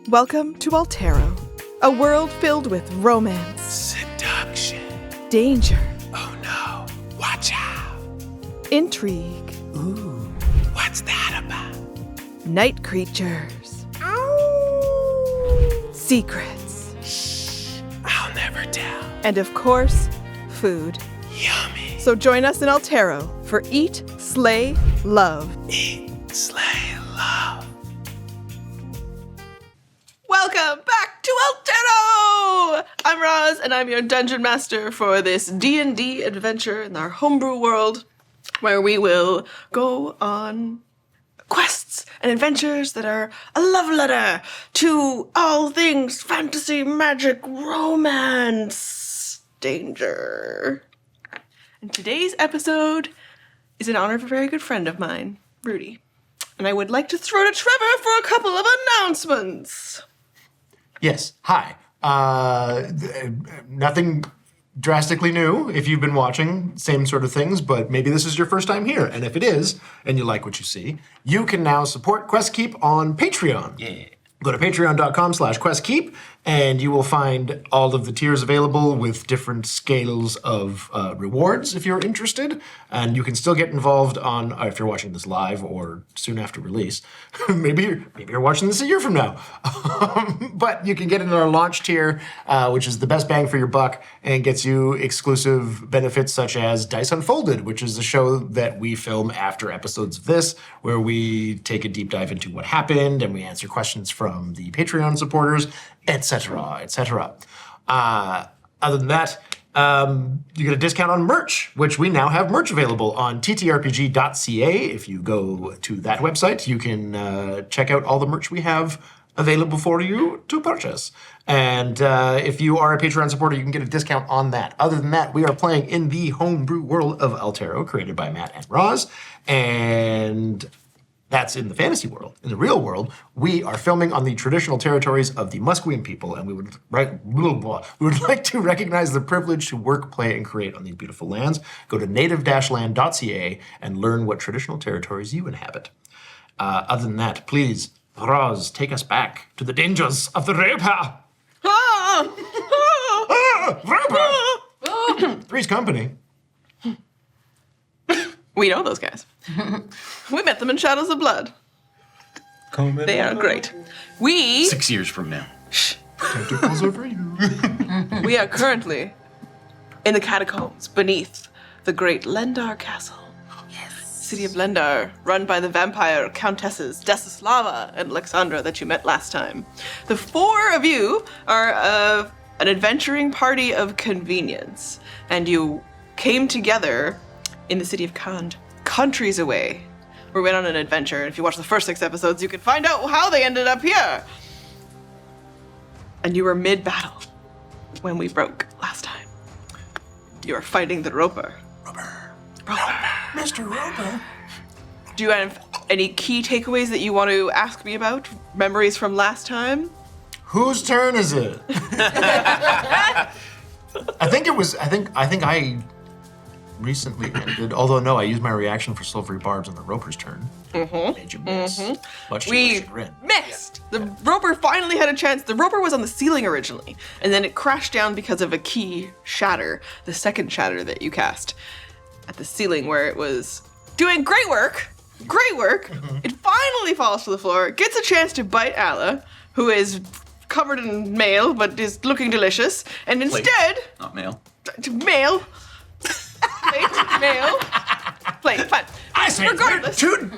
Welcome to Altero, a world filled with romance, seduction, danger, oh no, watch out, intrigue, ooh, what's that about? night creatures, secrets, Shh, I'll never tell. and of course, food. Yummy. So join us in Altero for Eat, Slay, Love. Eat, slay, love. Welcome back to Altero! I'm Roz, and I'm your dungeon master for this D&D adventure in our homebrew world, where we will go on quests and adventures that are a love letter to all things fantasy, magic, romance, danger. And today's episode is in honor of a very good friend of mine, Rudy. And I would like to throw to Trevor for a couple of announcements. Yes, hi. Nothing drastically new if you've been watching, same sort of things, but maybe this is your first time here. And if it is, and you like what you see, you can now support QuestKeep on Patreon. Yeah. Go to patreon.com/questkeep, and you will find all of the tiers available with different scales of rewards if you're interested. And you can still get involved on, if you're watching this live or soon after release. maybe you're watching this a year from now. But you can get in our launch tier, which is the best bang for your buck and gets you exclusive benefits such as Dice Unfolded, which is a show that we film after episodes of this, where we take a deep dive into what happened and we answer questions from the Patreon supporters, etc., etc. Other than that, you get a discount on merch, which we now have merch available on ttrpg.ca. If you go to that website, you can check out all the merch we have available for you to purchase. And if you are a Patreon supporter, you can get a discount on that. Other than that, we are playing in the homebrew world of Altero, created by Matt and Roz, and that's in the fantasy world. In the real world, we are filming on the traditional territories of the Musqueam people, and we would like to recognize the privilege to work, play, and create on these beautiful lands. Go to native-land.ca and learn what traditional territories you inhabit. Other than that, please, Roz, take us back to the dangers of the Raper. Raper! Three's Company. We know those guys. We met them in Shadows of Blood. They are great. 6 years from now. Tentacles over you. We are currently in the catacombs beneath the great Lendar Castle. Yes. City of Lendar, run by the vampire countesses Desislava and Alexandra that you met last time. The four of you are an adventuring party of convenience, and you came together in the city of Kand, countries away. We went on an adventure, and if you watch the first 6 episodes, you can find out how they ended up here. And you were mid-battle when we broke last time. You were fighting the Roper. Roper. Mr. Roper. Do you have any key takeaways that you want to ask me about? Memories from last time? Whose turn is it? I think I recently ended, although no, I used my reaction for Silvery Barbs on the Roper's turn. Made you miss. Much to your chagrin. Missed! The Roper finally had a chance. The Roper was on the ceiling originally, and then it crashed down because of a key shatter, the second shatter that you cast at the ceiling where it was doing great work. It finally falls to the floor, gets a chance to bite Alla, who is covered in mail but is looking delicious, and instead... Not male. Mail. Mail. Plate, fine. I say regardless. Two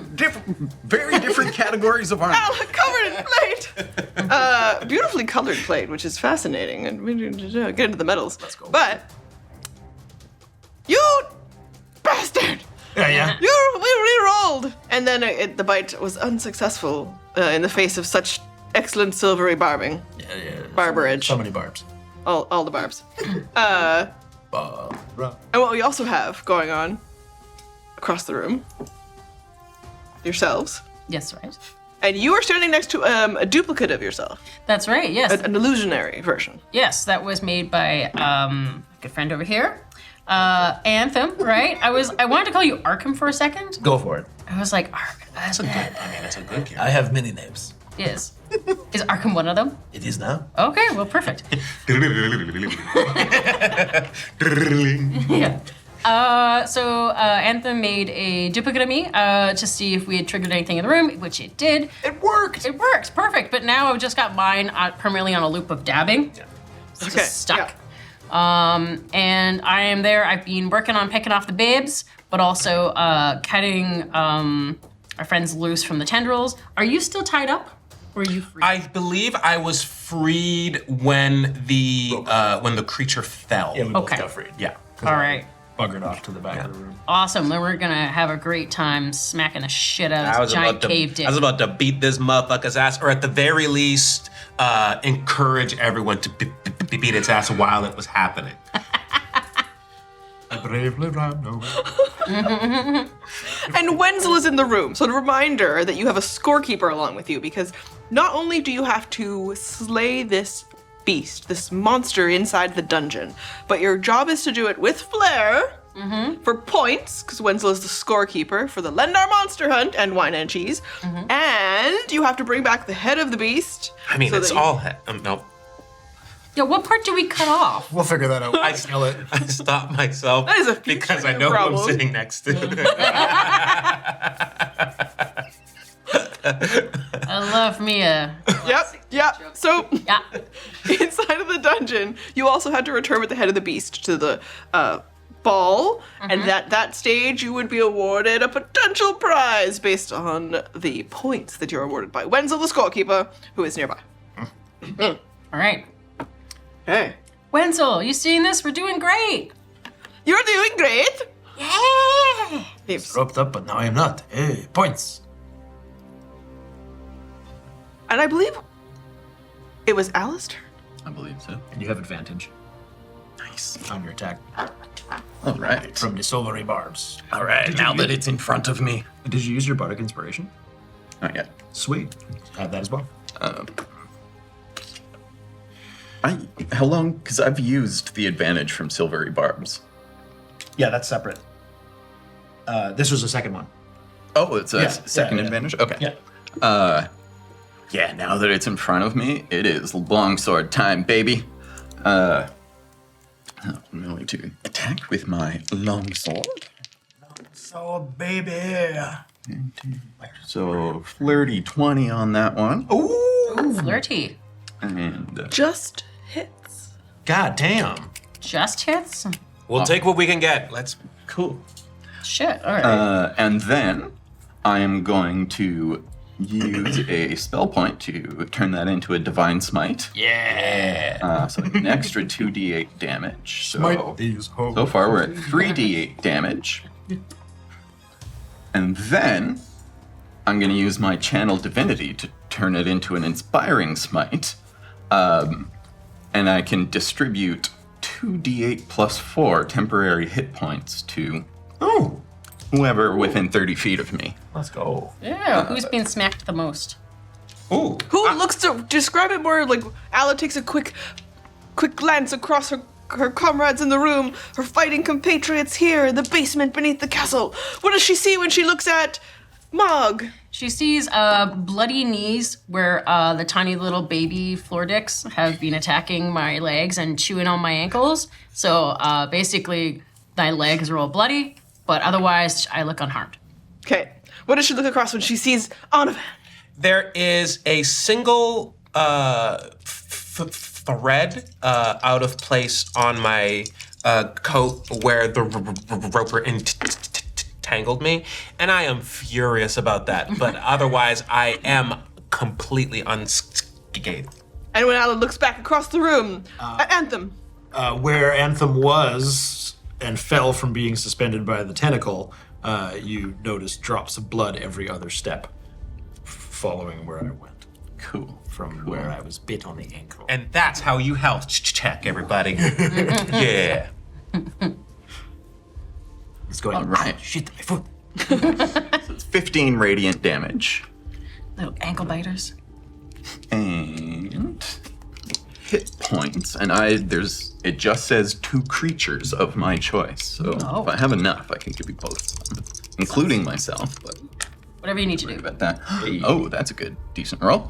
very different categories of armor. Alla covered in plate. Beautifully colored plate, which is fascinating. And we need to get into the metals. Let's go. But you bastard! Yeah. We re-rolled, and then the bite was unsuccessful in the face of such excellent silvery barbing. Yeah. Barbarage. So many barbs. All the barbs. And what we also have going on across the room, yourselves, Yes, right. and you are standing next to a duplicate of yourself, That's right, yes. an illusionary version. Yes, that was made by a good friend over here. Anthem, right? I wanted to call you Arkham for a second. Go for it. I was like, Arkham. That's a good. I mean, it's a good character. I have many names. Yes. Is Arkham one of them? It is now. Okay, well, perfect. Yeah. So Anthem made a duplicate of me to see if we had triggered anything in the room, which it did. It worked. It works, perfect. But now I've just got mine permanently on a loop of dabbing. Yeah. So it's Okay, just stuck. And I am there. I've been working on picking off the babes, but also cutting our friends loose from the tendrils. Are you still tied up? Or are you free? I believe I was freed when the creature fell. Yeah, we both Okay. got freed. Yeah. All right. Buggered off to the back of the room. Awesome. Then we're gonna have a great time smacking the shit out of this giant cave dick. I was about to beat this motherfucker's ass, or at the very least, encourage everyone to beat its ass while it was happening. I bravely ran away. And Wenzel is in the room, so a reminder that you have a scorekeeper along with you, because not only do you have to slay this beast, this monster inside the dungeon, but your job is to do it with flair for points, because Wenzel is the scorekeeper for the Lendar Monster Hunt and Wine and Cheese, and you have to bring back the head of the beast. I mean, so it's that you- all no. Yeah, what part do we cut off? We'll figure that out. I Kill it. I stopped myself That is a future because I know problem. who I'm sitting next to. I love Mia. Yep. So Yeah. inside of the dungeon, you also had to return with the head of the beast to the ball, and at that stage, you would be awarded a potential prize based on the points that you're awarded by Wenzel, the scorekeeper, who is nearby. All right. Hey, Wenzel, you seeing this? We're doing great. you're doing great. Yeah. Heaps. Roped up, but now I am not. Hey, points. And I believe it was Alistair. I believe so. And you have advantage Nice. on your attack All right. from the silvery barbs. All right. Now that it's in front of me. Did you use your bardic inspiration? Not yet. Sweet. Have that as well. How long? Because I've used the advantage from silvery barbs. Yeah, that's separate. This was the second one. Oh, it's a Yeah, second yeah. advantage? Okay. Yeah. Yeah, now that it's in front of me, it is longsword time, baby. I'm going to attack with my longsword. So, baby. So, flirty 20 on that one. Ooh, flirty. And Just hits. God damn. Just hits? We'll take what we can get. Let's. cool. Shit, all right. And then I am going to use a spell point to turn that into a divine smite. Yeah. So an extra 2d8 damage. So, Smite these hoes. so far we're at 3d8 damage. And then I'm going to use my channel divinity to turn it into an inspiring smite. And I can distribute 2d8 plus 4 temporary hit points to Oh, whoever within 30 feet of me. let's go. Yeah, who's been smacked the most? Ooh. Who looks to describe it more like Ala takes a quick glance across her comrades in the room, her fighting compatriots here in the basement beneath the castle. What does she see when she looks at Mog? She sees bloody knees where the tiny little baby floor dicks have been attacking my legs and chewing on my ankles. So basically, my legs are all bloody, but otherwise, I look unharmed. Okay. What does she look across when she sees Onovan? There is a single thread out of place on my coat where the roper entangled me, and I am furious about that. But otherwise, I am completely unscathed. And when Ala looks back across the room at Anthem. Where Anthem was and fell from being suspended by the tentacle, you notice drops of blood every other step following where I went. Cool. From where I was bit on the ankle. And that's how you health check, everybody. Yeah. It's going, All right. "Ah, shit, my foot. It's 15 radiant damage. Little ankle biters. And hit points. And it just says 2 creatures of my choice. So Oh. if I have enough, I can give you both of them, including myself. But What Whatever you need to do. About that. Oh, that's a good, decent roll.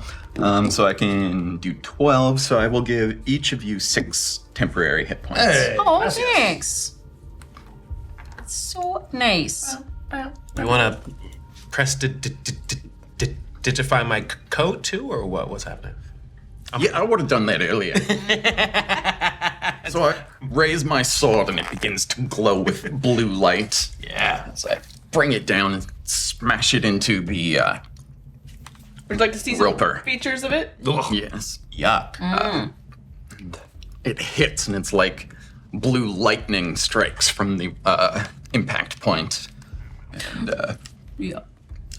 So I can do 12. So I will give each of you 6 temporary hit points. Oh, thanks. That's so nice. You want to press digify my code too, or what? What's happening? Yeah, I would have done that earlier. So I raise my sword and it begins to glow with blue light. Yeah. So I bring it down and smash it into the, Would you like to see some Roper. features of it? yes, yuck. It hits and it's like blue lightning strikes from the impact point. And Yeah.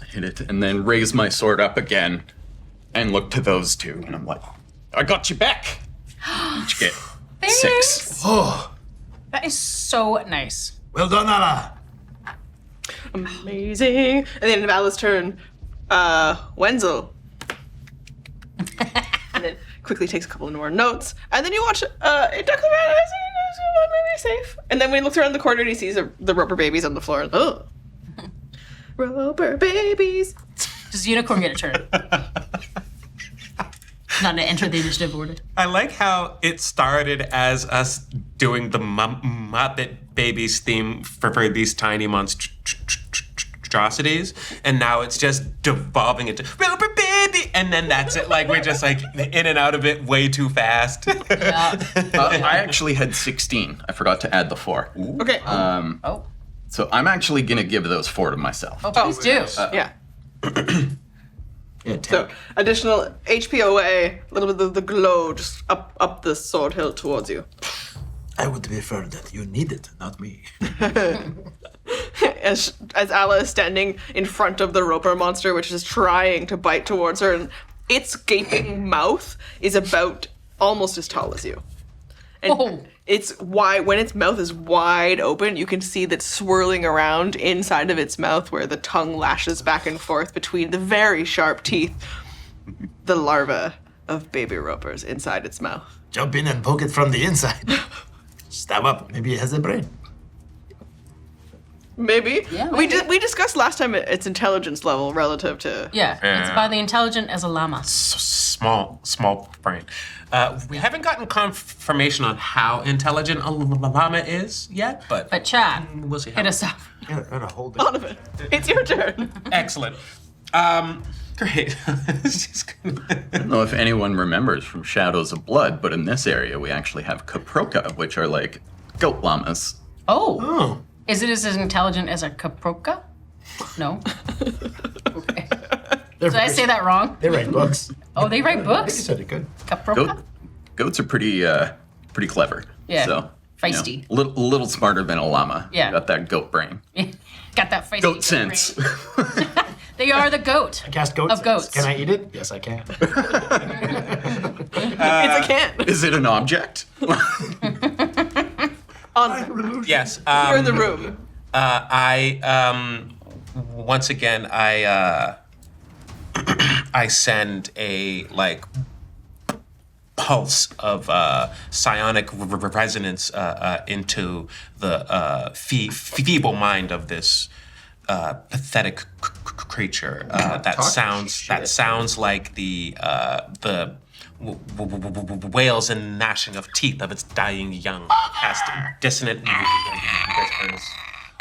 I hit it and then raise my sword up again and look to those two. And I'm like, I got you back. Each get 6. Oh, That is so nice. well done, Anna. Amazing. And then in Vala's turn, Wenzel. And then quickly takes a couple more notes. And then you watch maybe safe. And then when he looks around the corner, he sees the Roper babies on the floor. And, oh. Roper babies. Does Unicorn get a turn? Not to enter the initiative order. I like how it started as us doing the Muppet Babies theme for these tiny monstrosities, and now it's just devolving into Roper Baby, and then that's it. Like we're just like in and out of it way too fast. Yeah. I actually had 16. I forgot to add the 4. Okay. Oh. So I'm actually going to give those 4 to myself. Oh, please do. Yeah. Yeah, So additional HP away, a little bit of the glow just up the sword hilt towards you. I would prefer that you need it, not me. As Ala is standing in front of the Roper monster, which is trying to bite towards her, and its gaping mouth is about almost as tall as you. And Oh. it's wide. When its mouth is wide open, you can see that swirling around inside of its mouth, where the tongue lashes back and forth between the very sharp teeth, the larva of baby Ropers inside its mouth. Jump in and poke it from the inside. Stab up. Maybe it has a brain. Maybe. Yeah, We maybe. we discussed last time its intelligence level relative to. Yeah. It's about the intelligent as a llama. Small brain. We haven't gotten confirmation on how intelligent a llama is yet, but But Chad, we'll see. hit us up. Yeah, and a whole day. Donovan, it's your turn. Excellent. Great. It's just gonna- I don't know if anyone remembers from Shadows of Blood, but in this area we actually have Caproca, which are like goat llamas. Oh. Oh. Is it as intelligent as a caproca? No. Okay. Did I say that wrong? They write books. Oh, they write I think you books? said it good. Caproca? Goats are pretty clever. Yeah, So, feisty. a little smarter than a llama. Yeah. Got that goat brain. Got that feisty Goat sense. brain. They are the goat. I cast goat Of sense. goats. Can I eat it? Yes, I can. It's a can. Is it an object? yes. You're in the room. Once again, I send a like pulse of psionic resonance into the feeble mind of this pathetic creature. That sounds like the wails and gnashing of teeth of its dying young, past dissonant whispers.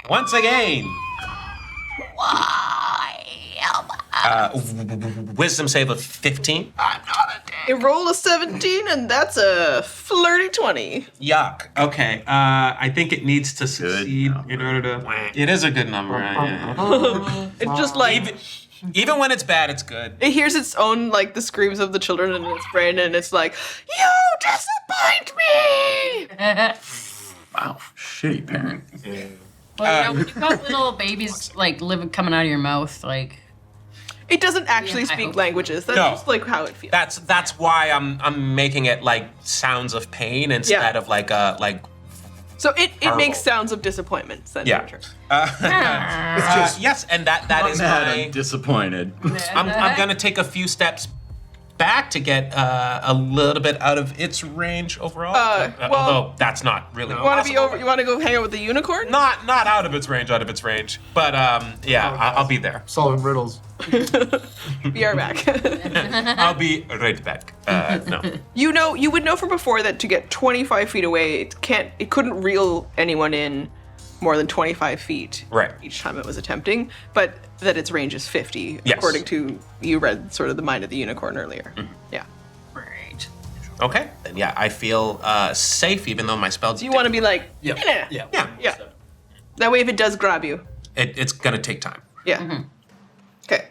Once again. Wisdom save of 15. You roll a 17, and that's a flirty 20. Yuck. Okay. I think it needs to succeed number. in order to. It is a good number. Yeah. It's just like Even when it's bad, it's good. it hears its own like the screams of the children in its brain, and it's like, "You disappoint me." Wow, shitty parent. Well, when you've got little babies like coming out of your mouth, like It doesn't actually Yeah, I speak hope. languages. That's No. just like how it feels. That's why I'm making it like sounds of pain instead of like So it Horrible. makes sounds of disappointment. Then Yeah. Yes, and that is I'm my. disappointed. I'm gonna take a few steps back to get a little bit out of its range overall. well- Although that's not really You want to possible. You want to go hang out with the unicorn? Not out of its range, But I'll be there. Solving riddles. Be right back. I'll be right back. No. You would know from before that to get 25 feet away, it couldn't reel anyone in more than 25 feet. Right. Each time it was attempting, but that its range is 50, Yes. according to, you read sort of the mind of the unicorn earlier. Yeah. Right. Okay. Then yeah, I feel safe even though my spells. You want to be like, Yeah. yeah. Yeah. Yeah. That way if it does grab you. It's gonna take time. Yeah. Okay.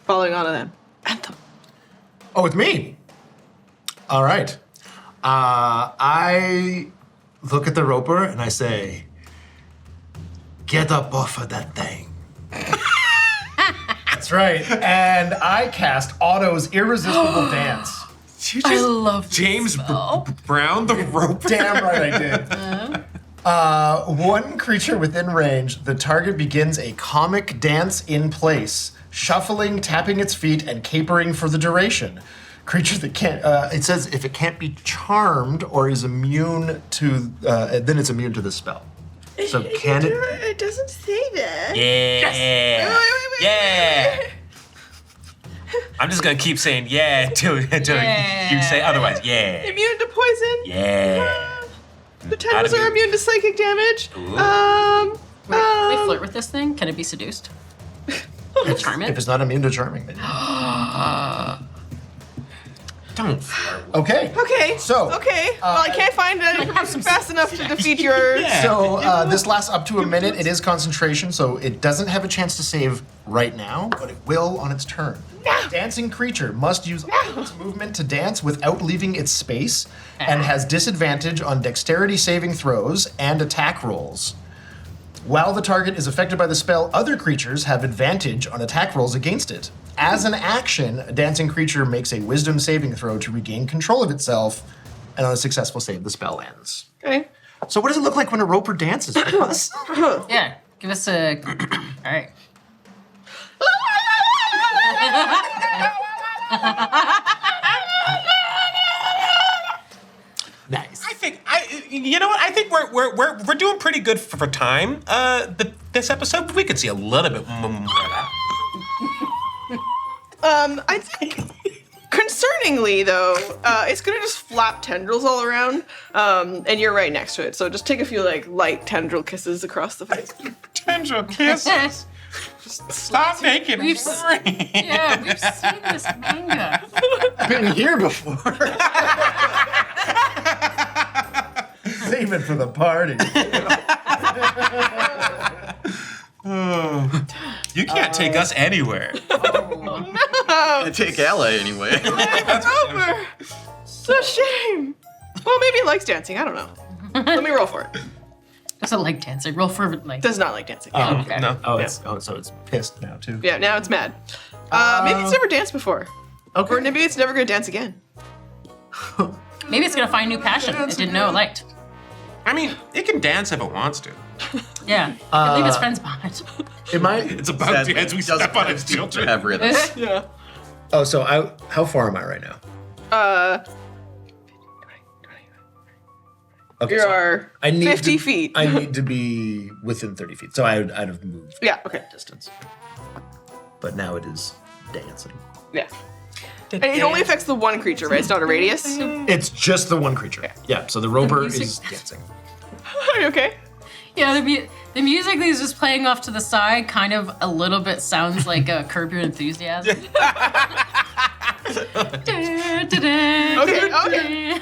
Following on to them. Anthem. Oh, it's me. All right. I look at the roper and I say, "Get up off of that thing." That's right. And I cast Otto's irresistible dance. I love this James spell. Brown, the rope. Damn right I did. One creature within range, the target begins a comic dance in place, shuffling, tapping its feet, and capering for the duration. Creature that can't, it says if it can't be charmed or is immune to, then it's immune to the spell. So can it? It doesn't say that. Yeah. Wait. Yeah. I'm just gonna keep saying yeah until Yeah. you say otherwise. Yeah. Immune to poison. Yeah. The tendrils are immune to psychic damage. Can we flirt with this thing? Can it be seduced? Charm If it? it's not immune to charming, then. Don't flirt. Okay. Okay. So, Okay. Well, I can't find anything fast enough to defeat your. So this lasts up to a minute. It is concentration, so it doesn't have a chance to save right now, but it will on its turn. Dancing creature must use all its movement to dance without leaving its space, and has disadvantage on dexterity saving throws and attack rolls. While the target is affected by the spell, other creatures have advantage on attack rolls against it. As an action, a dancing creature makes a wisdom saving throw to regain control of itself, and on a successful save, the spell ends. Okay. So what does it look like when a roper dances with us? Yeah. Give us a. All right. Nice. You know what? I think we're doing pretty good for time. This episode, but we could see a little bit more of that. I think. Concerningly, though, it's gonna just flap tendrils all around, and you're right next to it. So just take a few light tendril kisses across the face. Tendril kisses. Stop making We've it s- free. Yeah, we've seen this manga. Been here before. Save it for the party. You can't take us anywhere. I take Ella anyway. It's over. It's a shame. Well, maybe it likes dancing. I don't know. Let me roll for it. Doesn't like dancing. Roll for like. Does not like dancing. Okay. No. So it's pissed now too. Yeah, now it's mad. Maybe it's never danced before. Okay. Or maybe it's never gonna dance again. Maybe it's gonna find new passion it didn't know it liked. I mean, it can dance if it wants to. Yeah. Could leave its friends behind. Am I? It's about to as we step on its children. Have rhythm. Yeah. Oh, so how far am I right now? Okay, You so are I need 50 to- feet. I need to be within 30 feet, so I'd have moved Yeah, okay. distance. But now it is dancing. Yeah. And it only affects the one creature, right? It's not a radius. It's just the one creature. Yeah. So the roper is dancing. Are you okay? Yeah, the music that is just playing off to the side kind of a little bit sounds like a Curb Your Enthusiasm. Okay.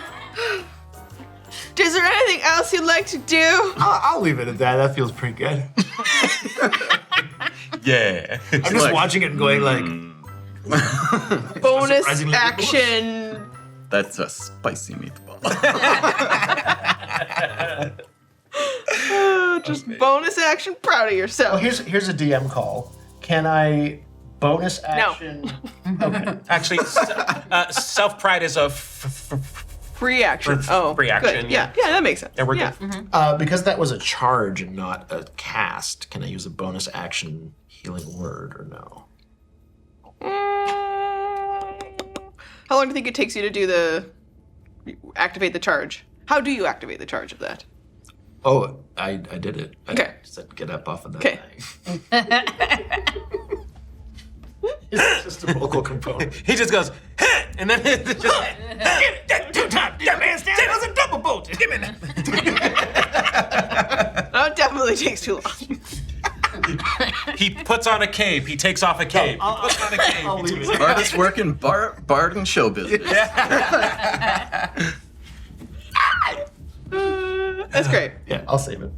Is there anything else you'd like to do? I'll leave it at that. That feels pretty good. Yeah. I'm just like- watching it and going like, Bonus surprisingly good action. That's a spicy meatball. Just bonus action. Proud of yourself. here's a DM call. Can I bonus action? Okay. Actually, self pride is a Free action. Oh, free action, Good. yeah. Yeah, that makes sense. Yeah, we're good. Because that was a charge and not a cast, can I use a bonus action healing word or no? How long do you think it takes you to do activate the charge? How do you activate the charge of that? Oh, I did it. I Okay. said get up off of that Okay. thing. It's just a vocal component. He just goes, "Huh," and then it's just, two times. That man said it was a double bolt. Give me that. Oh, it definitely takes too long. He puts on a cape. He takes off a cape. He puts on a cape. I'll leave it. Hardest working bard in show business. That's great. Yeah, I'll save it.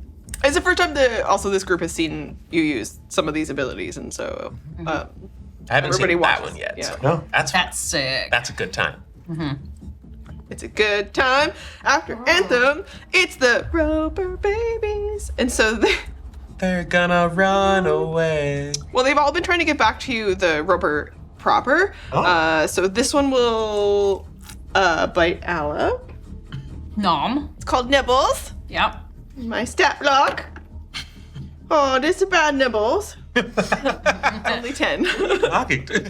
It's the first time this group has seen you use some of these abilities, and so I haven't everybody seen that watches. one yet. Yeah. So No. that's That's sick. that's a good time. It's a good time after Anthem. It's the Roper babies, and so They're gonna run away. they've all been trying to get back to the Roper proper. Oh. So this one will bite Alla. Nom. It's called Nibbles. Yep. My stat block. Oh, this is bad Nibbles. Only 10. Knocking. I didn't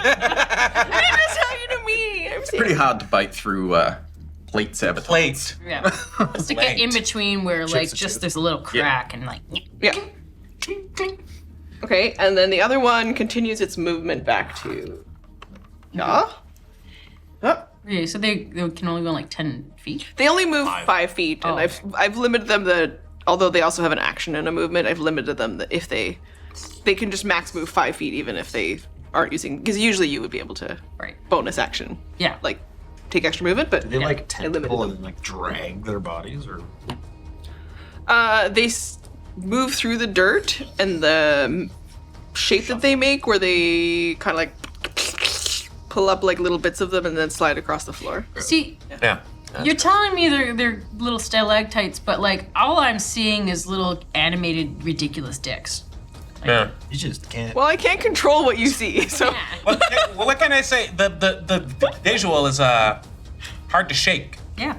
tell you to me. I'm Pretty hard to bite through plate sabotage. Plate. Yeah. Just to get in between where like and just chips. there's a little crack and like. Yeah. Okay, and then the other one continues its movement back to. Yeah. Oh. Okay, so they can only go like 10 feet. They only move 5 feet, and Oh. I've limited them although they also have an action and a movement, I've limited them that if they can just max move 5 feet even if they aren't using, because usually you would be able to Right. bonus action, Yeah. like take extra movement, but They like limited tentacle them. and like drag their bodies, or They move through the dirt, and the shape that they make, where they kind of like pull up like little bits of them and then slide across the floor. See, Yeah. you're telling me they're little stalactites, but like all I'm seeing is little animated ridiculous dicks. Yeah. you just can't. Well, I can't control what you see, so What can I say? The visual is hard to shake. Yeah.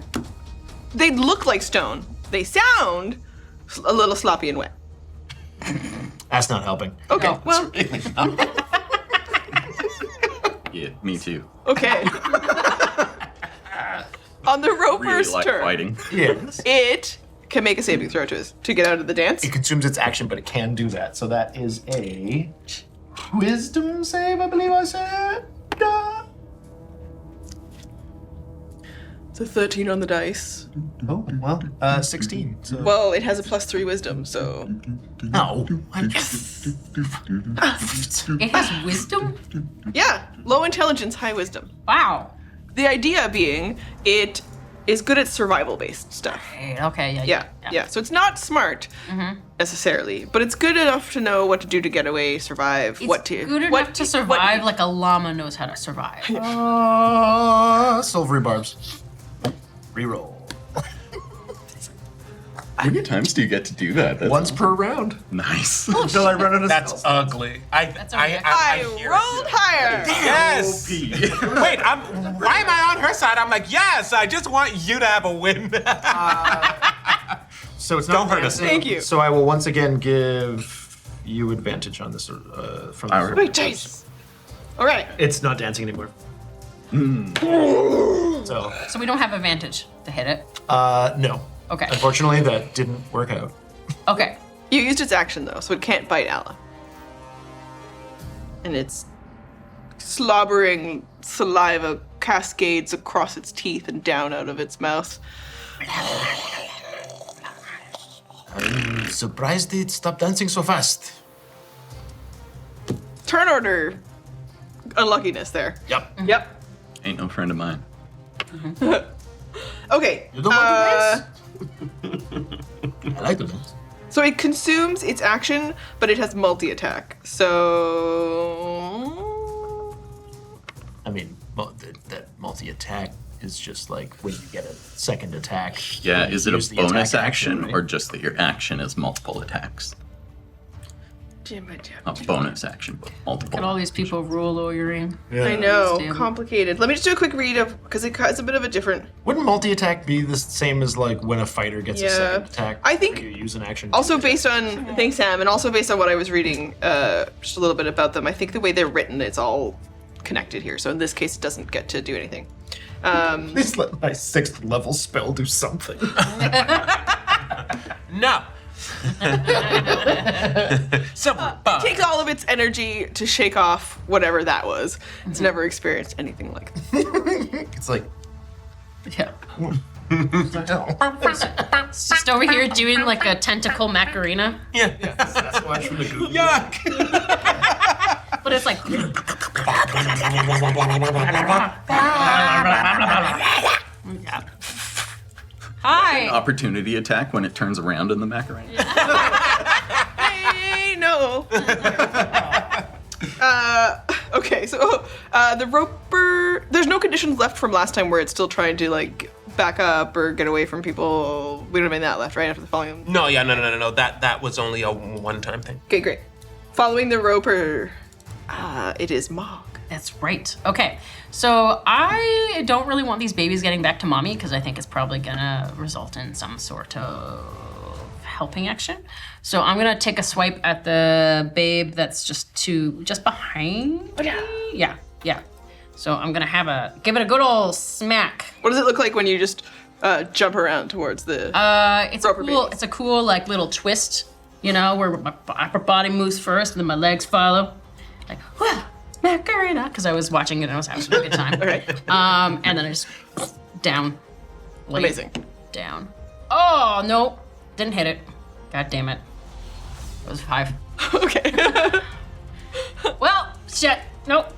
they look like stone. They sound a little sloppy and wet. That's not helping. Okay, No. well, Yeah, me too. okay. On the Roper's Really like turn, fighting. Yes. it can make a saving throw to get out of the dance. It consumes its action, but it can do that. So that is a wisdom save, I believe I said. It's a 13 on the dice. Oh, well, 16. So. Well, it has a +3 wisdom, so No. It has wisdom? yeah, low intelligence, high wisdom. Wow. The idea being it is good at survival-based stuff. Okay, Yeah. So it's not smart necessarily, but it's good enough to know what to do to get away, survive, It's what to good enough to survive like a llama knows how to survive. Silvery barbs. Reroll. How many times do you get to do that? That's Once per round. nice. Until I run out of That's spells. ugly. That's okay. I hear rolled higher. Yes. Wait, why am I on her side? I'm like, yes, I just want you to have a win. So it's not Don't hurt us. dancing. Thank you. So I will once again give you advantage on this from All right. Wait, dice. All right. It's not dancing anymore. So, So we don't have advantage to hit it. no. Okay. Unfortunately, that didn't work out. Okay. You used its action though, so it can't bite Alla. And its slobbering saliva cascades across its teeth and down out of its mouth. I'm surprised it stopped dancing so fast. Turn order unluckiness there. Yep. Yep. Ain't no friend of mine. Okay. You don't want to dance? I like the dance. So it consumes its action, but it has multi-attack. So I mean, that multi-attack is just like when you get a second attack. Yeah, you is it use a the attack bonus action right? or just that your action is multiple attacks? A bonus action, but multiple. Look at all these people rule lawyering. Yeah. I know, Damn. complicated. Let me just do a quick read of, because it's a bit of a different. Wouldn't multi-attack be the same as like when a fighter gets a Yeah. second attack? I think- where you use an action. Also based on, thanks Sam, and also based on what I was reading, just a little bit about them, I think the way they're written, it's all connected here. So in this case, it doesn't get to do anything. Please let my 6th level spell do something. No. Takes all of its energy to shake off whatever that was. It's never experienced anything like that. It's like, Yeah. what the hell? It's just over here doing like a tentacle Macarena. Yeah. Sasquatch from the Google. Yuck. But it's like. Hi. Opportunity attack when it turns around in the Macarena. Hey, no. Okay, so the roper. There's no conditions left from last time where it's still trying to like back up or get away from people. We don't have any of that left, right? After the following. No, yeah, no. That was only a one-time thing. Okay, great. Following the roper, it is Mog. That's right. Okay. So I don't really want these babies getting back to mommy because I think it's probably gonna result in some sort of helping action. So I'm gonna take a swipe at the babe that's just behind me. Yeah. So I'm gonna give it a good old smack. What does it look like when you just jump around towards the? It's Roper cool. babies. It's a cool like little twist, where my upper body moves first and then my legs follow. Like, whoa, Macarena, because I was watching it and I was having a good time. Okay. And then I just down. Laid Amazing. Down. Oh no, didn't hit it. God damn it. It was 5. Okay. Well, shit. Nope.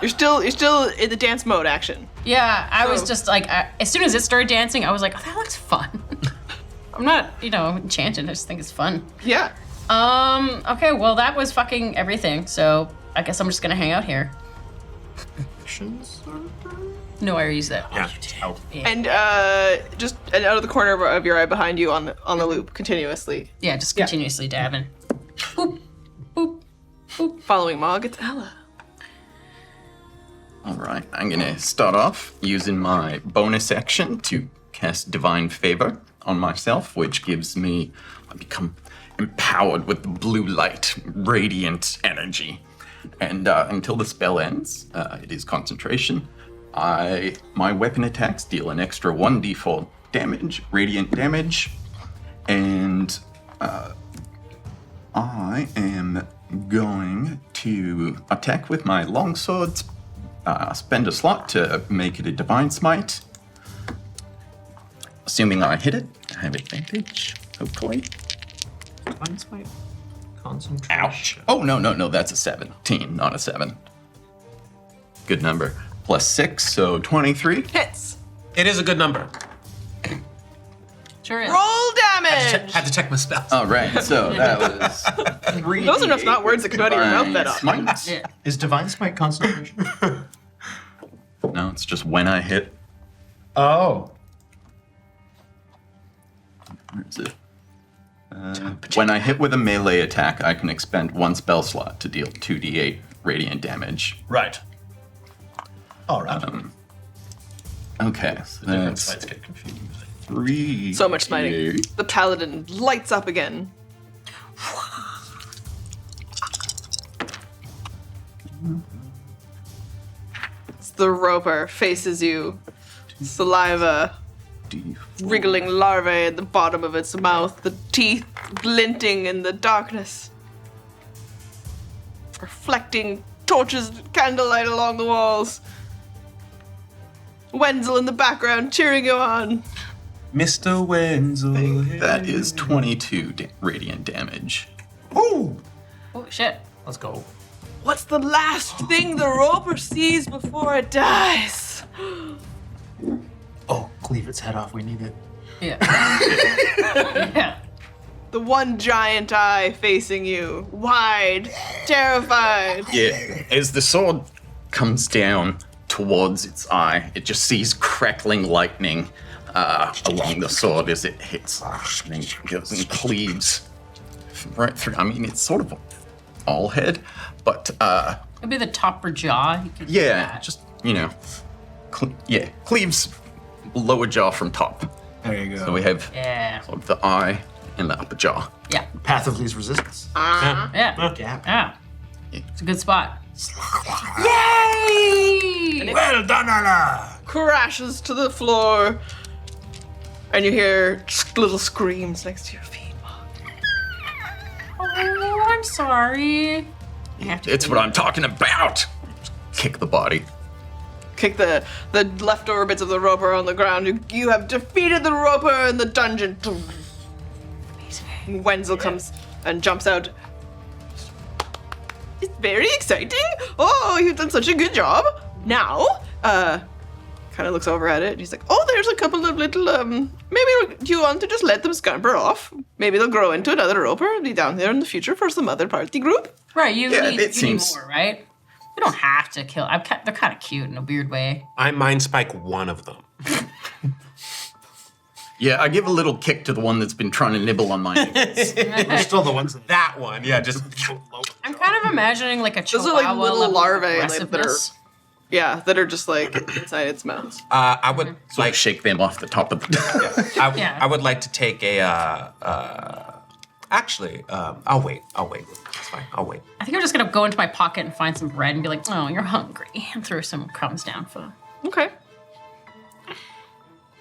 You're still in the dance mode action. Yeah, I was So- just like, as soon as it started dancing, I was like, oh, that looks fun. I'm not, enchanted. I just think it's fun. Yeah. Okay, well, that was fucking everything. So I guess I'm just gonna hang out here. No, I already used that. Yeah. And just out of the corner of your eye behind you on the loop continuously. Yeah, just continuously dabbing. Boop, boop, boop. Following Mog, it's Ella. All right, I'm gonna start off using my bonus action to cast Divine Favor on myself, which gives me, I become empowered with the blue light, radiant energy. And until the spell ends, it is concentration. My weapon attacks deal an extra 1d4 damage, radiant damage, and I am going to attack with my longsword, spend a slot to make it a divine smite. Assuming I hit it, I have advantage, hopefully. Divine Smite. Concentration. Ouch. Oh, no, that's a 17, not a 7. Good number. Plus 6, so 23. Hits. It is a good number. Sure is. Roll damage. Had to check my spells. All right, so that was 3. Those are not words that come out of your mouth that often. Smite. Yeah. Is Divine Smite concentration? No, it's just when I hit. Oh. Where is it? When I hit with a melee attack, I can expend 1 spell slot to deal 2d8 radiant damage. Right. All right. Okay, so Different that's sites get confused. 3. So much smiting. The paladin lights up again. The roper faces you. Saliva wriggling larvae at the bottom of its mouth, the teeth glinting in the darkness. Reflecting torches and candlelight along the walls. Wenzel in the background cheering you on. Mr. Wenzel. That is 22 radiant damage. Ooh. Oh, shit. Let's go. What's the last thing the roper sees before it dies? Oh, cleave its head off. We need it. Yeah. Yeah. The one giant eye facing you, wide, terrified. Yeah, as the sword comes down towards its eye, it just sees crackling lightning along the sword as it hits. And then it goes and cleaves right through. I mean, it's sort of all head, but It'd be the top or jaw. You could do yeah, that. just, cleaves lower jaw from top. There you go. So we have Yeah. sort of the eye and the upper jaw. Yeah. Path of least resistance. Yeah. Gap. Yeah. It's a good spot. Yay! Well done, Anna. crashes to the floor, and you hear little screams next to your feet. Oh, I'm sorry. It's what I'm talking about. Kick the body. Kick the leftover bits of the roper on the ground. You have defeated the roper in the dungeon. And Wenzel comes and jumps out. It's very exciting. Oh, you've done such a good job. Now, kind of looks over at it. And he's like, oh, there's a couple of little, maybe do you want to just let them scamper off? Maybe they'll grow into another roper and be down there in the future for some other party group. Right, you Yeah, need it seems- more, right? You don't have to kill. They're kind of cute in a weird way. I mind spike one of them. Yeah, I give a little kick to the one that's been trying to nibble on my ankles. We're still the ones that That one, yeah, just. I'm kind of imagining like a Those chihuahua are like little level of larvae like, that are, aggressiveness. that are just like inside its mouth. I would So I shake them off the top of the. Yeah. I would like to take a. Actually, I'll wait. It's fine. I'll wait. I think I'm just gonna go into my pocket and find some bread and be like, "Oh, you're hungry," and throw some crumbs down for them. Okay.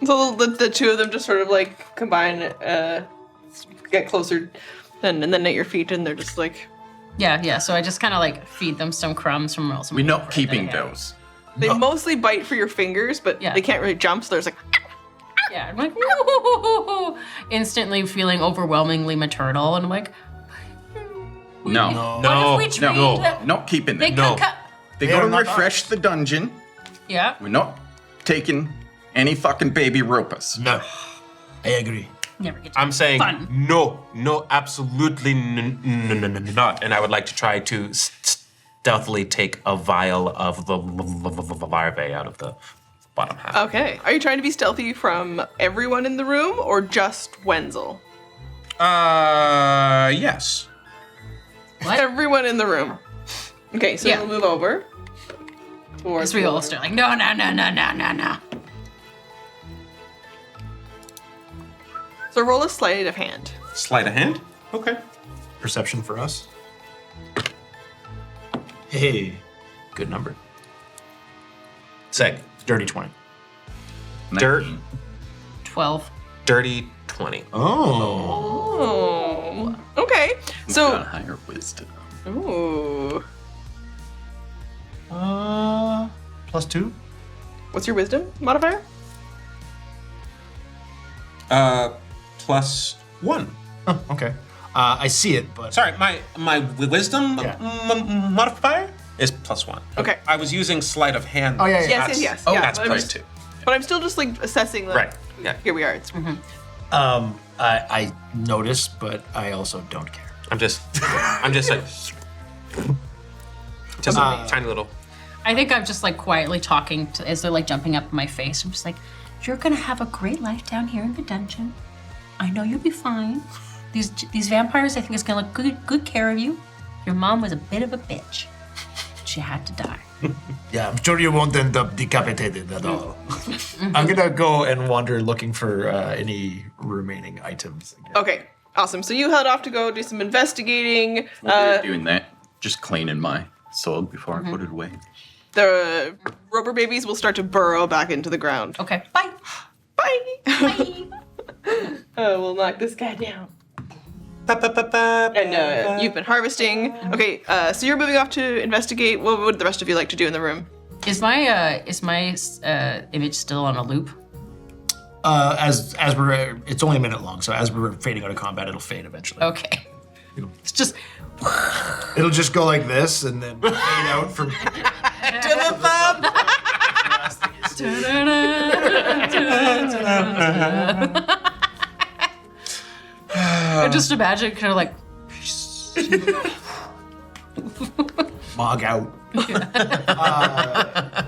So the two of them just sort of like combine, get closer, and then at your feet, and they're just like, Yeah. So I just kind of like feed them some crumbs from some We're bread not that keeping I have. those. they mostly bite for your fingers, but Yeah. they can't really jump, so there's like, Yeah, I'm like, "Woo-hoo-hoo-hoo-hoo," instantly feeling overwhelmingly maternal, and I'm like, No. No, what if we trade no. them? Not keeping They them. could cut. They They go are to not refresh the dungeon. Yeah. We're not taking any fucking baby ropers. No. I agree. Never get to I'm saying Fun. no, absolutely not. And I would like to try to stealthily take a vial of the larvae out of the bottom half. okay. Are you trying to be stealthy from everyone in the room or just Wenzel? Yes. What? Everyone in the room. Okay, so Yeah. you'll move over. Towards As we all start like, no. So roll a sleight of hand. Sleight of hand. Okay. Perception for us. Hey. Good number. Say Dirty 20. Dirt. 12. dirty 20. Oh. Oh. Okay. Got So. higher wisdom. Ooh. +2. What's your wisdom modifier? +1. Oh, okay. I see it, but Sorry, my wisdom Yeah. modifier is +1. Okay. I was using sleight of hand. Oh, yeah, yeah. Yes, That's- yes. Oh, Yeah, that's but I'm +2. But I'm still just like assessing. Like, Right. Yeah. Here we are. It's I notice, but I also don't care. I'm just like, just a tiny little. I think I'm just like quietly talking to, as they're like jumping up in my face. I'm just like, you're gonna have a great life down here in the dungeon. I know you'll be fine. These vampires, I think, is gonna good care of you. Your mom was a bit of a bitch. She had to die. Yeah, I'm sure you won't end up decapitated at all. I'm gonna go and wander looking for any remaining items. Again. okay. Awesome. So you head off to go do some investigating. While you're doing that, just cleaning my sword before I put it away. The roper babies will start to burrow back into the ground. Okay, bye. Bye. Bye. We'll knock this guy down. And you've been harvesting. Okay, so you're moving off to investigate. What would the rest of you like to do in the room? Is my image still on a loop? As we're, it's only a minute long, so as we're fading out of combat, it'll fade eventually. Okay. It's just It'll just go like this, and then fade out from. I just imagine kind of like Mog out. I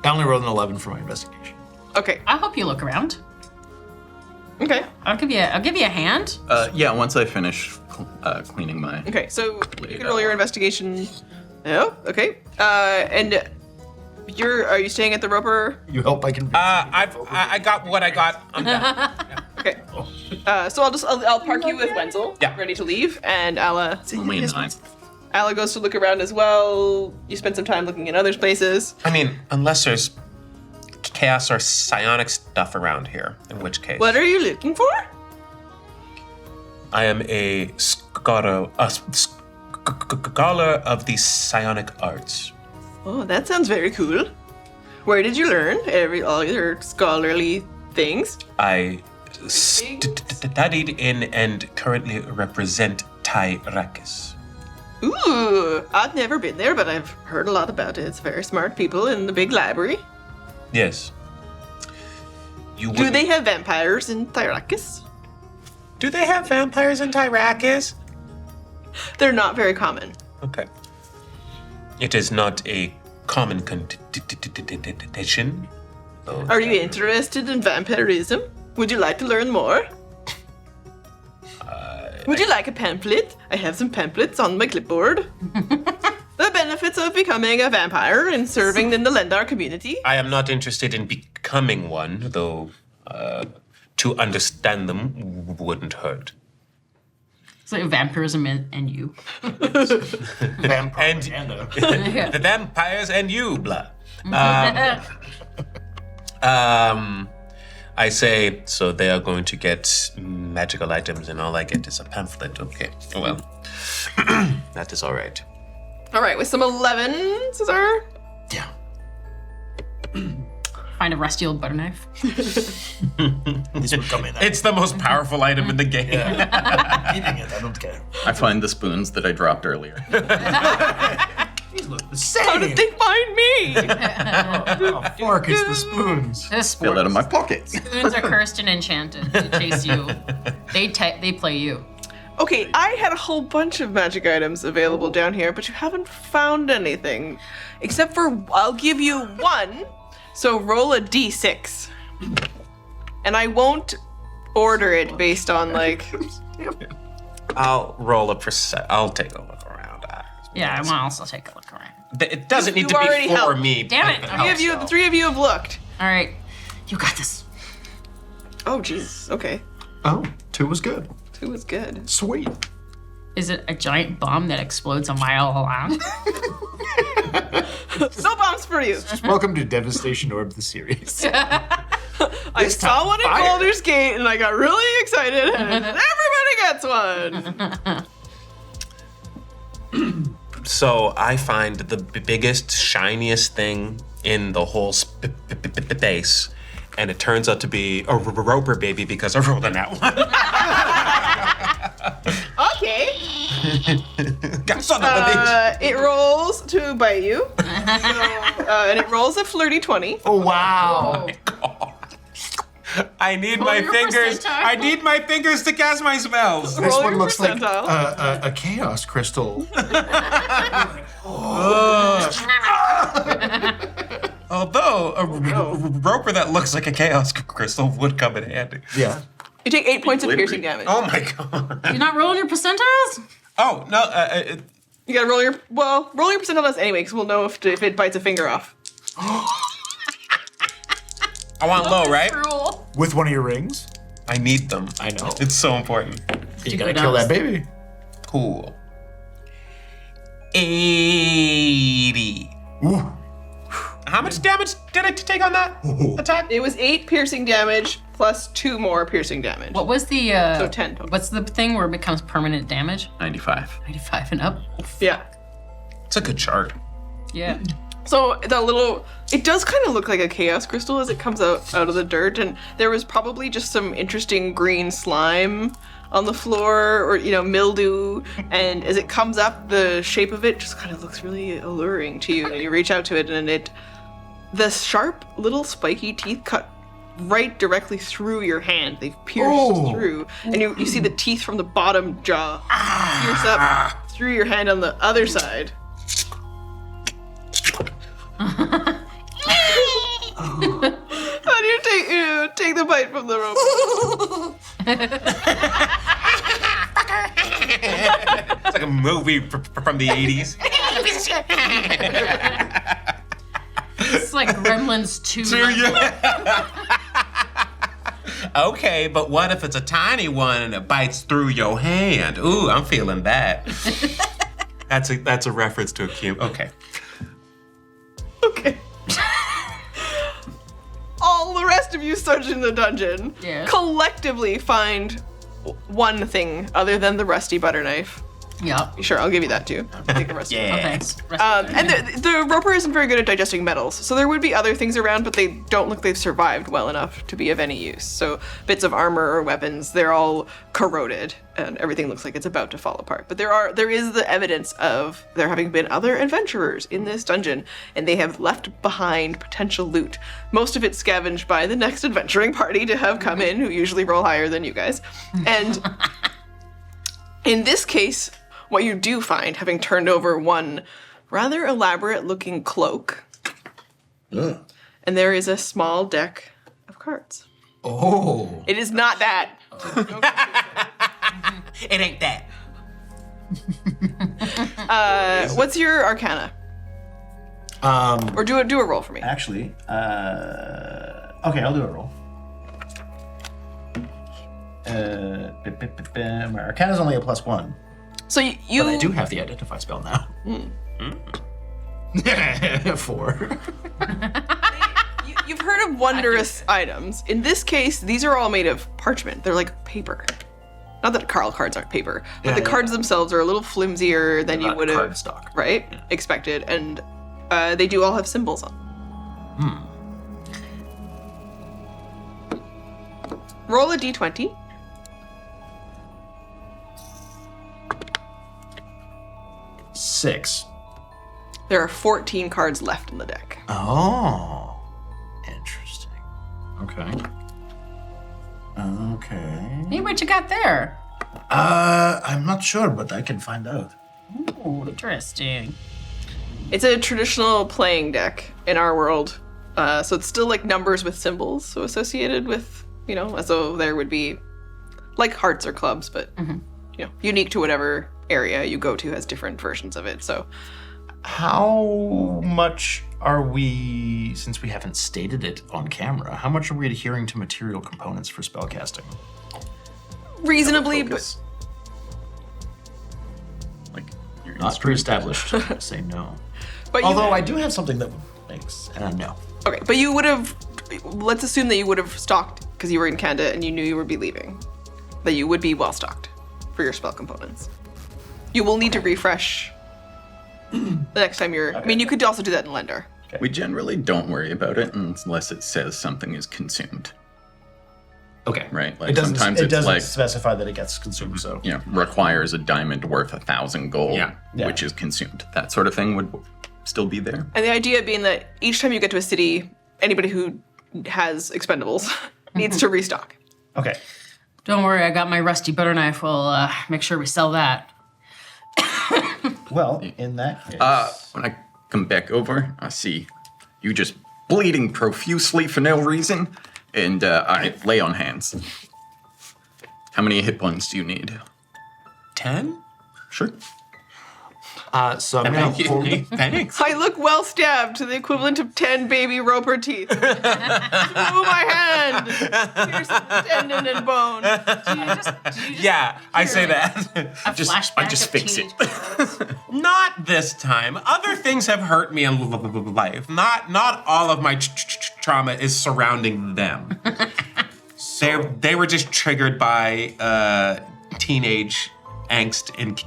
only rolled an 11 for my investigation. Okay. I hope you look around. Okay. I'll give you a hand. Yeah, once I finish cleaning my... Okay. So you Laid can roll your out. investigation. Oh, okay. And are you staying at the roper? You help I can. I got what I got. I'm done. Okay. So I'll park you with Wenzel. Yeah. Ready to leave, and Ala. Only a 9. Ala goes to look around as well. You spend some time looking in other places. I mean, unless there's chaos or psionic stuff around here, in which case... What are you looking for? I am a scholar of the psionic arts. Oh, that sounds very cool. Where did you learn all your scholarly things? I studied in and currently represent Tyrakis. Ooh, I've never been there, but I've heard a lot about it. It's very smart people in the big library. Yes. Do they have vampires in Tyrakis? Do they have vampires in Tyrakis? They're not very common. Okay. It is not a common condition. Are you interested in vampirism? Would you like to learn more? Would you like a pamphlet? I have some pamphlets on my clipboard. The benefits of becoming a vampire and serving in the Lendar community. I am not interested in becoming one, though to understand them wouldn't hurt. It's like vampirism and you. Vampire. The vampires and you, blah. I say, so they are going to get magical items and all I get is a pamphlet. Okay, well, that is all right. All right, with some 11, Cesar. Yeah. Find a rusty old butter knife. This would come in. It's the most powerful item in the game. Keeping it, I don't care. I find the spoons that I dropped earlier. These look the same. How did they find me? Fork, it's the spoons. Fell out of my pockets. Spoons are cursed and enchanted. They chase you. They play you. Okay, I had a whole bunch of magic items available down here, but you haven't found anything. Except for, I'll give you one. So roll a d6. And I won't order it based on, like... I'll roll a percent. I'll take a look around. Yeah, I want to also take a look around. It doesn't need You to be already for helped. me. Damn it. The three of you have looked. All right, you got this. Oh, Jesus. Okay. Oh, 2 was good. 2 was good. Sweet. Is it a giant bomb that explodes a mile around? No bombs for you. Welcome to Devastation Orb, the series. I saw one in fire. Baldur's Gate and I got really excited, and everybody gets one. So I find the biggest, shiniest thing in the whole space, and it turns out to be a roper baby because I rolled on that one. Okay. Son of a bitch. It rolls to bite you. And it rolls a flirty 20. Oh, wow. I need my your fingers. percentile. I need my fingers to cast my spells. This Roll one your looks like percentile. a chaos crystal. Although a roper that looks like a chaos crystal would come in handy. Yeah. You take 8 points of piercing damage. Oh my god. You're not rolling your percentiles? Oh no. You gotta roll your percentiles anyway, because we'll know if it bites a finger off. I want low, right? Cruel. With one of your rings? I need them. I know. It's so important. You gotta kill that baby. Cool. 80. Ooh. How much damage did I take on that attack? It was 8 piercing damage plus 2 more piercing damage. What was the So 10 total. what's the thing where it becomes permanent damage? 95. 95 and up. Yeah. It's a good chart. Yeah. So it does kind of look like a chaos crystal as it comes out of the dirt, and there was probably just some interesting green slime on the floor, or mildew, and as it comes up, the shape of it just kind of looks really alluring to you, and you reach out to it, and the sharp little spiky teeth cut right directly through your hand. They've pierced through, and you see the teeth from the bottom jaw pierce up through your hand on the other side. How do you take the bite from the rope? It's like a movie from the 80s. It's like Gremlins 2. Okay, but what if it's a tiny one and it bites through your hand? Ooh, I'm feeling that. That's a reference to a cube. Okay. Okay. rest of you searching the dungeon collectively find one thing other than the rusty butter knife. Yep. Sure, I'll give you that too. Take the rest of it. Oh, thanks. And the roper isn't very good at digesting metals, so there would be other things around, but they don't look they've survived well enough to be of any use. So bits of armor or weapons, they're all corroded, and everything looks like it's about to fall apart. But there is the evidence of there having been other adventurers in this dungeon, and they have left behind potential loot. Most of it scavenged by the next adventuring party to have come in, who usually roll higher than you guys. And in this case, what you do find, having turned over one rather elaborate-looking cloak, and there is a small deck of cards. Oh. It is not that. It ain't that. What's your Arcana? Or do a roll for me. Actually, okay, I'll do a roll. My Arcana's only a +1. So you But I do have the identify spell now. 4. You've heard of wondrous items. In this case, these are all made of parchment. They're like paper. Not that Carl cards aren't paper, but the cards themselves are a little flimsier than you would have expected, and they do all have symbols on them. Roll a d20. Six. There are 14 cards left in the deck. Oh. Interesting. Okay. Okay. Hey, what you got there? I'm not sure, but I can find out. Ooh, interesting. It's a traditional playing deck in our world. So it's still like numbers with symbols, so associated with, as though there would be like hearts or clubs, but, unique to whatever area you go to has different versions of it. So how much are we, since we haven't stated it on camera, how much are we adhering to material components for spellcasting? Reasonably, but Like, you're Not pre-established. Say no. But Although I do have something that makes no. Okay, but you would have, let's assume that you would have stocked because you were in Canada and you knew you would be leaving, that you would be well stocked for your spell components. You will need to refresh the next time you're, I mean, you could also do that in Lendar. We generally don't worry about it unless it says something is consumed. Okay. Right? Like It doesn't, sometimes it it's doesn't like, specify that it gets consumed, so. requires a diamond worth 1,000 gold, Yeah. which is consumed. That sort of thing would still be there. And the idea being that each time you get to a city, anybody who has expendables needs to restock. Okay. Don't worry, I got my rusty butter knife. We'll make sure we sell that. Well, in that case. When I come back over, I see you just bleeding profusely for no reason, and I lay on hands. How many hit points do you need? 10? Sure. So I'm going to Thanks. I look well stabbed to the equivalent of 10 baby roper teeth. Through my hand. Here's some tendon and bone. Yeah, I say that. A flashback I just of fix teenage it. Not this time. Other things have hurt me in life. Not all of my trauma is surrounding them. They were just triggered by teenage angst and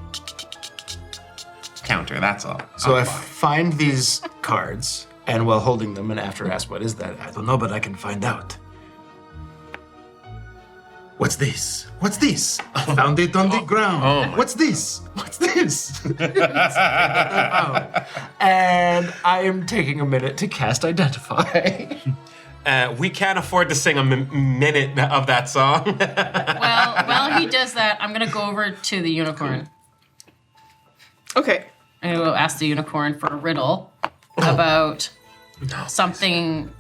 counter. That's all. So I find these cards, and while holding them, and after ask, what is that? I don't know, but I can find out. What's this? What's this? I found it on the ground. Oh my What's this? What's this? And I am taking a minute to cast Identify. We can't afford to sing a minute of that song. Well, while he does that, I'm gonna go over to the unicorn. Okay. I'm gonna go ask the unicorn for a riddle about something.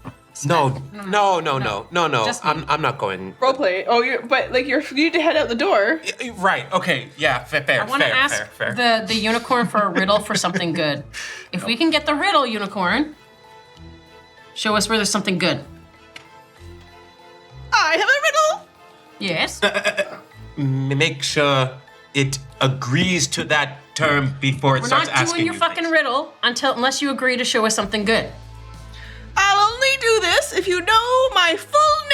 No. Just me. I'm not going. Roleplay. Oh, you need to head out the door. Right. Okay. Yeah. Fair. I want to ask fair. the unicorn for a riddle for something good. If we can get the riddle, unicorn, show us where there's something good. I have a riddle. Yes. Make sure it agrees to that term before it We're starts not asking doing your you fucking things. riddle unless you agree to show us something good. I'll only do this if you know my full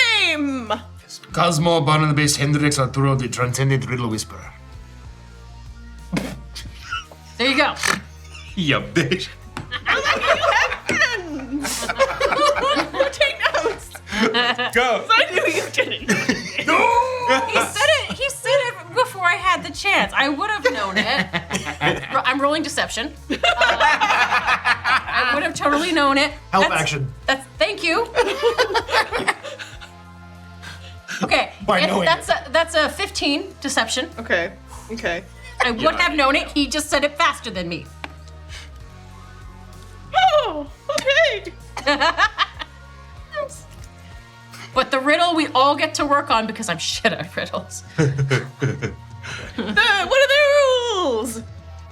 Cosmo, Barnabas, Hendrix, Arturo, the transcendent riddle whisperer. There you go. Yeah, bitch. Take notes. Go. I knew you didn't. He said it before I had the chance. I would have known it. I'm rolling deception. I would have totally known it. Help action. Thank you. Okay. By knowing That's a 15 deception. Okay. I would have known it. He just said it faster than me. Oh, okay. But the riddle we all get to work on because I'm shit at riddles. What are the rules?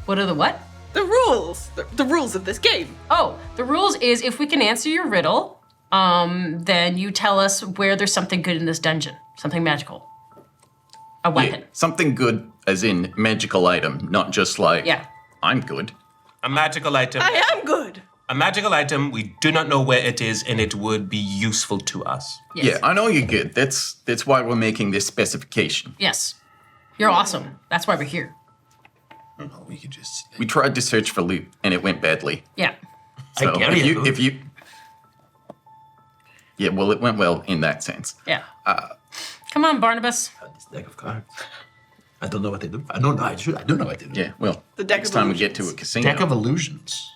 What are the what? The rules. The rules of this game. Oh, the rules is if we can answer your riddle, then you tell us where there's something good in this dungeon. Something magical. A weapon. Yeah, something good, as in magical item, not just like, Yeah. I'm good. A magical item. I am good. A magical item. We do not know where it is, and it would be useful to us. Yes. Yeah, I know you're good. That's why we're making this specification. Yes. You're awesome. That's why we're here. Oh, we could just. We tried to search for loot, and it went badly. Yeah. So get it. if you yeah, well, it went well in that sense. Yeah. Come on, Barnabas. This deck of cards. I don't know what they do. I don't know. I do know what they do. Yeah, well, The deck next of time we get to a illusions. casino. Deck of illusions.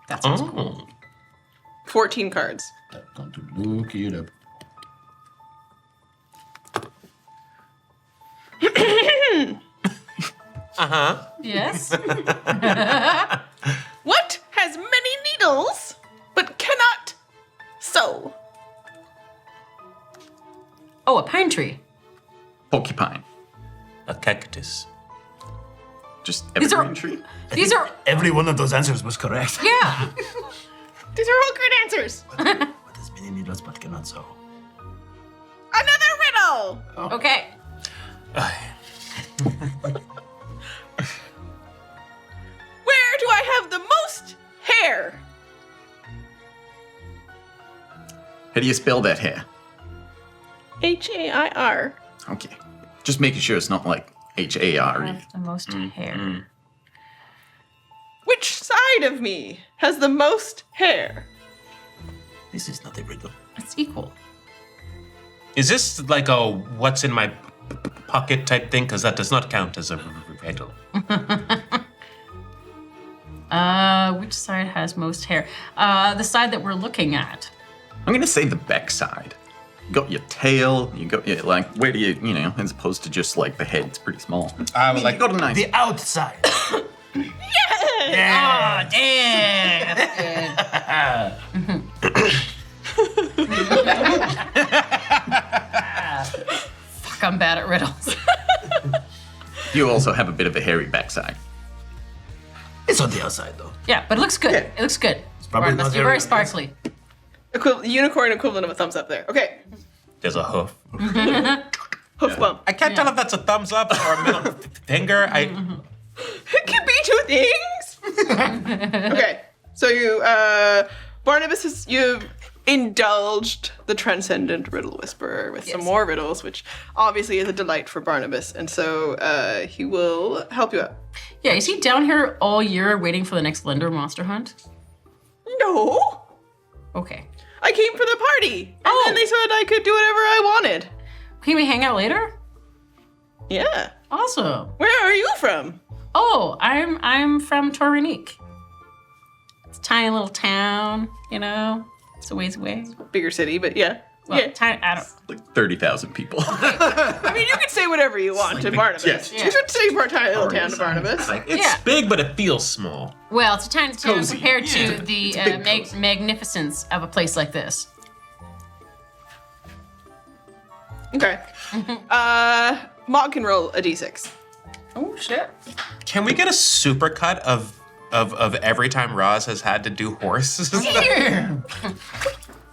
That sounds cool. 14 cards. I'm going to look it up. Yes. What has many needles but cannot sew? Oh, a pine tree. Porcupine. A cactus. Just These are- evergreen tree. These are Every one of those answers was correct. yeah. These are all good answers. What is many needles but cannot sew? Another riddle. Okay. Where do I have the most hair? How do you spell that hair? Hair. Okay. Just making sure it's not like H-A-R-E. Have the most hair. Which side of me has the most hair? This is not a riddle. It's equal. Is this like a what's in my pocket type thing? Because that does not count as a riddle. Which side has most hair? The side that we're looking at. I'm gonna say the back side. You got your tail, you got your, like, where do you know, as opposed to just like the head, it's pretty small. I would You got a nice... The outside. Oh, dang! That's good. Fuck, I'm bad at riddles. You also have a bit of a hairy backside. It's on the outside though. Yeah, but it looks good. It looks good. probably Barnabas, not you're very very sparkly. Unicorn equivalent of a thumbs up there. Okay. There's a hoof. Hoof bump. I can't tell if that's a thumbs up or a middle finger. It could be two things. Okay. So you've indulged the transcendent riddle whisperer with some more riddles, which obviously is a delight for Barnabas, and so he will help you out. Yeah, is he down here all year waiting for the next Lendar Monster Hunt? No, Okay. I came for the party, and then they said I could do whatever I wanted. Can we hang out later? Yeah. Awesome. Where are you from? Oh, I'm from Toronique. It's a tiny little town, you know. It's a ways away. Bigger city, but yeah. Well, Yeah. I don't. Like 30,000 people. I mean, you can say whatever you want to Barnabas. yeah. You should say for a tiny little town to Barnabas. It's Yeah. big, but it feels small. Well, it's a tiny town cozy. compared Yeah. to the It's a big cozy. magnificence of a place like this. Okay. Mog can roll a d6. Oh shit! Can we get a supercut of every time Roz has had to do horses?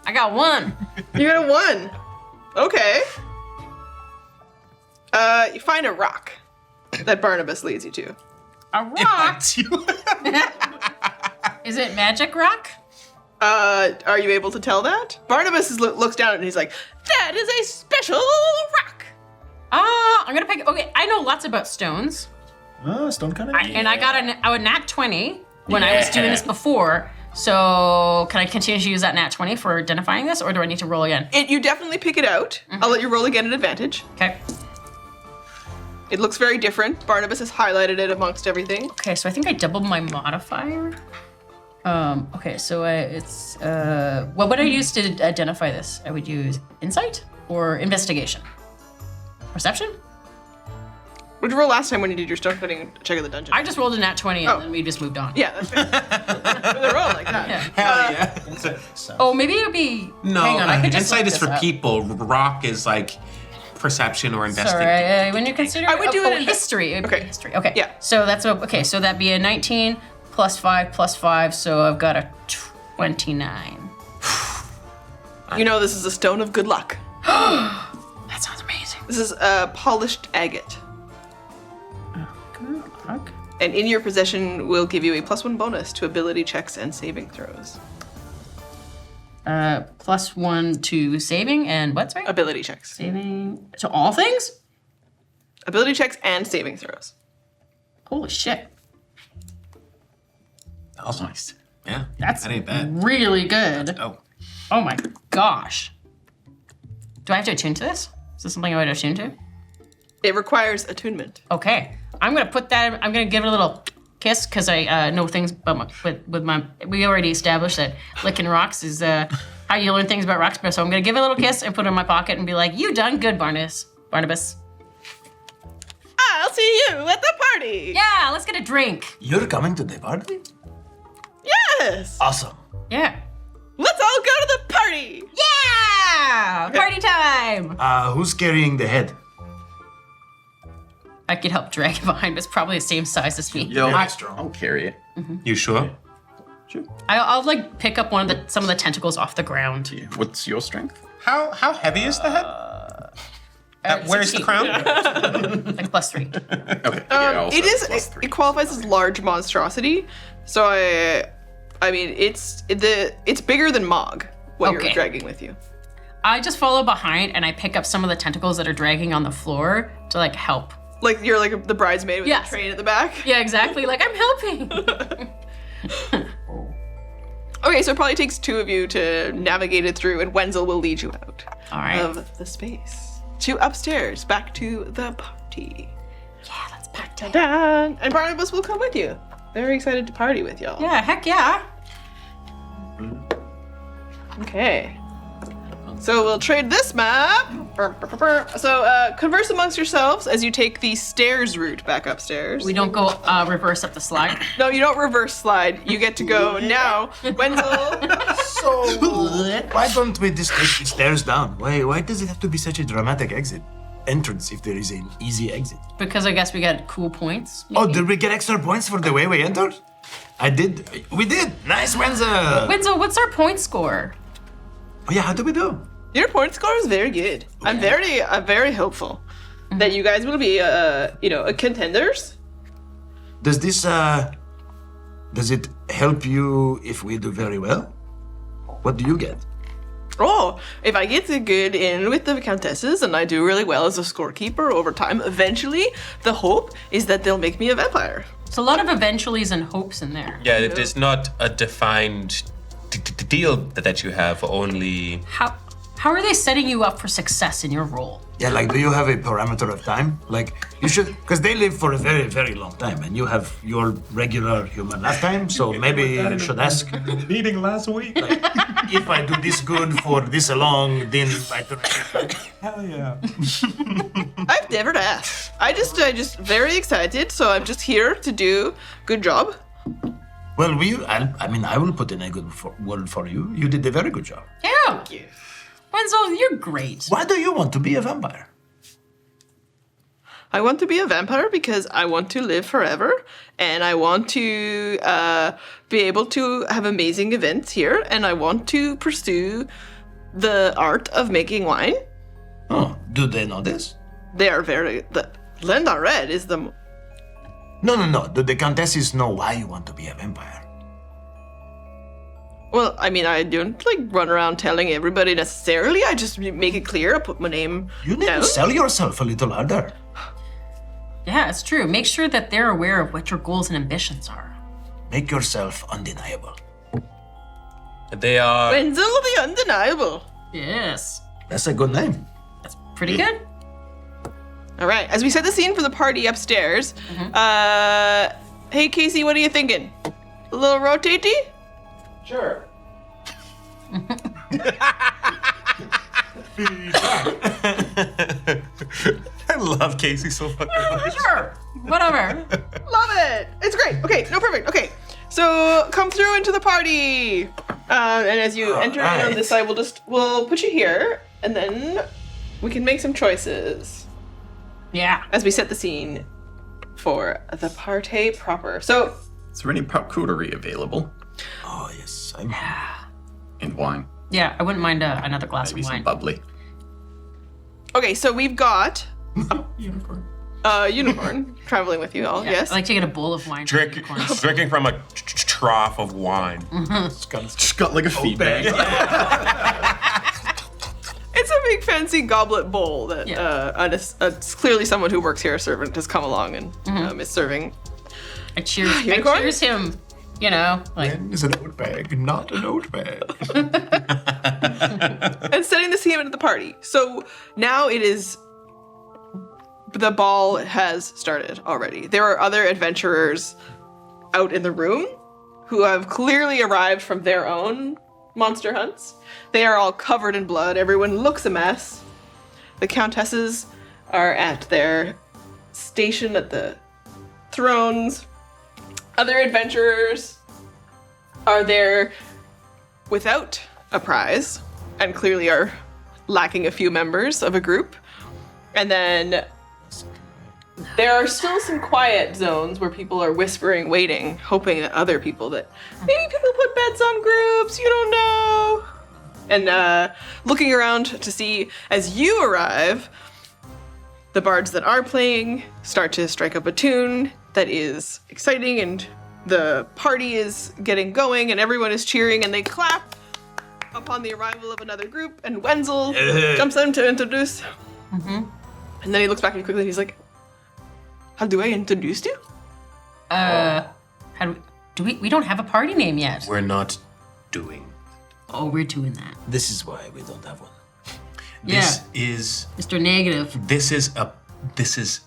I got one. You got a 1. Okay. You find a rock that Barnabas leads you to. A rock? Is it magic rock? Are you able to tell that? Barnabas looks down and he's like, that is a special rock. I'm gonna pick. Okay, I know lots about stones, Stone cutting? and I got a nat 20 when I was doing this before. So can I continue to use that nat 20 for identifying this, or do I need to roll again? You definitely pick it out. I'll let you roll again at advantage. Okay. It looks very different. Barnabas has highlighted it amongst everything. Okay, so I think I doubled my modifier. Okay, so it's what would I use to identify this? I would use insight or investigation. Perception? What did you roll last time when you did your stone cutting check of the dungeon? I just rolled a nat 20 and then we just moved on. Yeah, that's fair. With a roll like that. Yeah. Hell yeah. Oh, maybe it would be. No, hang on, I could just insight look is this for up. people. Rock is like perception or investigation. Sorry, when you consider I would do it in history. It would be Okay. history. Okay. Yeah. So that's okay. So that'd be a 19 plus 5 plus 5. So I've got a 29. You know this is a stone of good luck. That sounds amazing. This is polished agate. Okay. And in your possession will give you a +1 bonus to ability checks and saving throws. +1 to saving and what? Sorry. Ability checks. Saving to all things. Ability checks and saving throws. Holy shit. That was nice. Yeah, That's that ain't bad. really good. Oh, Oh my gosh. Do I have to attune to this? Is this something I would attune to? It requires attunement. Okay. I'm gonna put that. I'm gonna give it a little kiss because I know things about with my. We already established that licking rocks is how you learn things about rocks. So I'm gonna give it a little kiss and put it in my pocket and be like, "You done good, Barnabas." I'll see you at the party. Yeah, let's get a drink. You're coming to the party? Yes. Awesome. Yeah. Let's all go to the party. Yeah. Party time. Who's carrying the head? I could help drag it behind, but it's probably the same size as me. Yo, Yeah, strong. I'll carry it. you sure? Sure. I'll like pick up some of the tentacles off the ground. Yeah. What's your strength? How heavy is the head? Where's the 16. crown? Like +3. Okay. Yeah, also It is. +3. It qualifies as large monstrosity. So I mean, it's bigger than Mog. What Okay. you're dragging with you. I just follow behind and I pick up some of the tentacles that are dragging on the floor to like help. Like you're like the bridesmaid with Yes. the train at the back. Yeah, exactly. Like I'm helping. Okay, so it probably takes two of you to navigate it through, and Wenzel will lead you out All right. of the space to upstairs, back to the party. Yeah, let's pack down. Dun. And Barnabas will come with you. Very excited to party with y'all. Yeah, heck yeah. Okay. So we'll trade this map. So converse amongst yourselves as you take the stairs route back upstairs. We don't go reverse up the slide. No, you don't reverse slide. You get to go now. Wenzel. So, why don't we just take the stairs down? Why does it have to be such a dramatic entrance if there is an easy exit? Because I guess we got cool points. Oh, did we get extra points for the way we entered? We did. Nice, Wenzel. Wenzel, what's our point score? Oh yeah, how do we do? Your point score is very good. I'm very hopeful that you guys will be, contenders. Does this, does it help you if we do very well? What do you get? Oh, if I get good in with the countesses and I do really well as a scorekeeper over time, eventually the hope is that they'll make me a vampire. It's a lot of eventuallys and hopes in there. Yeah, it is not a defined deal that you have. Only How are they setting you up for success in your role? Yeah, like, do you have a parameter of time? Like, you should, because they live for a very, very long time, and you have your regular human lifetime, so maybe you should ask. meeting last week. Like, if I do this good for this long, then I do. Hell yeah. I've never asked. I just very excited, so I'm just here to do good job. Well, I will put in a good word for you. You did a very good job. Yeah. Thank you. Wenzel, you're great. Why do you want to be a vampire? I want to be a vampire because I want to live forever, and I want to be able to have amazing events here, and I want to pursue the art of making wine. Oh, do they know this? They are Lendar Red is the... No. Do the countesses know why you want to be a vampire? Well, I mean, I don't like run around telling everybody necessarily. I just make it clear. I put my name You need down. to sell yourself a little harder. Yeah, it's true. Make sure that they're aware of what your goals and ambitions are. Make yourself undeniable. They are. Wenzel the Undeniable. Yes. That's a good name. That's pretty good. All right, as we set the scene for the party upstairs, hey, Casey, what are you thinking? A little rotatey? Sure. I love Casey so fucking much. Sure. Whatever. Love it. It's great. Okay, no, perfect. Okay, so come through into the party. And as you enter in on right. this side, we'll put you here, and then we can make some choices Yeah. as we set the scene for the party proper. So, Is there any charcuterie available? Oh, yes. And wine. Yeah, I wouldn't mind another glass Maybe of some wine. bubbly. okay, so we've got unicorn traveling with you all. Yeah, Yes. I like to get a bowl of wine. from unicorns. Drinking from a trough of wine. Just got like a feedback. It's a big fancy goblet bowl that it's clearly someone who works here, a servant, has come along and is serving. I cheers Unicorn? him. You know, like It's an oat bag, not an oat bag. And setting the scene into the party. So now it is. The ball has started already. There are other adventurers out in the room who have clearly arrived from their own monster hunts. They are all covered in blood. Everyone looks a mess. The countesses are at their station at the thrones. Other adventurers are there without a prize and clearly are lacking a few members of a group. And then there are still some quiet zones where people are whispering, waiting, hoping that other people that maybe people put bets on groups, you don't know. And looking around to see as you arrive, the bards that are playing start to strike up a tune that is exciting, and the party is getting going, and everyone is cheering, and they clap upon the arrival of another group, and Wenzel jumps in to introduce. And then he looks back at you quickly and he's like, how do I introduce you? how do we don't have a party name yet. We're not doing. Oh, we're doing that. This is why we don't have one. This is Mr. Negative. this is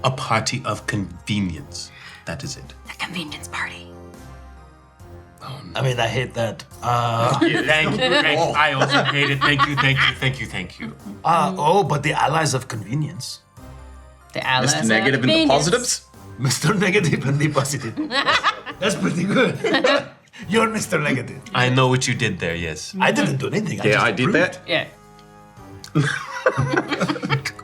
a party of convenience. That is it. The convenience party. I mean, I hate that. Thank you. I also hate it. Thank you. But the allies of convenience. The allies. Mr. Negative and the convenience. positives? Mr. Negative and the positive. That's pretty good. You're Mr. Negative. I know what you did there. Yes. I didn't do anything. Yeah, I did that. Yeah.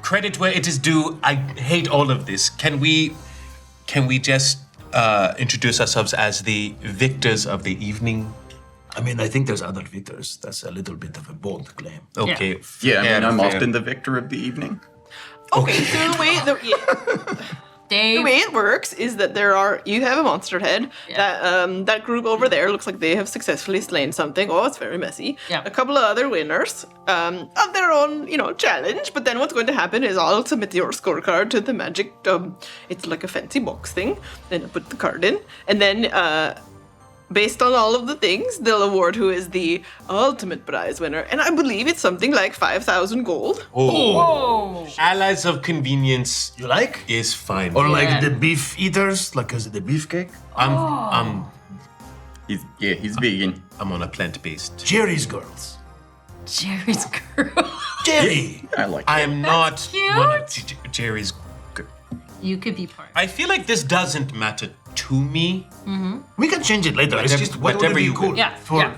Credit where it is due. I hate all of this. Can we just introduce ourselves as the victors of the evening? I mean, I think there's other victors. That's a little bit of a bold claim. Okay. Yeah, I mean, I'm fair. often the victor of the evening. Okay, so the Dave. way it works is that you have a monster head. That group over there looks like they have successfully slain something. Oh, it's very messy. Yeah. A couple of other winners of their own, challenge. But then what's going to happen is I'll submit your scorecard to the magic. It's like a fancy box thing. Then I put the card in, and then based on all of the things, they'll award who is the ultimate prize winner. And I believe it's something like 5,000 gold. Oh. Allies of convenience You like? is fine. Or Yeah. like the beef eaters, like is it the beefcake? I'm He's vegan. on a plant-based. Jerry's girls. Jerry's girl. Jerry! I like I it. am not cute. one of Jerry's. You could be part. I feel like this doesn't matter to me. We can change it later. It's just what would whatever be you cool would. Yeah, for, yeah.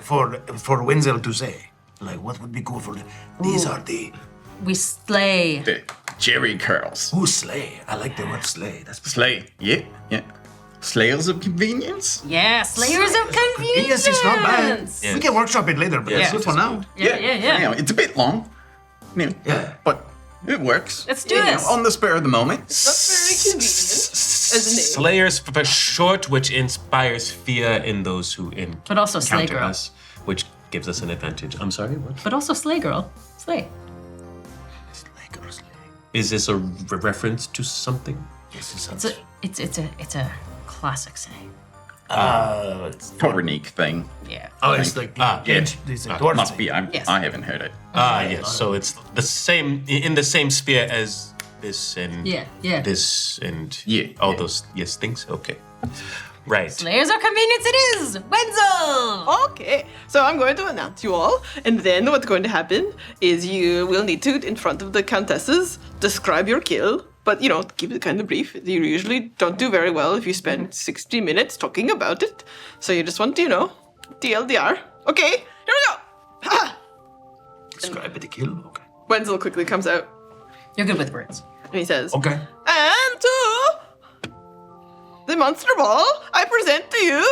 for Wenzel to say. Like, what would be cool for the... These are the... We slay. The Jerry curls. Who slay? I like the word slay. That's Slay. Yeah. Slayers of convenience? Yeah, slayers of convenience. Yes, it's not bad. Yes. We can workshop it later, but Yes, it's good it for is now. Yeah. It's a bit long. Yeah. But it works. Let's do You know, this. on the spur of the moment. That's very convenient. as a name. Slayers for short, which inspires fear in those who But also slay encounter girl. us, which gives us an advantage. I'm sorry, what? But also slay girl. Slay. Is this a reference to something? It's a classic saying. Tornique thing. Yeah. Oh, it's like it's a dwarf Must thing. be. Yes. I haven't heard it. Yes. So it's the same in the same sphere as this and Yeah. this and Yeah, all yeah. those things. Okay. Right. Slayers of convenience it is! Wenzel! Okay, so I'm going to announce you all, and then what's going to happen is you will need to, in front of the countesses, describe your kill. But, keep it kind of brief. You usually don't do very well if you spend 60 minutes talking about it. So you just want to, TLDR. Okay, here we go! Ha! Describe the kill. Okay. Wenzel quickly comes out, You're good with words. and he says, Okay. And to the Monster Ball, I present to you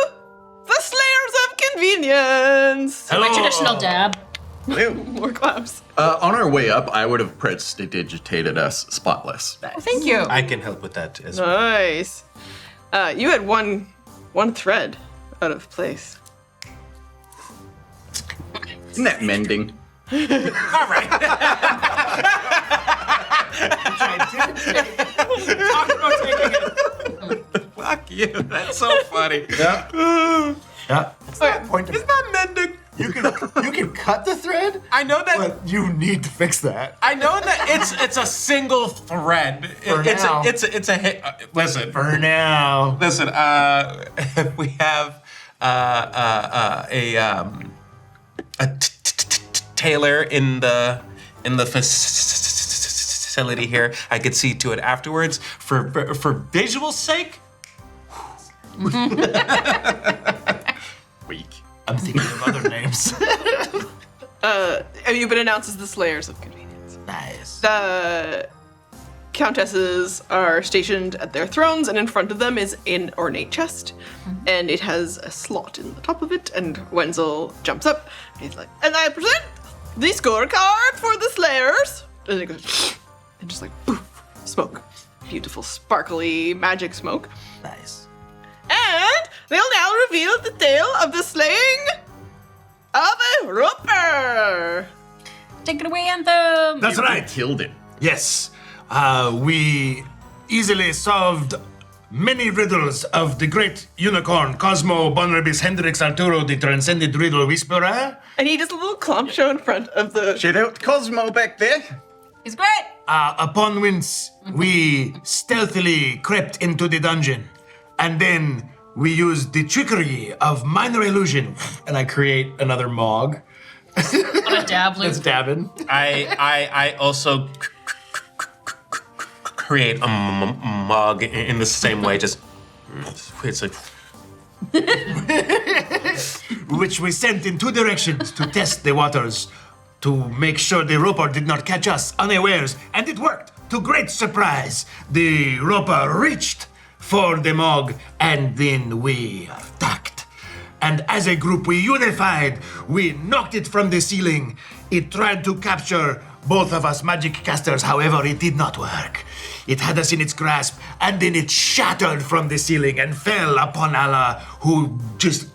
the Slayers of Convenience. My traditional dab. More claps. On our way up, I would have prestidigitated us spotless. Oh, thank you. I can help with that as well. Nice. You had one thread out of place. Isn't that mending? Fuck you. That's so funny. Yeah. Point of It's not mending. you can cut the thread, I know that. but you need to fix that. I know that it's a single thread. It's now. it's a hit. Listen. For now. Listen, we have a tailor in the facility here. I could see to it afterwards. For visual sake, Weak. I'm thinking of other names. You've been announced as the Slayers of Convenience. Nice. The countesses are stationed at their thrones, and in front of them is an ornate chest, and it has a slot in the top of it. And Wenzel jumps up, and he's like, "And I present the scorecard for the Slayers." And he goes, and just like poof, smoke, beautiful, sparkly magic smoke. Nice. And they'll now reveal the tale of the slaying of a roper. Take it away, Anthem! That's right. Killed it. Yes. We easily solved many riddles of the great unicorn Cosmo Bonrabis Hendrix Altero, the transcended riddle whisperer. And he does a little clump show in front of the. Shout out Cosmo back there. He's great! Upon whence we stealthily crept into the dungeon. And then we used the trickery of minor illusion. And I create another Mog. On a dab loop. It's dabbing. I also create a mug in the same way. Just it's like Which we sent in two directions to test the waters. To make sure the roper did not catch us unawares. And it worked. To great surprise. The roper reached for the Mog. And then we attacked. And as a group, we unified. We knocked it from the ceiling. It tried to capture both of us magic casters, however, it did not work. It had us in its grasp, and then it shattered from the ceiling and fell upon Allah, who just,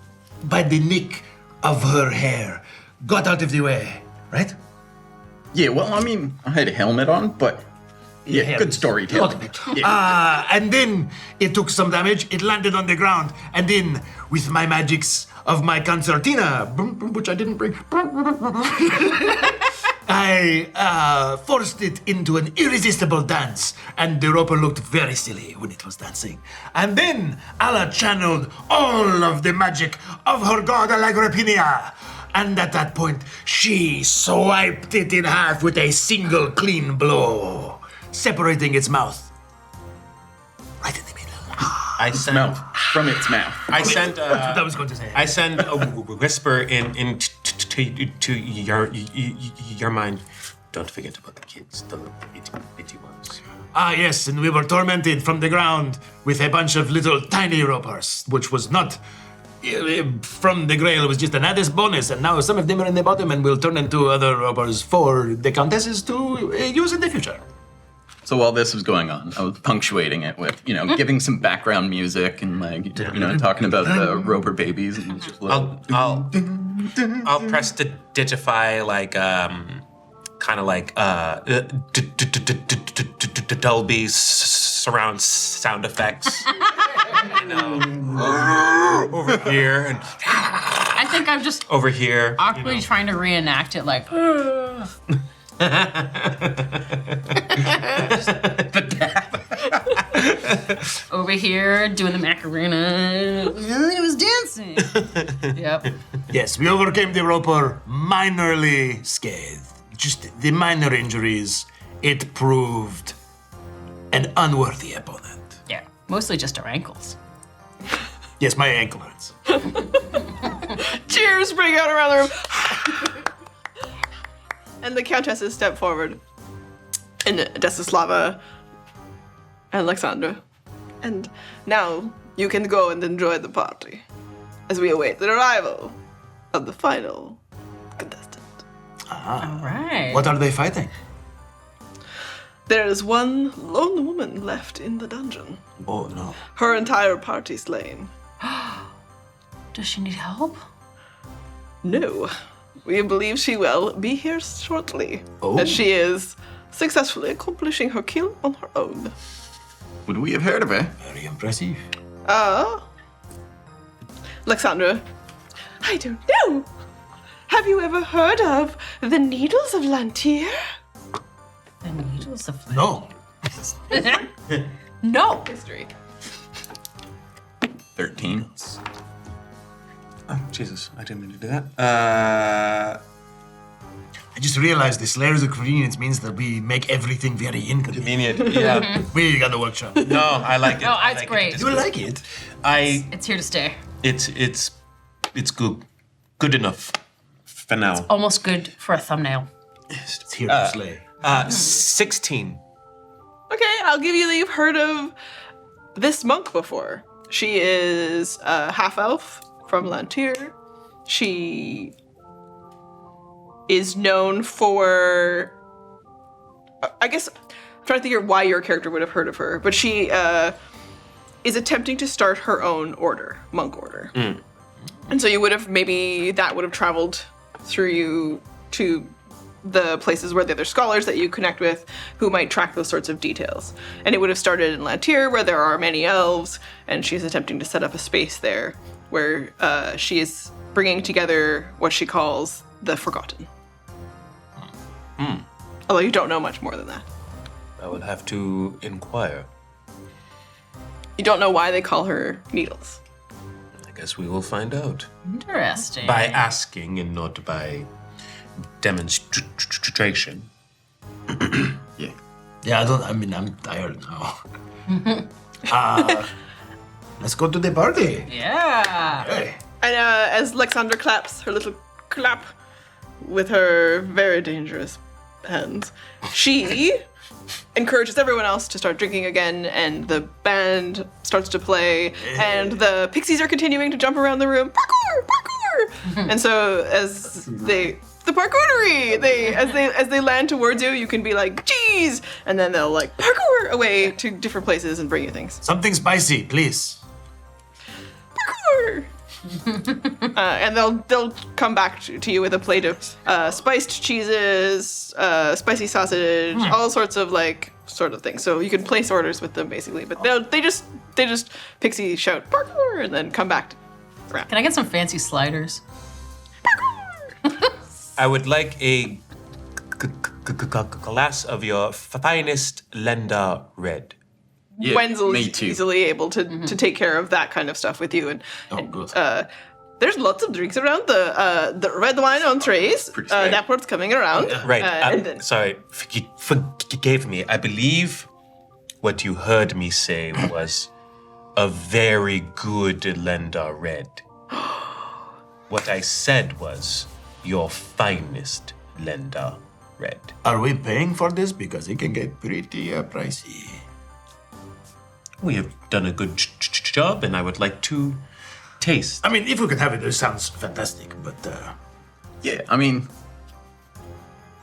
by the nick of her hair, got out of the way. Right? Yeah, well, I mean, I had a helmet on, but yeah, Yeah, good storytelling. okay. Yeah. And then it took some damage. It landed on the ground. And then, with my magics of my concertina, which I didn't bring, I forced it into an irresistible dance. And the roper looked very silly when it was dancing. And then Allah channeled all of the magic of her god Allegrapinia. And at that point, she swiped it in half with a single clean blow, separating its mouth. Right in the middle. I send Mouth. From its mouth. I send That's what I was going to say. I send a whisper to your mind. Don't forget about the kids, the itty ones. Yes, and we were tormented from the ground with a bunch of little tiny ropers, which was not from the Grail, it was just an added bonus, and now some of them are in the bottom and will turn into other ropers for the countesses to use in the future. So while this was going on, I was punctuating it with, giving some background music and talking about the Roper babies and just little. I'll press to digify kind of like Dolby surround sound effects. Over here and I think I'm just over here. awkwardly trying to reenact it like. Over here, doing the Macarena. It was dancing. Yep. Yes, we overcame the Roper minorly scathed. Just the minor injuries. It proved an unworthy opponent. Yeah. Mostly just our ankles. Yes, my ankle hurts. Cheers break out around the room. And the countesses step forward. And Desislava and Alexandra. And now you can go and enjoy the party as we await the arrival of the final contestant. All right. What are they fighting? There is one lone woman left in the dungeon. Oh, no. Her entire party slain. Does she need help? No, we believe she will be here shortly. Oh. As she is successfully accomplishing her kill on her own. Would we have heard of her? Very impressive. Alexandra, I don't know. Have you ever heard of the Needles of Lantier? The needles of No. No. History. 13. Oh, Jesus, I didn't mean to do that. I just realized the Slayers of Convenience means that we make everything very inconvenient. Convenient. Yeah. We got the workshop. No, I like it. No, I it's like great. It. You like it? It's here to stay. It's good enough for now. Almost good for a thumbnail. It's here to slay. 16. Okay, I'll give you that you've heard of this monk before. She is a half-elf from Lantier. She is known for... I guess... I'm trying to think of why your character would have heard of her, but she is attempting to start her own order, monk order. And so you would have, maybe that would have traveled through you to the places where the other scholars that you connect with who might track those sorts of details. And it would have started in Lantier, where there are many elves, and she's attempting to set up a space there where she is bringing together what she calls the Forgotten. Although you don't know much more than that. I will have to inquire. You don't know why they call her Needles. I guess we will find out. Interesting. By asking and not by demonstration. Yeah. Yeah, I'm tired now. Let's go to the party. Yeah. Hey. And as Lexandra claps her little clap with her very dangerous hands, she encourages everyone else to start drinking again, and the band starts to play, and the pixies are continuing to jump around the room. Parkour, parkour! And so as the parkourery, as they land towards you, you can be like, geez, and then they'll like parkour away to different places and bring you things. Something spicy, please. Parkour! And they'll come back to you with a plate of spiced cheeses, spicy sausage, all sorts of sort of things. So you can place orders with them basically, but they just pixie shout parkour and then come back around. Can I get some fancy sliders? I would like a glass of your finest Lendar Red. Yeah, Wenzel's me too. easily able to take care of that kind of stuff with you, and good. there's lots of drinks around. The red wine on trays. That part's coming around. Right. And then, Sorry, forgive me. I believe what you heard me say was a very good Lendar Red. What I said was your finest Lendar Red. Are we paying for this? Because it can get pretty pricey. We have done a good job, and I would like to taste. I mean, if we could have it, it sounds fantastic, but... Yeah, I mean,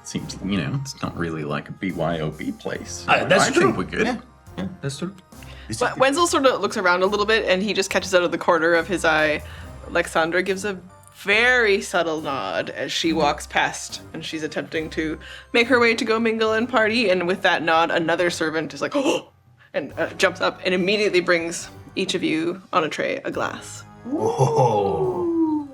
Seems, it's not really like a BYOB place. That's I true. think we're good. Yeah, that's true. But Wenzel sort of looks around a little bit, and he just catches out of the corner of his eye. Alexandra gives a very subtle nod as she walks past, and she's attempting to make her way to go mingle and party. And with that nod, another servant is like, oh, and jumps up and immediately brings each of you on a tray a glass. Oh.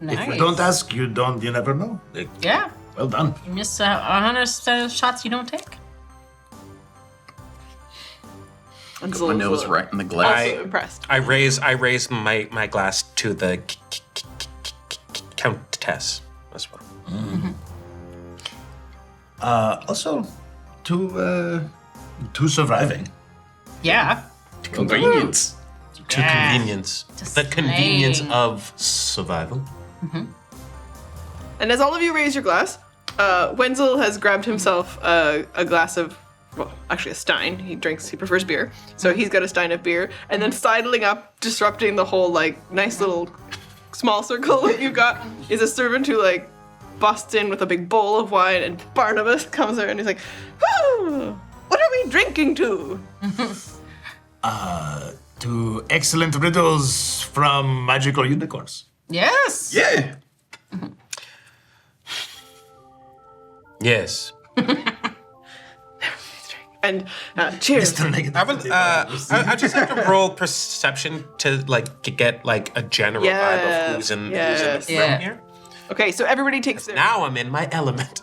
Nice. If you don't ask, you never know. Yeah. Well done. You miss 100% of shots you don't take. Wenzel My is nose right in the glass. also impressed. I raise my glass to the countess as well. Also, to surviving. Yeah. Convenience. To Yeah. convenience. To The convenience slaying. of survival. And as all of you raise your glass, Wenzel has grabbed himself a glass of, well, actually a stein. He prefers beer. So he's got a stein of beer. And then sidling up, disrupting the whole, nice little small circle that you've got, is a servant who, busts in with a big bowl of wine. And Barnabas comes there and he's like, "Woo! What are we drinking to?" To excellent riddles from magical unicorns. Yes. Yeah. Yes. And cheers. I would. I just have to roll perception to get a general vibe of who's in the Yes. room Yeah. here. Okay, so everybody takes their... Now I'm in my element.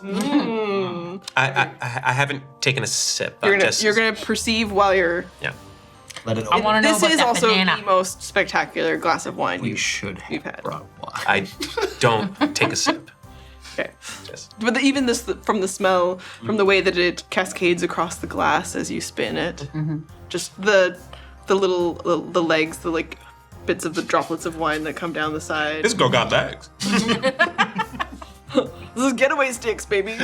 I haven't taken a sip. You're gonna perceive while you're... Yeah. Let it I open. want to know This about is that also banana. the most spectacular glass of wine We should you've have had. brought wine. I don't take a sip. Okay. Just But even this, from the smell, from the way that it cascades across the glass as you spin it, just the little the legs, the bits of the droplets of wine that come down the side. this girl got bags. This is getaway sticks, baby.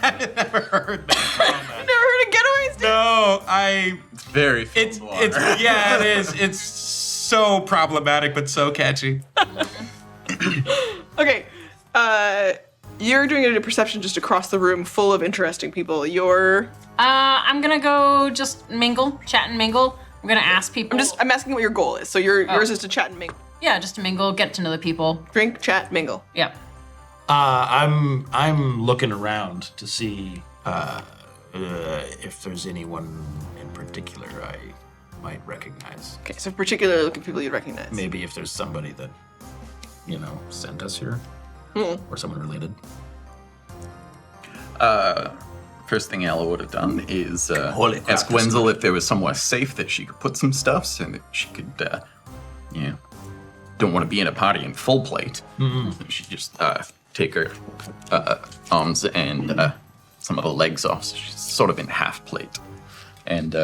Never heard that. You never heard of getaway sticks? No, I. Very It's filled water. yeah, it is. It's so problematic, but so catchy. Okay. You're doing a perception just across the room, full of interesting people. You're. I'm gonna go just mingle, chat and mingle. I'm gonna ask people. I'm asking what your goal is. So yours is to chat and mingle. Yeah, just to mingle, get to know the people. Drink, chat, mingle. Yeah. I'm looking around to see if there's anyone in particular I might recognize. Okay, so particularly looking people you'd recognize. Maybe if there's somebody that, sent us here. Or someone related. First thing Ella would have done is Holy crap, ask that's Wenzel if there was somewhere safe that she could put some stuff so that she could, don't want to be in a party in full plate. She just take her arms and some of the legs off, so she's sort of in half plate. And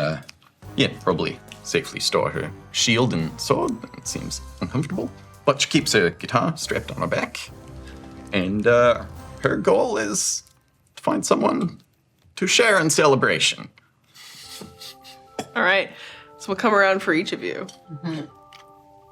probably safely store her shield and sword. It seems uncomfortable. But she keeps her guitar strapped on her back. And her goal is to find someone to share in celebration. All right. So we'll come around for each of you.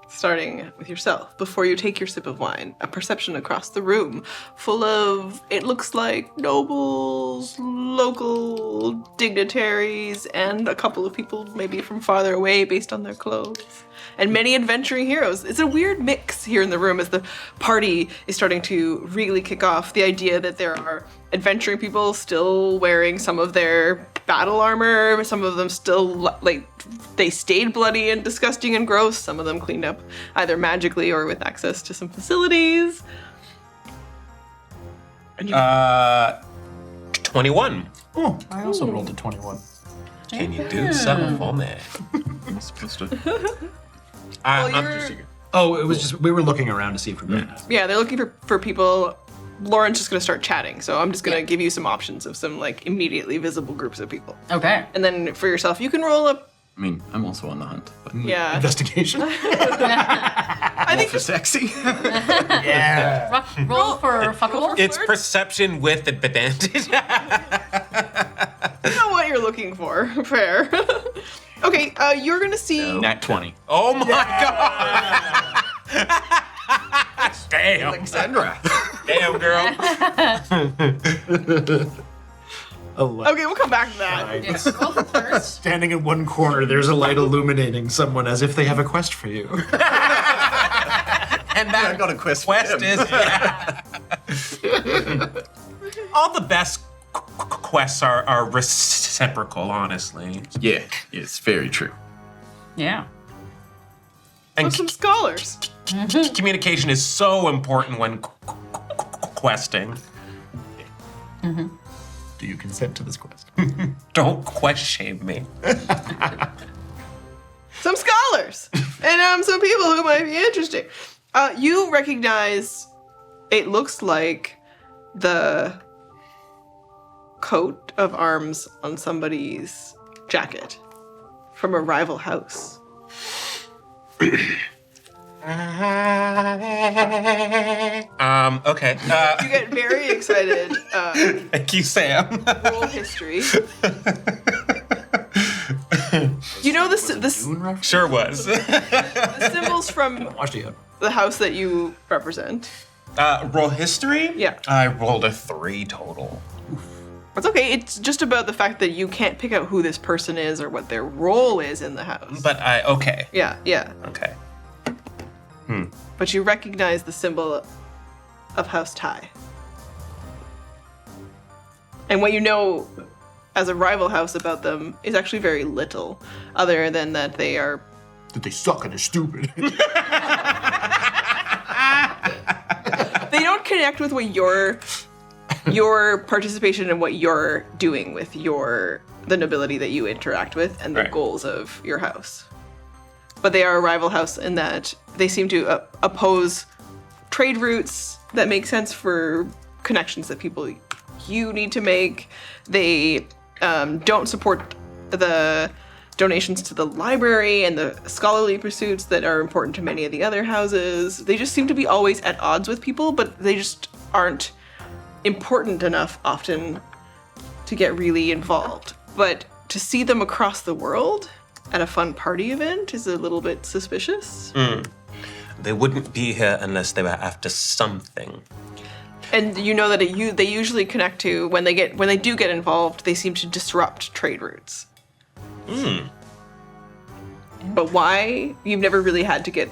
Starting with yourself. Before you take your sip of wine, a perception across the room full of, it looks like nobles, local dignitaries, and a couple of people maybe from farther away based on their clothes. And many adventuring heroes. It's a weird mix here in the room as the party is starting to really kick off. The idea that there are adventuring people still wearing some of their battle armor, some of them still, they stayed bloody and disgusting and gross, some of them cleaned up either magically or with access to some facilities. And you 21. Oh, I also rolled a 21. Can you do something for me? I'm supposed to. Oh, it was just, we were looking around to see if we could. yeah, they're looking for people. Lauren's just gonna start chatting, so I'm just gonna give you some options of some immediately visible groups of people. Okay. And then for yourself, you can roll up. I mean, I'm also on the hunt. But Yeah, Investigation? I think for sexy. Yeah. Roll for fuckable. It's perception with advantage. you know what you're looking for. Fair. Okay, you're gonna see. Nat 20. Oh my god! Damn. Alexandra. Damn, girl. Okay, we'll come back to that. Yeah, roll for first. Standing in one corner, there's a light illuminating someone as if they have a quest for you. And that I got a quest for quest him. is all the best quests are reciprocal, honestly. Yeah, it's very true. Yeah. And Some scholars. communication is so important when questing. Do you consent to this quest? Don't quest shame me. Some scholars. And some people who might be interesting. You recognize, it looks like the coat of arms on somebody's jacket from a rival house. Okay. You get very excited. Thank you, Sam. Roll history. You know the Sure was. symbols from Watch the the house that you represent. Roll history? Yeah. I rolled a 3 total. It's okay. It's just about the fact that you can't pick out who this person is or what their role is in the house. But okay. Yeah. Okay. But you recognize the symbol of House Tai. And what you know as a rival house about them is actually very little, other than that they are... That they suck and are stupid. They don't connect with what your participation in what you're doing with the nobility that you interact with and the Right. goals of your house. But they are a rival house in that they seem to oppose trade routes that make sense for connections that you need to make. They don't support the donations to the library and the scholarly pursuits that are important to many of the other houses. They just seem to be always at odds with people, but they just aren't important enough often to get really involved. But to see them across the world at a fun party event is a little bit suspicious. They wouldn't be here unless they were after something. And you know that they usually connect to when they do get involved, they seem to disrupt trade routes. But why? You've never really had to get.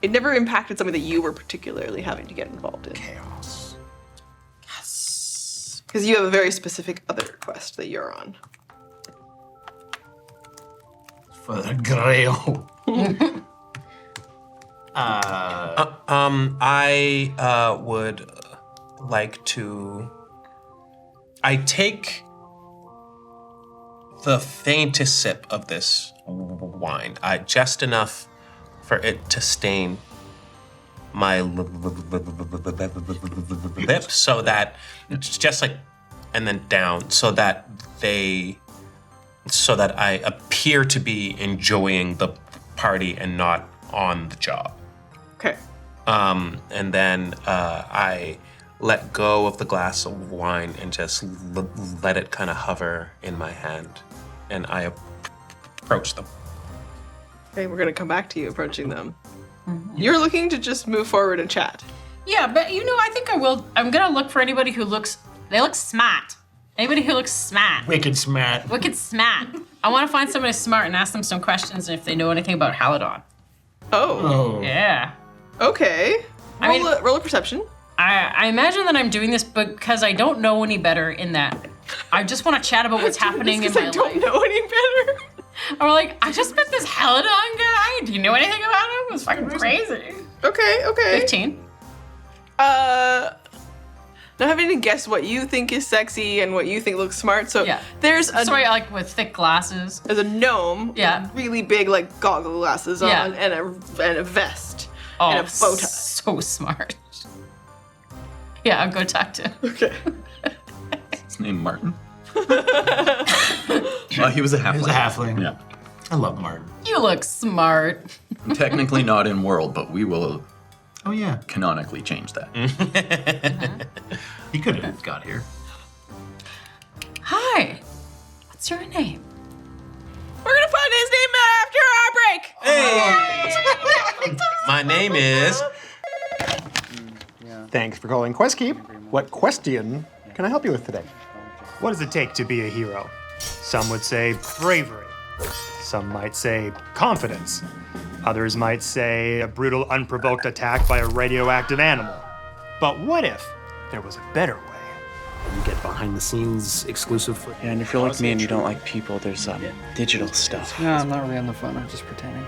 It never impacted something that you were particularly having to get involved in. Chaos. Because you have a very specific other quest that you're on. For the grail. I would like to. I take the faintest sip of this wine, just enough for it to stain my lips, so that just like, and then down, so that I appear to be enjoying the party and not on the job. Okay. And then I let go of the glass of wine and just let it kind of hover in my hand. And I approach them. Okay, we're gonna come back to you approaching them. You're looking to just move forward and chat. Yeah, but I think I will. I'm gonna look for anybody who they look smart. Anybody who looks smart. Wicked smart. Wicked smart. I want to find somebody smart and ask them some questions if they know anything about Haladon. Oh. Yeah. Okay. I mean- Roll a perception. I imagine that I'm doing this because I don't know any better in that I just want to chat about what's happening in my I don't life. know any better. I'm like, I just met this Haladon guy. Do you know anything about him? It was fucking crazy. Okay. 15. Now having to guess what you think is sexy and what you think looks smart. So Yeah. there's a Sorry, like with thick glasses. there's a gnome, Yeah. with really big like goggle glasses Yeah. on, and a vest Oh, and a bow tie. so smart. Yeah, I'll go talk to him. Okay. His name Martin. He was a halfling. He's a halfling. Yeah. I love Martin. You look smart. Technically not in world, but we will Oh yeah. canonically change that. He could have got here. Hi. What's your name? We're gonna find his name after our break. Hey! My name is. Yeah. Thanks for calling QuestKeep. What question can I help you with today? What does it take to be a hero? Some would say bravery. Some might say confidence. Others might say a brutal, unprovoked attack by a radioactive animal. But what if there was a better way? You get behind-the-scenes exclusive footage. Yeah, and if you're like me and you don't like people, there's digital stuff. No, I'm not really on the phone. I'm just pretending.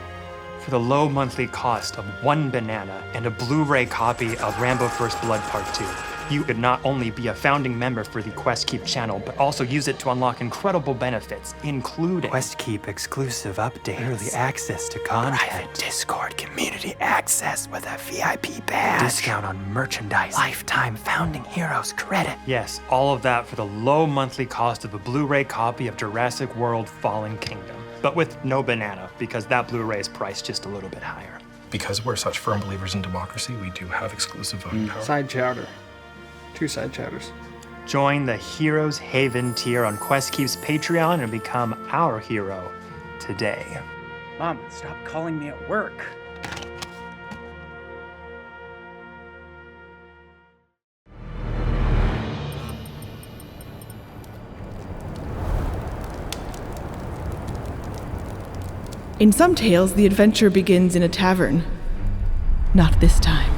For the low monthly cost of 1 banana and a Blu-ray copy of Rambo First Blood Part 2, you could not only be a founding member for the QuestKeep channel, but also use it to unlock incredible benefits, including QuestKeep exclusive updates, early access to content, private Discord community access with a VIP badge, discount on merchandise, lifetime founding heroes credit. Yes, all of that for the low monthly cost of a Blu-ray copy of Jurassic World Fallen Kingdom. But with no banana, because that Blu-ray is priced just a little bit higher. Because we're such firm believers in democracy, we do have exclusive voting power. Side chowder. 2 side chowders. Join the Heroes Haven tier on QuestKeep's Patreon and become our hero today. Mom, stop calling me at work. In some tales, the adventure begins in a tavern. Not this time.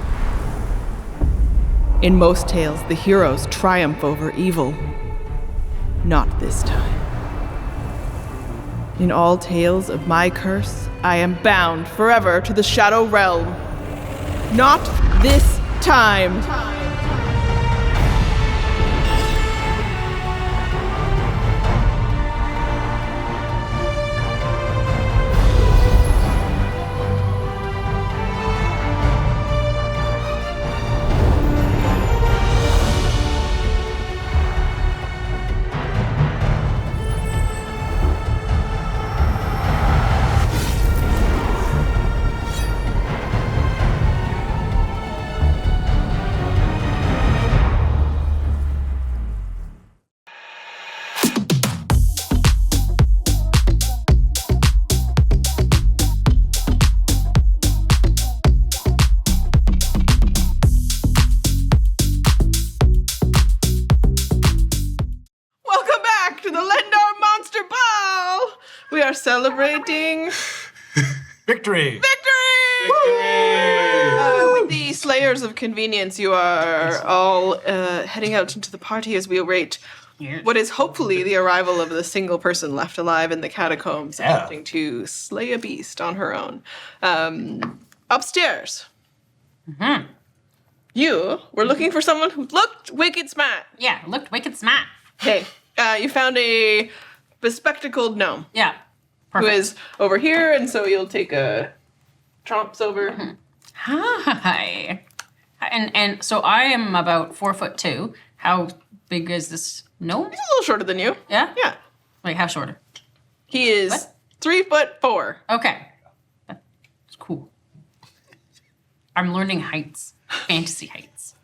In most tales, the heroes triumph over evil. Not this time. In all tales of my curse, I am bound forever to the Shadow Realm. Not this time. Welcome back to the Lendar Monster Ball! We are celebrating Victory! With the Slayers of Convenience, you are all heading out into the party as we await what is hopefully the arrival of the single person left alive in the catacombs, attempting to slay a beast on her own. Upstairs, you were looking for someone who looked wicked smart. Yeah, looked wicked smart. Okay, you found a bespectacled gnome Yeah. who Perfect. is over here, and so you'll take a tromps over. Hi. And so I am about 4'2". How big is this gnome? He's a little shorter than you. Yeah? Yeah. Like, how shorter? He is What? 3'4". Okay. That's cool. I'm learning heights. Fantasy heights.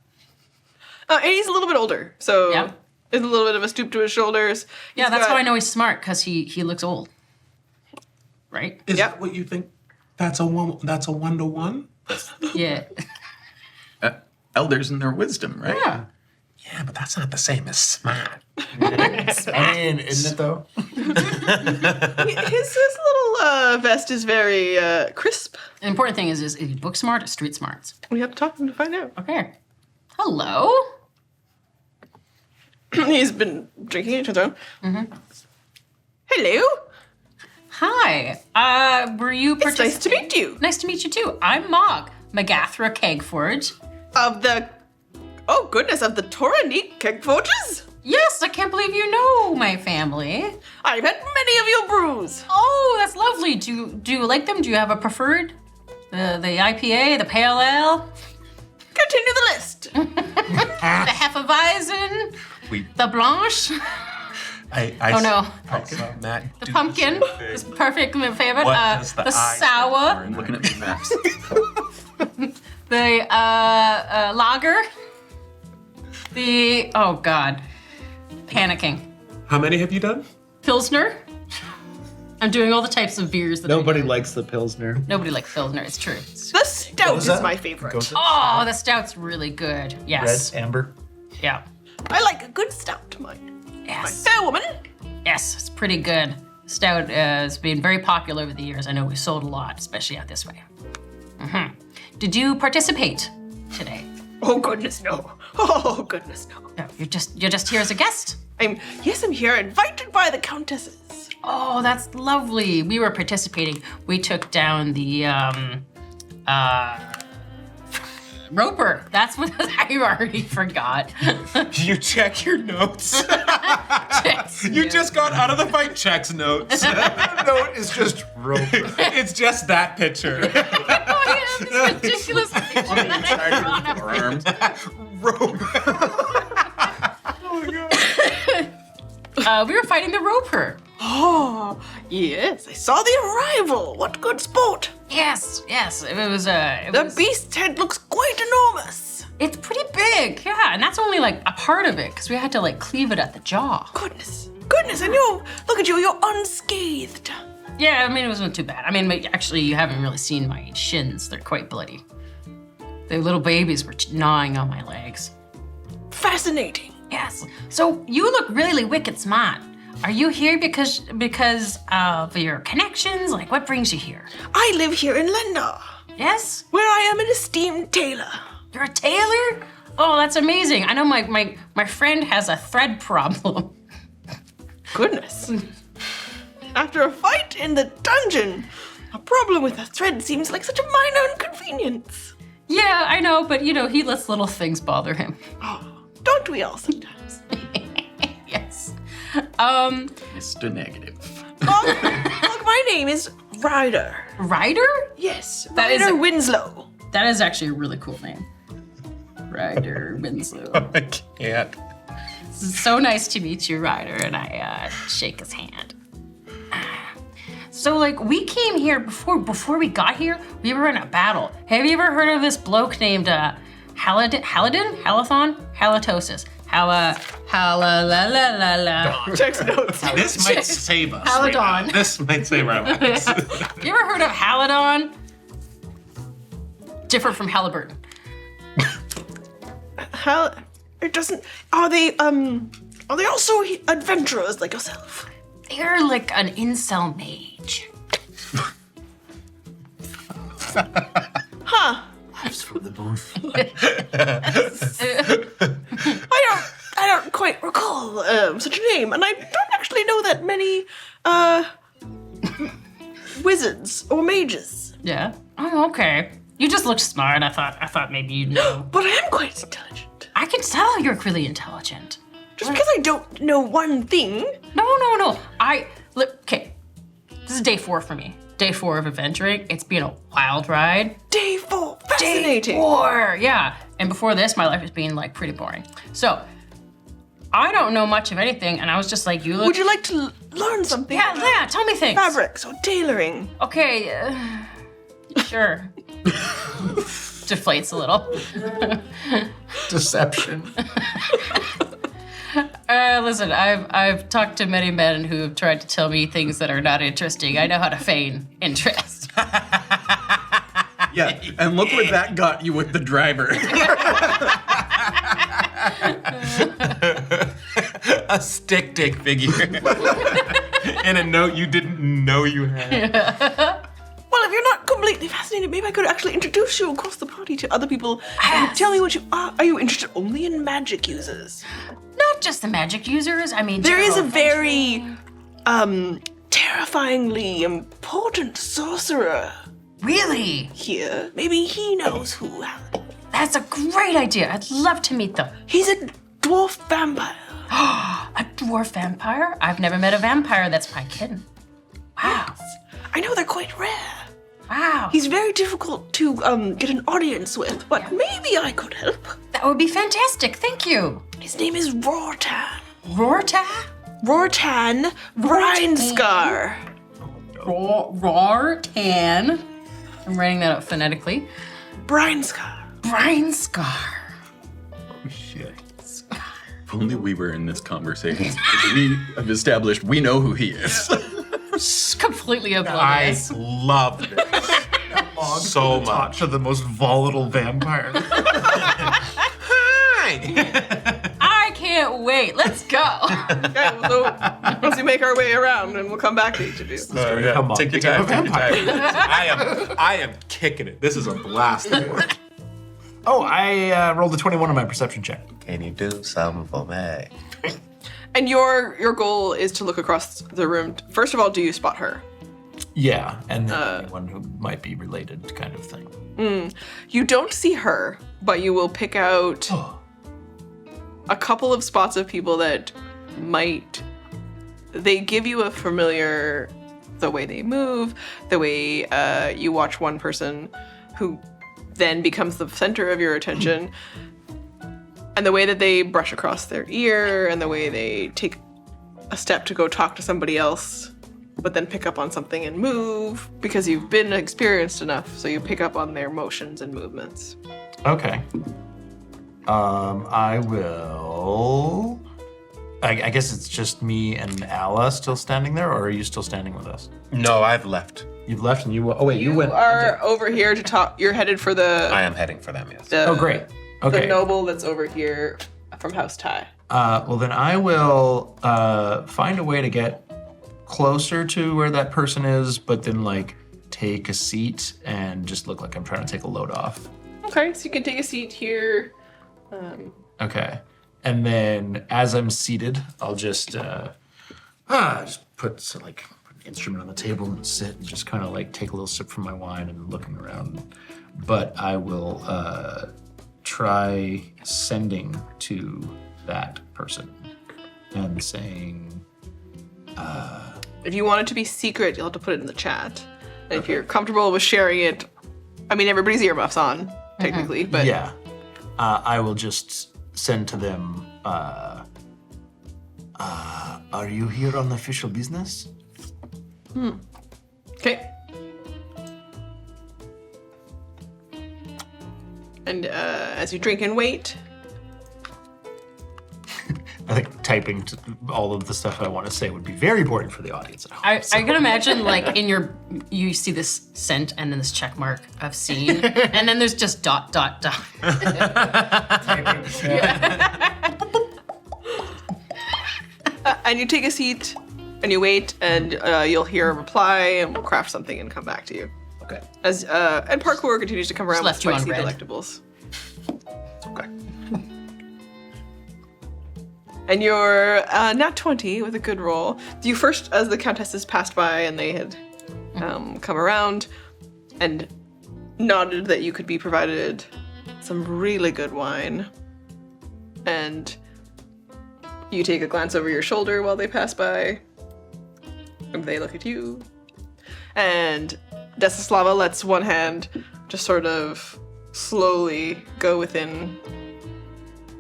And he's a little bit older, so Yeah. there's a little bit of a stoop to his shoulders. Yeah, that's how I know he's smart, because he looks old. Right? Is Yep. that what you think? That's a 1-to-1? Yeah. Elders and their wisdom, right? Yeah. Yeah, but that's not the same as smart. And isn't it though? His little vest is very crisp. The important thing is he book smart or street smarts? We have to talk to him to find out. Okay. Hello? He's been drinking it, turns around. Hello. Hi. Were you It's nice to meet you. Nice to meet you too. I'm Mog, Magathra Kegforge. Of the... Oh, goodness, of the Toranique Kegforges? Yes, I can't believe you know my family. I've had many of your brews. Oh, that's lovely. Do you like them? Do you have a preferred? The IPA, the Pale Ale, Continue the list. the Hefeweizen, the Blanche. Oh no. Matt, The pumpkin is perfect, my favorite. What does the the I sour, I'm looking at the maps. the lager, the panicking, How many have you done? Pilsner. I'm doing all the types of beers that Nobody likes the Pilsner. nobody likes Pilsner. It's true. The stout. stout is my favorite. Oh, the stout's really good. Yes. Red, amber. Yeah. I like a good stout, my Yes. fair woman. Yes, it's pretty good. Stout has been very popular over the years. I know we sold a lot, especially out this way. Did you participate today? Oh goodness no. Oh goodness no. No, you're just here as a guest. I'm here invited by the countesses. Oh, that's lovely. We were participating. We took down the Roper. That's what I already forgot. You check your notes. You just got out of the fight. Checks notes. No, it's just rope. It's just that picture. Oh yeah, this ridiculous picture that I brought up. We were fighting the Roper. Oh, yes, I saw the arrival. What good sport. Yes. It was The beast's head looks quite enormous. It's pretty big, yeah, and that's only like a part of it because we had to like cleave it at the jaw. Goodness, and look at you, you're unscathed. Yeah, I mean, it wasn't too bad. I mean, actually, you haven't really seen my shins. They're quite bloody. The little babies were gnawing on my legs. Fascinating. Yes. So you look really wicked smart. Are you here because of your connections? Like, what brings you here? I live here in Lendar, Yes? where I am an esteemed tailor. You're a tailor? Oh, that's amazing. I know my friend has a thread problem. Goodness. After a fight in the dungeon, a problem with a thread seems like such a minor inconvenience. Yeah, I know, but you know, he lets little things bother him. Oh, don't we all sometimes? Yes. Mr. Negative. Look, my name is Ryder. Ryder? Yes, That is Ryder a- Winslow. That is actually a really cool name. Ryder Winslow. I can't. It's so nice to meet you, Ryder, and I shake his hand. So, like, we came here before we got here, we were in a battle. Have you ever heard of this bloke named Halatosis? Halalala. Checks notes. This might save us. Haladon. This might save our lives. You ever heard of Haladon? Different from Halliburton. It doesn't. Are they also adventurers like yourself? They're like an incel mage. Huh. Lives from the booth. I don't quite recall such a name, and I don't actually know that many wizards or mages. Yeah. Oh, okay. You just look smart. I thought maybe you'd know. But I am quite intelligent. I can tell you're really intelligent. Just because I don't know one thing. No. Okay. This is day 4 for me. Day 4 of adventuring. It's been a wild ride. Day 4. Fascinating. Day 4. Yeah. And before this, my life has been like pretty boring. So I don't know much of anything, and I was just like, you look. Would you like to learn something? Yeah. Tell me things. Fabrics or tailoring. Okay. Sure. Deflates a little. Deception. Listen, I've talked to many men who have tried to tell me things that are not interesting. I know how to feign interest. Yeah, and look where that got you with the driver. A stick dick figure. And a note you didn't know you had. Well, if you're not completely fascinated, maybe I could actually introduce you across the party to other people. And tell me what you are. Are you interested only in magic users? Not just the magic users. I mean, There is a very, terrifyingly important sorcerer Really? here. Maybe he knows who. That's a great idea. I'd love to meet them. He's a dwarf vampire. A dwarf vampire? I've never met a vampire that's my kin. Wow. I know they're quite rare. Wow. He's very difficult to get an audience with, but maybe I could help. That would be fantastic. Thank you. His name is Rortan. Rorta? Rortan Brinescar. Rortan. I'm writing that out phonetically. Brinescar. Brinescar. If only we were in this conversation. We have established we know who he is. Completely I oblivious. love this. so much. Talk to the most volatile vampire. I can't wait. Let's go. Okay, so once we make our way around, and we'll come back to each of you. Come on, Take your become time. a Take your vampire. time. I am kicking it. This is a blast. Oh, I rolled a 21 on my perception check. Can you do something for me? And your goal is to look across the room. First of all, do you spot her? Yeah, and then anyone who might be related kind of thing. You don't see her, but you will pick out a couple of spots of people that might. They give you a familiar, the way they move, the way you watch one person who then becomes the center of your attention, and the way that they brush across their ear, and the way they take a step to go talk to somebody else, but then pick up on something and move, because you've been experienced enough, so you pick up on their motions and movements. Okay. I will. I guess it's just me and Alla still standing there, or are you still standing with us? No, I've left. You've left and you. Oh wait, you You went. are over here to talk. You're headed for I am heading for them, yes. Oh great. Okay. The noble that's over here from House Ty. Well then I will find a way to get closer to where that person is, but then like take a seat and just look like I'm trying to take a load off. Okay, so you can take a seat here. Okay. And then as I'm seated, I'll just put an instrument on the table and sit and just kind of like take a little sip from my wine and looking around. But I will try sending to that person and saying, if you want it to be secret, you'll have to put it in the chat. And if you're comfortable with sharing it, I mean, everybody's earmuffs on, technically, but yeah, I will just send to them, are you here on official business? Okay. And as you drink and wait, I think typing all of the stuff I want to say would be very boring for the audience at home. I can imagine like you see this sent and then this check mark of seen, and then there's just ... and you take a seat and you wait, and you'll hear a reply, and we'll craft something and come back to you. Okay. As and parkour continues to come around with left you on spicy red. delectables. Okay. And you're nat 20 with a good roll. You first, as the countesses passed by and they had come around and nodded that you could be provided some really good wine. And you take a glance over your shoulder while they pass by. And they look at you. And Desislava lets one hand just sort of slowly go within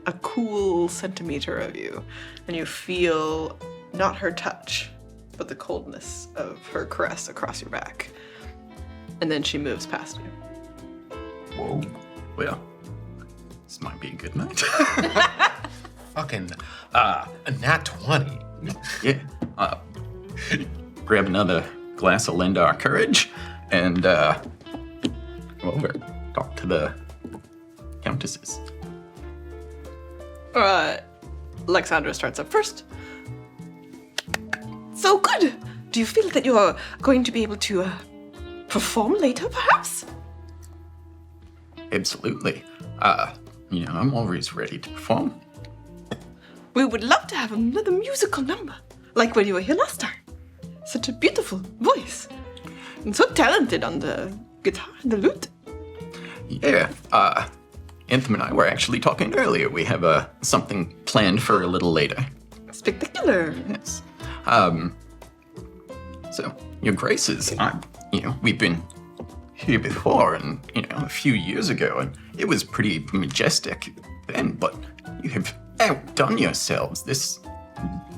a cool centimeter of you, and you feel not her touch, but the coldness of her caress across your back. And then she moves past you. Whoa. Well, this might be a good night. Fucking a nat 20. Yeah. Grab another glass of Lendar Courage and go over, talk to the countesses. Alexandra starts up first. So good! Do you feel that you're going to be able to perform later, perhaps? Absolutely. I'm always ready to perform. We would love to have another musical number, like when you were here last time. Such a beautiful voice. And so talented on the guitar and the lute. Yeah, Anthem and I were actually talking earlier. We have something planned for a little later. Spectacular. Yes. So, Your Graces, we've been here before and, a few years ago, and it was pretty majestic then, but you have outdone yourselves. This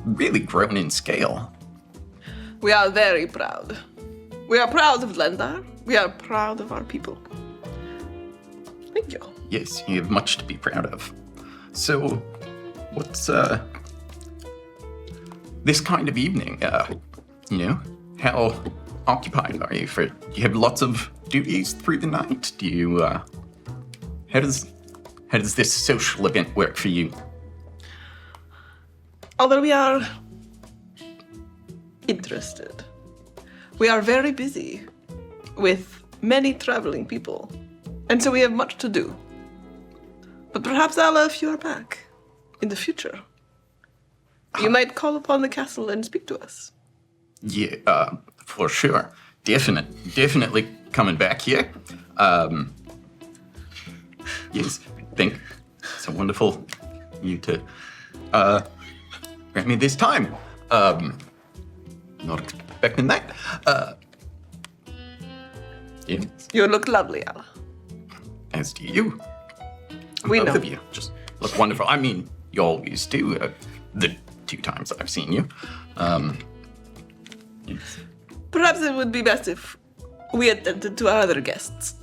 really grown in scale. We are very proud. We are proud of Lendar. We are proud of our people. Thank you. Yes, you have much to be proud of. So, what's, this kind of evening, how occupied are you? Do you have lots of duties through the night? Do you, how does this social event work for you? Although we are interested, we are very busy with many traveling people, and so we have much to do. But perhaps, Alla, if you are back in the future, you might call upon the castle and speak to us. Yeah, for sure. Definitely coming back here. Yes, think so wonderful you to grant me this time. Not expecting that. Yes, You look lovely, Alla. as do you. We Both know. of you just look wonderful. I mean, you always do. The 2 times I've seen you. Yes. Perhaps it would be best if we attended to our other guests.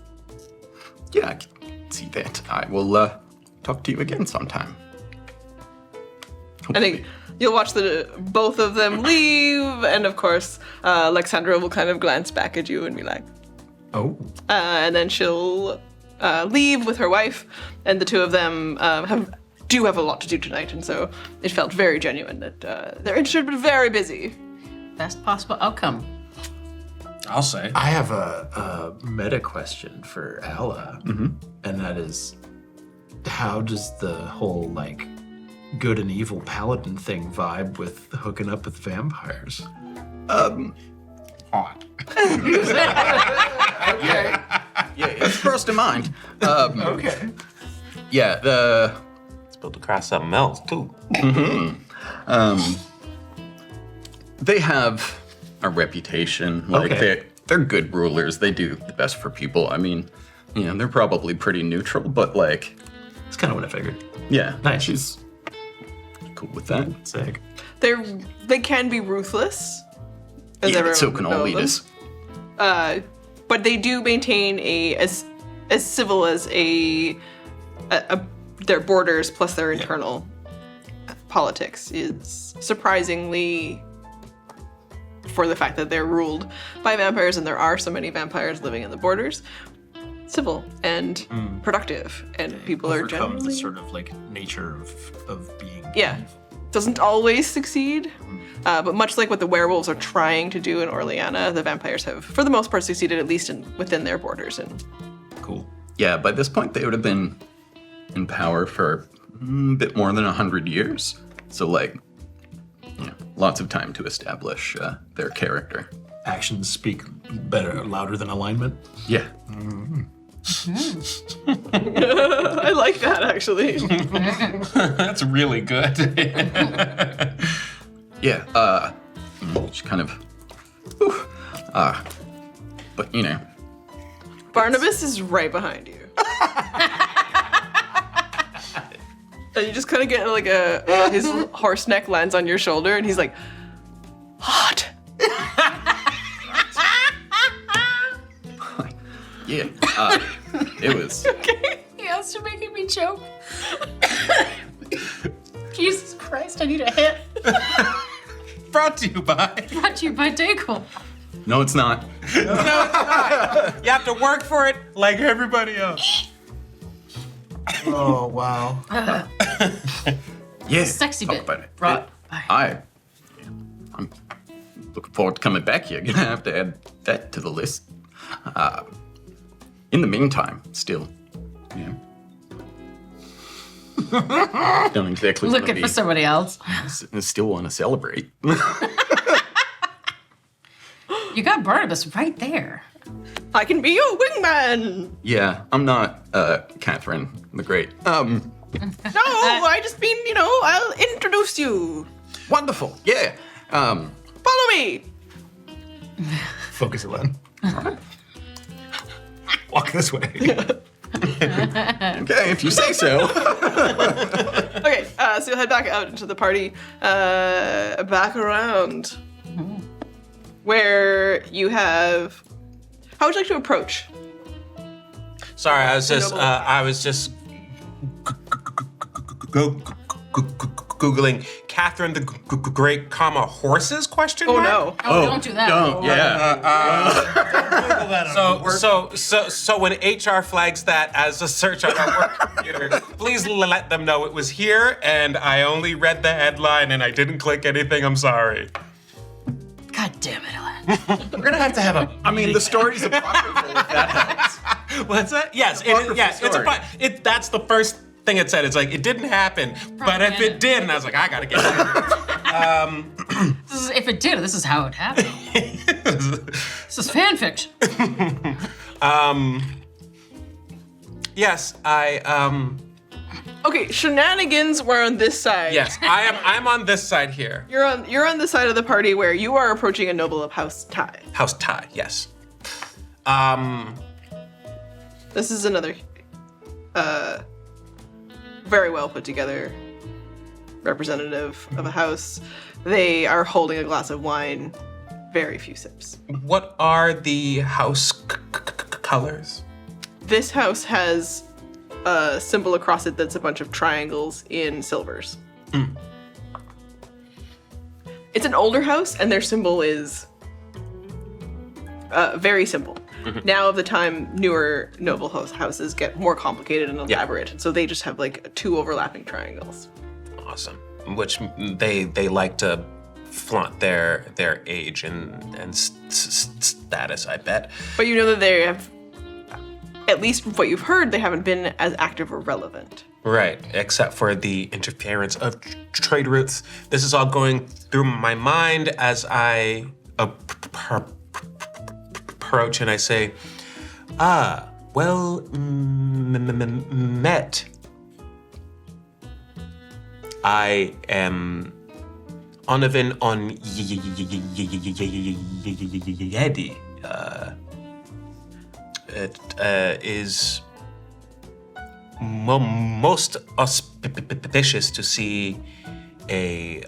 Yeah, I can see that. I will talk to you again sometime. I think you'll watch both of them leave, and of course, Alexandra will kind of glance back at you and be like, Oh. and then she'll leave with her wife, and the 2 of them do have a lot to do tonight, and so it felt very genuine that they're interested but very busy. Best possible outcome. I'll say. I have a meta question for Alla, and that is, how does the whole, like, good and evil paladin thing vibe with hooking up with vampires? Hot. Yeah, it's crossed to mind. Okay. Yeah, It's built to craft something else, too. they have a reputation. Like Okay. they're good rulers. They do the best for people. I mean, you know, they're probably pretty neutral, but like, That's kind of what I figured. yeah, Nice. she's cool with that. Sick. They can be ruthless. As Yeah, but everyone so would can know all them. leaders. But they do maintain as civil as their borders plus their internal politics is surprisingly, for the fact that they're ruled by vampires and there are so many vampires living in the borders, civil and productive, and people are Overcome generally the sort of like nature of being. doesn't always succeed. But much like what the werewolves are trying to do in Orleana, the vampires have, for the most part, succeeded at least within their borders. And Cool. Yeah, by this point they would have been in power for a bit more than 100 years. So like, you know, lots of time to establish their character. Actions speak better, louder than alignment. Yeah. I like that, actually. That's really good. Yeah, just kind of, but you know. Barnabas is right behind you. And you just kind of get like his horse neck lands on your shoulder, and he's like, hot. Yeah, it was. He has to making me choke. Jesus Christ, I need a hit. Brought to you by. Brought to you by Dayquil. No, it's not. You have to work for it like everybody else. Oh wow. Yeah. Sexy talk bit. about it. Brought I'm looking forward to coming back here. Gonna have to add that to the list. In the meantime, still, you know, don't exactly wanna looking be- for somebody else. Still want to celebrate. You got Barnabas right there. I can be your wingman. Yeah, I'm not Catherine the Great. No, I just mean, you know, I'll introduce you. Wonderful. Yeah. Follow me. Focus it, Len. Walk this way. Okay, if you say so. Okay, so you'll head back out into the party, back around, where you have. How would you like to approach? Sorry, I was just Googling Catherine the Great, horses, question mark? no. Oh, don't do that. Don't, So when HR flags that as a search on our work computer, please let them know it was here and I only read the headline and I didn't click anything. I'm sorry. God damn it, Alan. We're gonna have to have a. I mean, the story's apocryphal if that helps. What's that? Yes, that's the first thing it said. It's like, it didn't happen, but if it did, and I was like, I gotta get it. If it did, this is how it happened. This is fan fiction. Yes, Okay, shenanigans were on this side. Yes, I'm on this side here. You're on the side of the party where you are approaching a noble of House Tai. House Tai, yes. This is another very well put together representative of a house. They are holding a glass of wine, very few sips. What are the house colors? This house has a symbol across it that's a bunch of triangles in silvers. It's an older house, and their symbol is very simple. Now of the time, newer noble houses get more complicated and elaborate, so they just have like 2 overlapping triangles. Awesome. Which they like to flaunt their age and status, I bet. But you know that they have, at least from what you've heard, they haven't been as active or relevant. Right, except for the interference of trade routes. This is all going through my mind as I approach and I say, well met. I am Onovan on Yedi. It is most auspicious to see a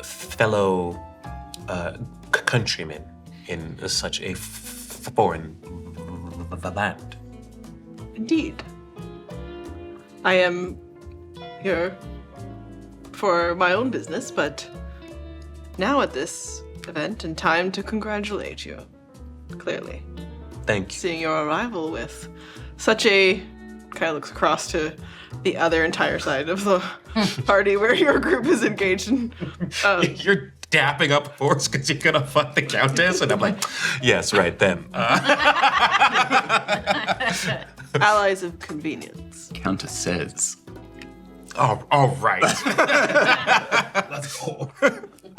fellow countryman in such a foreign land. Indeed. I am here for my own business, but now at this event and time to congratulate you, clearly. Thank you. Seeing your arrival with such a, kind of looks across to the other entire side of the party where your group is engaged in. You're dapping up horse because you're gonna fuck the countess, and I'm like, yes, right, them. Allies of convenience. Countess says. All right. Let's go.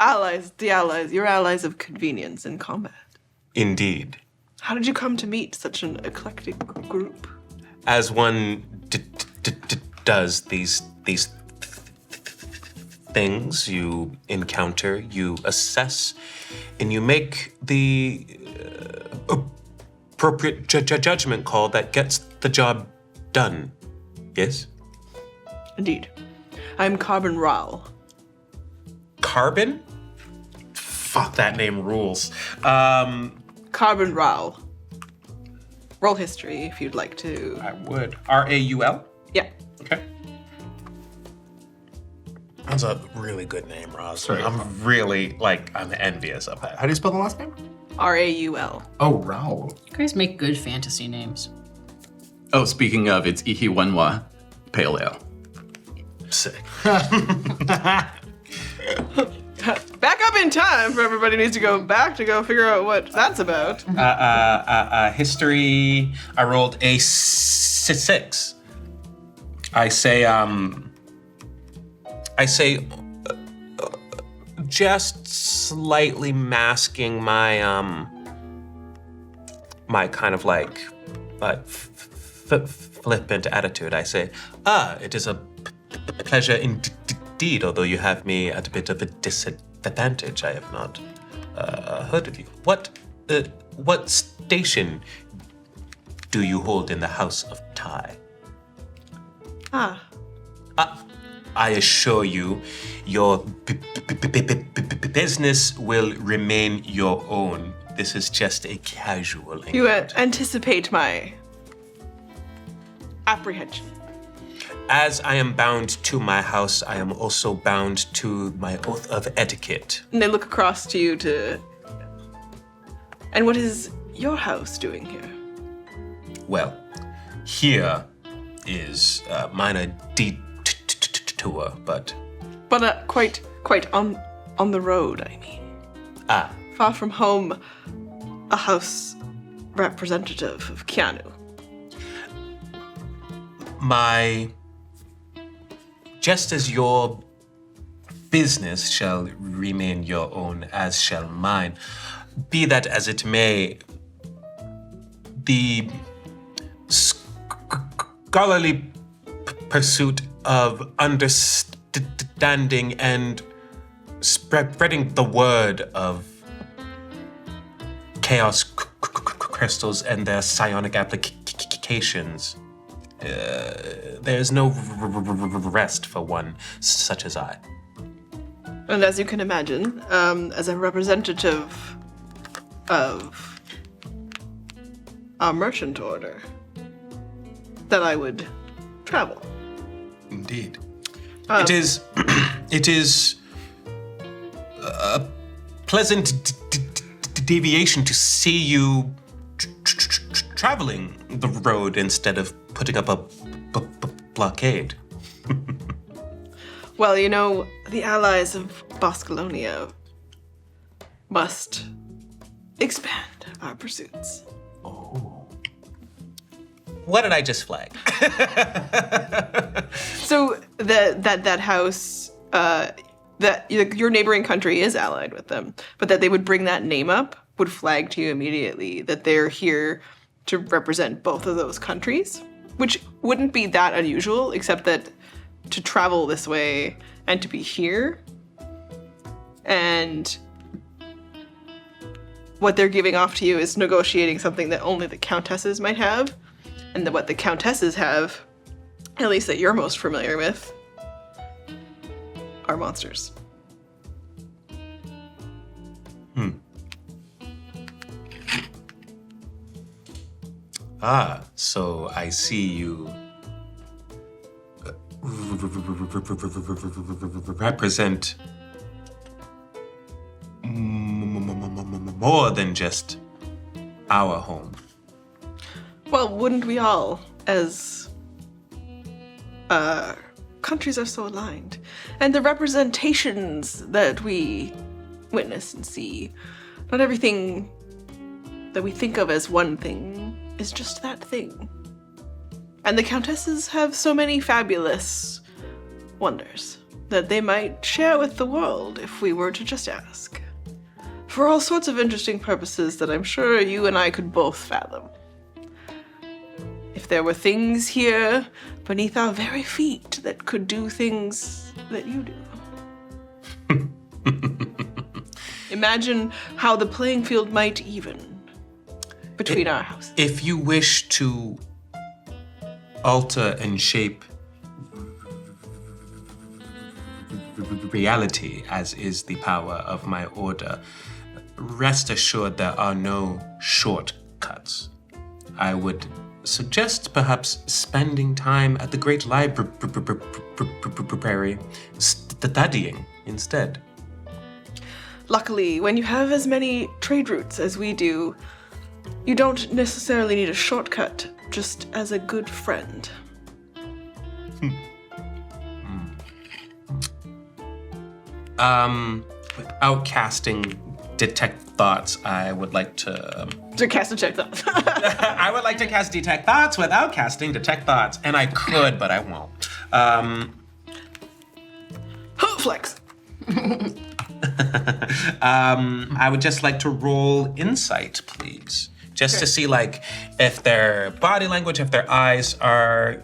Allies, your allies of convenience in combat. Indeed. How did you come to meet such an eclectic group? As one does these things, you encounter, you assess, and you make the appropriate judgment call that gets the job done. Yes? Indeed. I'm Carbon Ral. Carbon? Fuck, that name rules. Carbon Ral. Roll history if you'd like to. I would. R-A-U-L? Yeah. Okay. That's a really good name, Ross. Sorry. I'm envious of that. How do you spell the last name? R-A-U-L. Oh, Raul. You guys make good fantasy names. Oh, speaking of, it's Ihiwanwa Pale Ale. Sick. Back up in time for everybody needs to go back to go figure out what that's about. History, I rolled a 6. I say just slightly masking my my kind of flippant attitude. I say, it is a pleasure indeed, although you have me at a bit of a disadvantage. I have not heard of you. What station do you hold in the House of Tai? I assure you, your business will remain your own. This is just a casual You encounter. anticipate my apprehension. As I am bound to my house, I am also bound to my oath of etiquette. And they look across to you to... And what is your house doing here? Well, here is minor detour, but... But quite on the road, I mean. Ah. Far from home, a house representative of Keanu. Just as your business shall remain your own, as shall mine, be that as it may, the scholarly pursuit of understanding and spreading the word of chaos crystals and their psionic applications. There's no rest for one such as I. And as you can imagine, as a representative of a merchant order, that I would travel. Indeed. It is a pleasant deviation to see you traveling the road instead of putting up a blockade. Well, you know, the allies of Boscolonia must expand our pursuits. Oh. What did I just flag? So that house, that your neighboring country is allied with them, but that they would bring that name up would flag to you immediately that they're here to represent both of those countries, which wouldn't be that unusual, except that to travel this way and to be here, and what they're giving off to you is negotiating something that only the countesses might have, and that what the countesses have, at least that you're most familiar with, are monsters. Ah, so I see you represent more than just our home. Well, wouldn't we all, as countries are so aligned, and the representations that we witness and see, not everything that we think of as one thing is just that thing. And the countesses have so many fabulous wonders that they might share with the world if we were to just ask. For all sorts of interesting purposes that I'm sure you and I could both fathom. If there were things here beneath our very feet that could do things that you do. Imagine how the playing field might even between our houses. If you wish to alter and shape reality, as is the power of my order, rest assured there are no shortcuts. I would suggest perhaps spending time at the Great Library studying instead. Luckily, when you have as many trade routes as we do, you don't necessarily need a shortcut, just as a good friend. Without casting detect thoughts, I would like to... To cast detect thoughts. I would like to cast detect thoughts without casting detect thoughts, and I could, but I won't. Flex. I would just like to roll insight, please. Just to see, like, if their body language, if their eyes are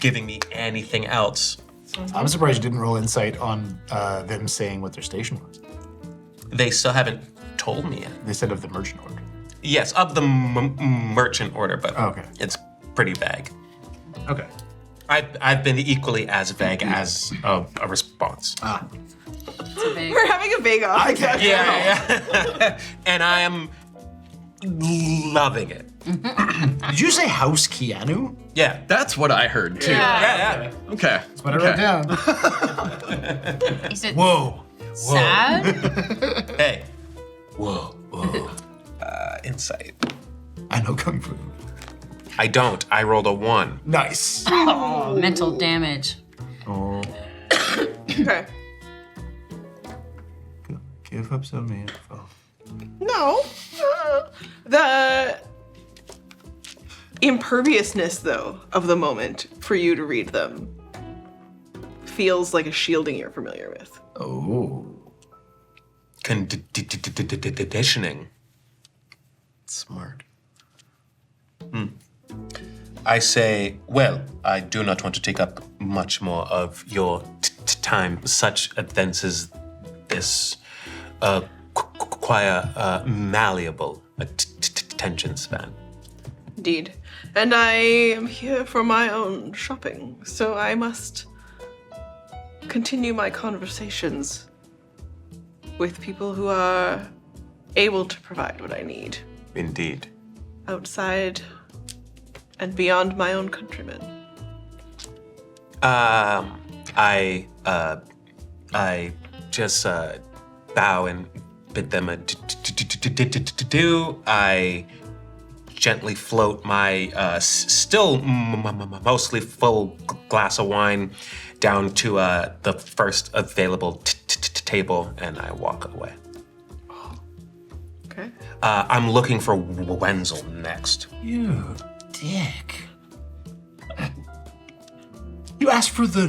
giving me anything else. I'm surprised you didn't roll insight on them saying what their station was. They still haven't told me yet. They said of the merchant order. Yes, of the merchant order, but it's pretty vague. Okay. I've been equally as vague as a response. We're having a big off. Yeah. And I am loving it. Did you say House Keanu? Yeah. That's what I heard too. Yeah. Okay. That's what I wrote down. Is it Whoa. sad? Hey. Whoa. Insight. I know Kung Fu. I don't. I rolled a 1. Nice. Oh, mental damage. Okay. Give up some info. No. The imperviousness, though, of the moment for you to read them feels like a shielding you're familiar with. Oh. Conditioning. Smart. I say, well, I do not want to take up much more of your time. Such events as this require malleable attention span. Indeed. And I am here for my own shopping, so I must continue my conversations with people who are able to provide what I need Indeed. outside and beyond my own countrymen. I just bow and bid them adieu. I gently float my still mostly full glass of wine down to the first available table, and I walk away. Okay. I'm looking for Wenzel next. You dick. You asked for the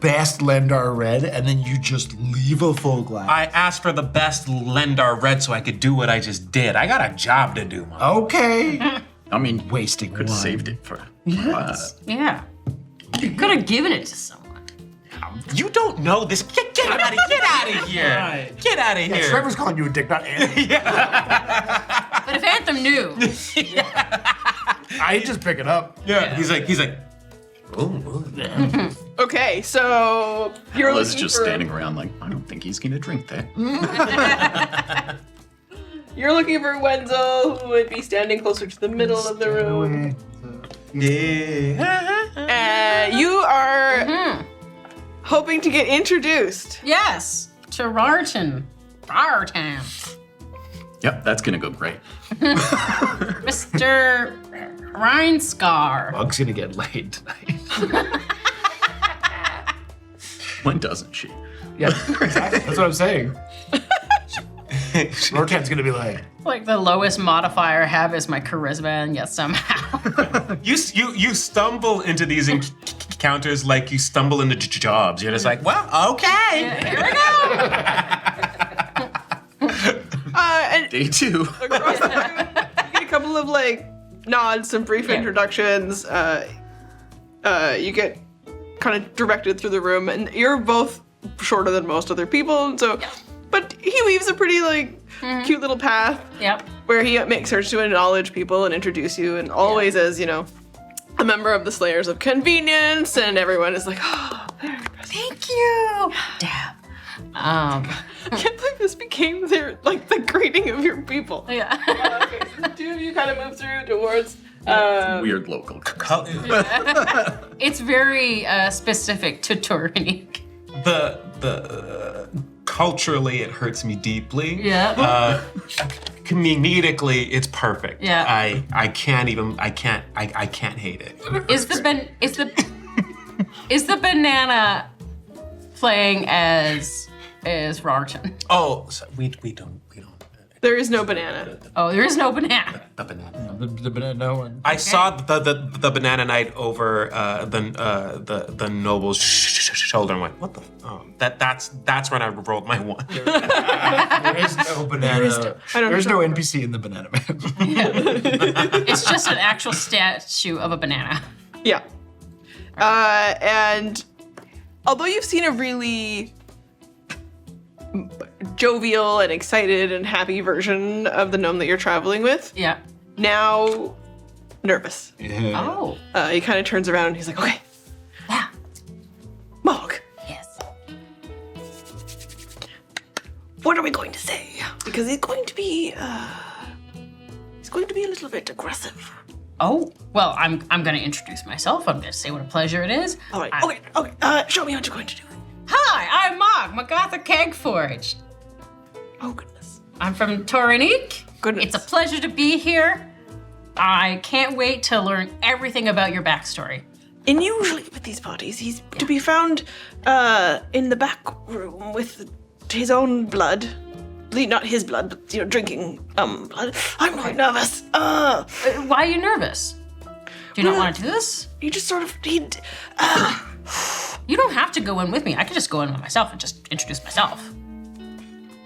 best Lendar red, and then you just leave a full glass. I asked for the best Lendar red so I could do what I just did. I got a job to do, Mom. Okay. I mean, Wasting could have wine. saved it for. Yeah. You could have given it to someone. You don't know this. Get out of here. Right. Get out of Yeah, here. Trevor's calling you a dick, not Anthony. But if Anthem knew, I just pick it up. Yeah. He's like, Okay, so you're was looking just for standing around like, I don't think he's gonna drink that. You're looking for Wenzel, who would be standing closer to the middle of the room. You are hoping to get introduced. yes, to Rartan. Rartan. Yep, that's gonna go great. Mr. Reinscar. Bug's gonna get laid tonight. When doesn't she? Yeah, exactly. That's what I'm saying. Rortan's gonna be like, Like the lowest modifier I have is my charisma, and yet somehow. you stumble into these encounters like you stumble into jobs. You're just like, well, okay. Here we go. And Day 2. across the room, you get a couple of nods, some brief introductions. You get kind of directed through the room, and you're both shorter than most other people, and so. But he weaves a pretty cute little path. Yep. Where he makes sure to acknowledge people and introduce you, and always as a member of the Slayers of Convenience, and everyone is like, oh, Thank you. Dab. I can't believe this became the greeting of your people. Yeah. Okay, so the two of you kind of move through towards. Weird local. It's very specific to Torinique. The culturally it hurts me deeply. Yeah. Comedically it's perfect. Yeah. I can't hate it. Is the banana playing as Rartan? Oh, so we don't. There is no banana. Oh, there is no banana. The banana. the banana one. I saw the banana knight over the noble's shoulder and went, what the? Oh, that's when I rolled my 1. There is no banana. There's no NPC in the banana man. It's just an actual statue of a banana. Yeah. And although you've seen a really jovial and excited and happy version of the gnome that you're traveling with, Yeah. now nervous. Oh. He kind of turns around and he's like, okay. Yeah. Mog, Yes. what are we going to say? Because he's going to be a little bit aggressive. Oh, well, I'm going to introduce myself. I'm going to say what a pleasure it is. All right. Okay. Show me what you're going to do. Hi, I'm Mog, Magatha Kegforge. Oh, goodness. I'm from Toranique. Goodness. It's a pleasure to be here. I can't wait to learn everything about your backstory. And usually with these parties, he's to be found in the back room with his own blood. Not his blood, but, drinking blood. I'm quite nervous. Why are you nervous? Do you not want to do this? You just sort of, You don't have to go in with me. I can just go in by myself and just introduce myself.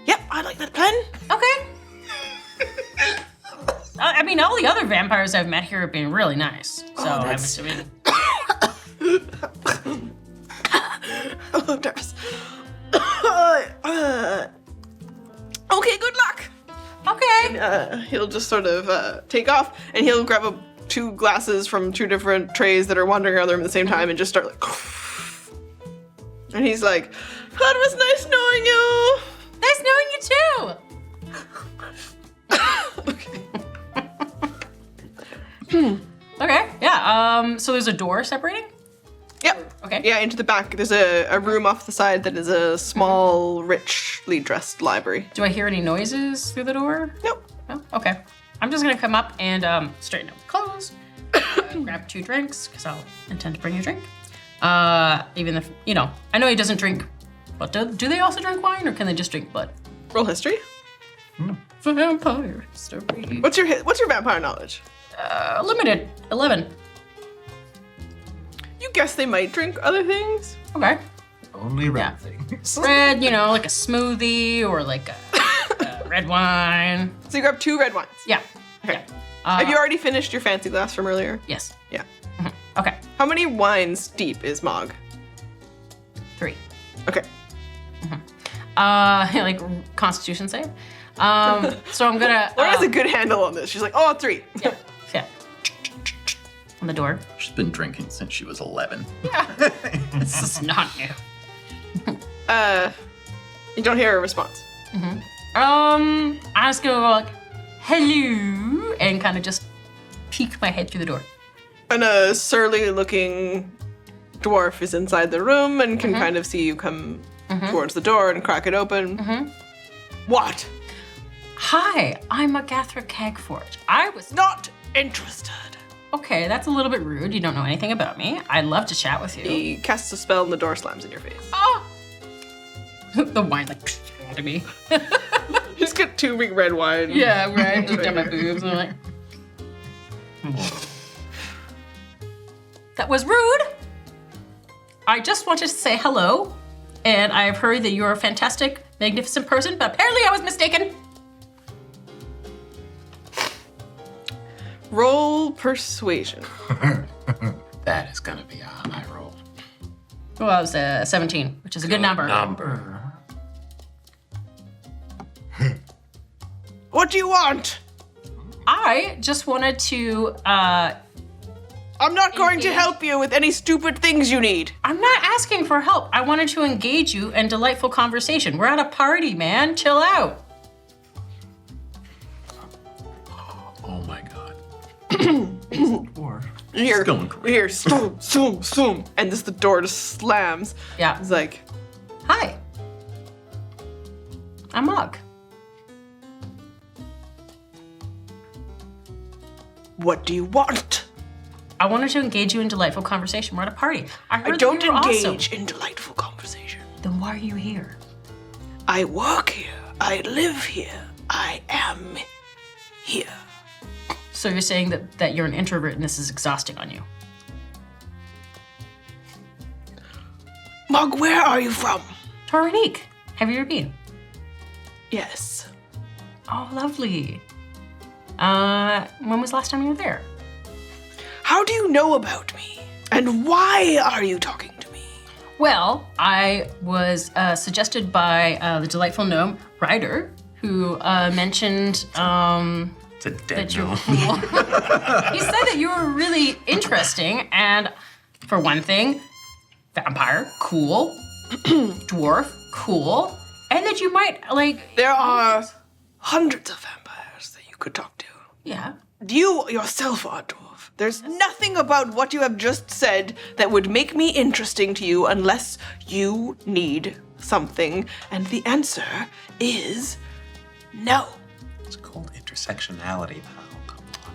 Yep, I like that plan. Okay. I mean, all the other vampires I've met here have been really nice. So I'm assuming. I'm nervous. Okay, good luck. Okay. He'll just sort of take off, and he'll grab two glasses from two different trays that are wandering around the room at the same time and just start like... And he's like, "That was nice knowing you." Nice knowing you too. Okay, yeah, so there's a door separating? Yep. Okay. Yeah, into the back. There's a room off the side that is a small, richly dressed library. Do I hear any noises through the door? Nope. No? Okay. I'm just gonna come up and straighten up the clothes, grab 2 drinks, because I'll intend to bring you a drink. Even if, I know he doesn't drink, but do they also drink wine, or can they just drink blood? Roll history. Vampire history. What's your vampire knowledge? Limited. 11. You guess they might drink other things? Okay. Only red things. Red, like a smoothie or like a red wine. So you grab 2 red wines. Yeah. Okay. Have you already finished your fancy glass from earlier? Yes. Yeah. Mm-hmm. Okay. How many wines deep is Mog? 3. Okay. Like Constitution save. So I'm gonna. Laura has a good handle on this. She's like, 3. Yeah. On the door. She's been drinking since she was 11. Yeah. This is not new. You don't hear a response. I'm just gonna go like, hello, and kind of just peek my head through the door. And a surly-looking dwarf is inside the room and can kind of see you come towards the door and crack it open. What? Hi, I'm Agatha Kegforge. I was Not interested. Okay, that's a little bit rude. You don't know anything about me. I'd love to chat with you. He casts a spell and the door slams in your face. Oh! The wine like to me. Just get 2 big red wine. Yeah, right. Just down my boobs and I'm like. That was rude. I just wanted to say hello, and I've heard that you're a fantastic, magnificent person, but apparently I was mistaken. Roll persuasion. That is gonna be a high roll. Well, I was 17, which is a good number. What do you want? I just wanted to, I'm not going to help you with any stupid things you need. I'm not asking for help. I wanted to engage you in delightful conversation. We're at a party, man. Chill out. Oh my god. Here, zoom, and the door just slams. Yeah. It's like, Hi. I'm Mog. what do you want? I wanted to engage you in delightful conversation. We're at a party. I heard I don't that you were engage awesome. in delightful conversation. Then why are you here? I work here. I live here. I am here. So you're saying that you're an introvert and this is exhausting on you? Mog, where are you from? Toranique. Have you ever been? Yes. Oh, lovely. When was the last time you were there? How do you know about me? And why are you talking to me? Well, I was suggested by the delightful gnome, Ryder, who mentioned It's a dead that you're gnome. cool. He said that you were really interesting, and for one thing, vampire, cool, dwarf, cool, and that you might, like... There are hundreds of vampires that you could talk to. Yeah. You yourself are a dwarf. There's nothing about what you have just said that would make me interesting to you unless you need something. And the answer is no. It's called intersectionality, pal. Come on.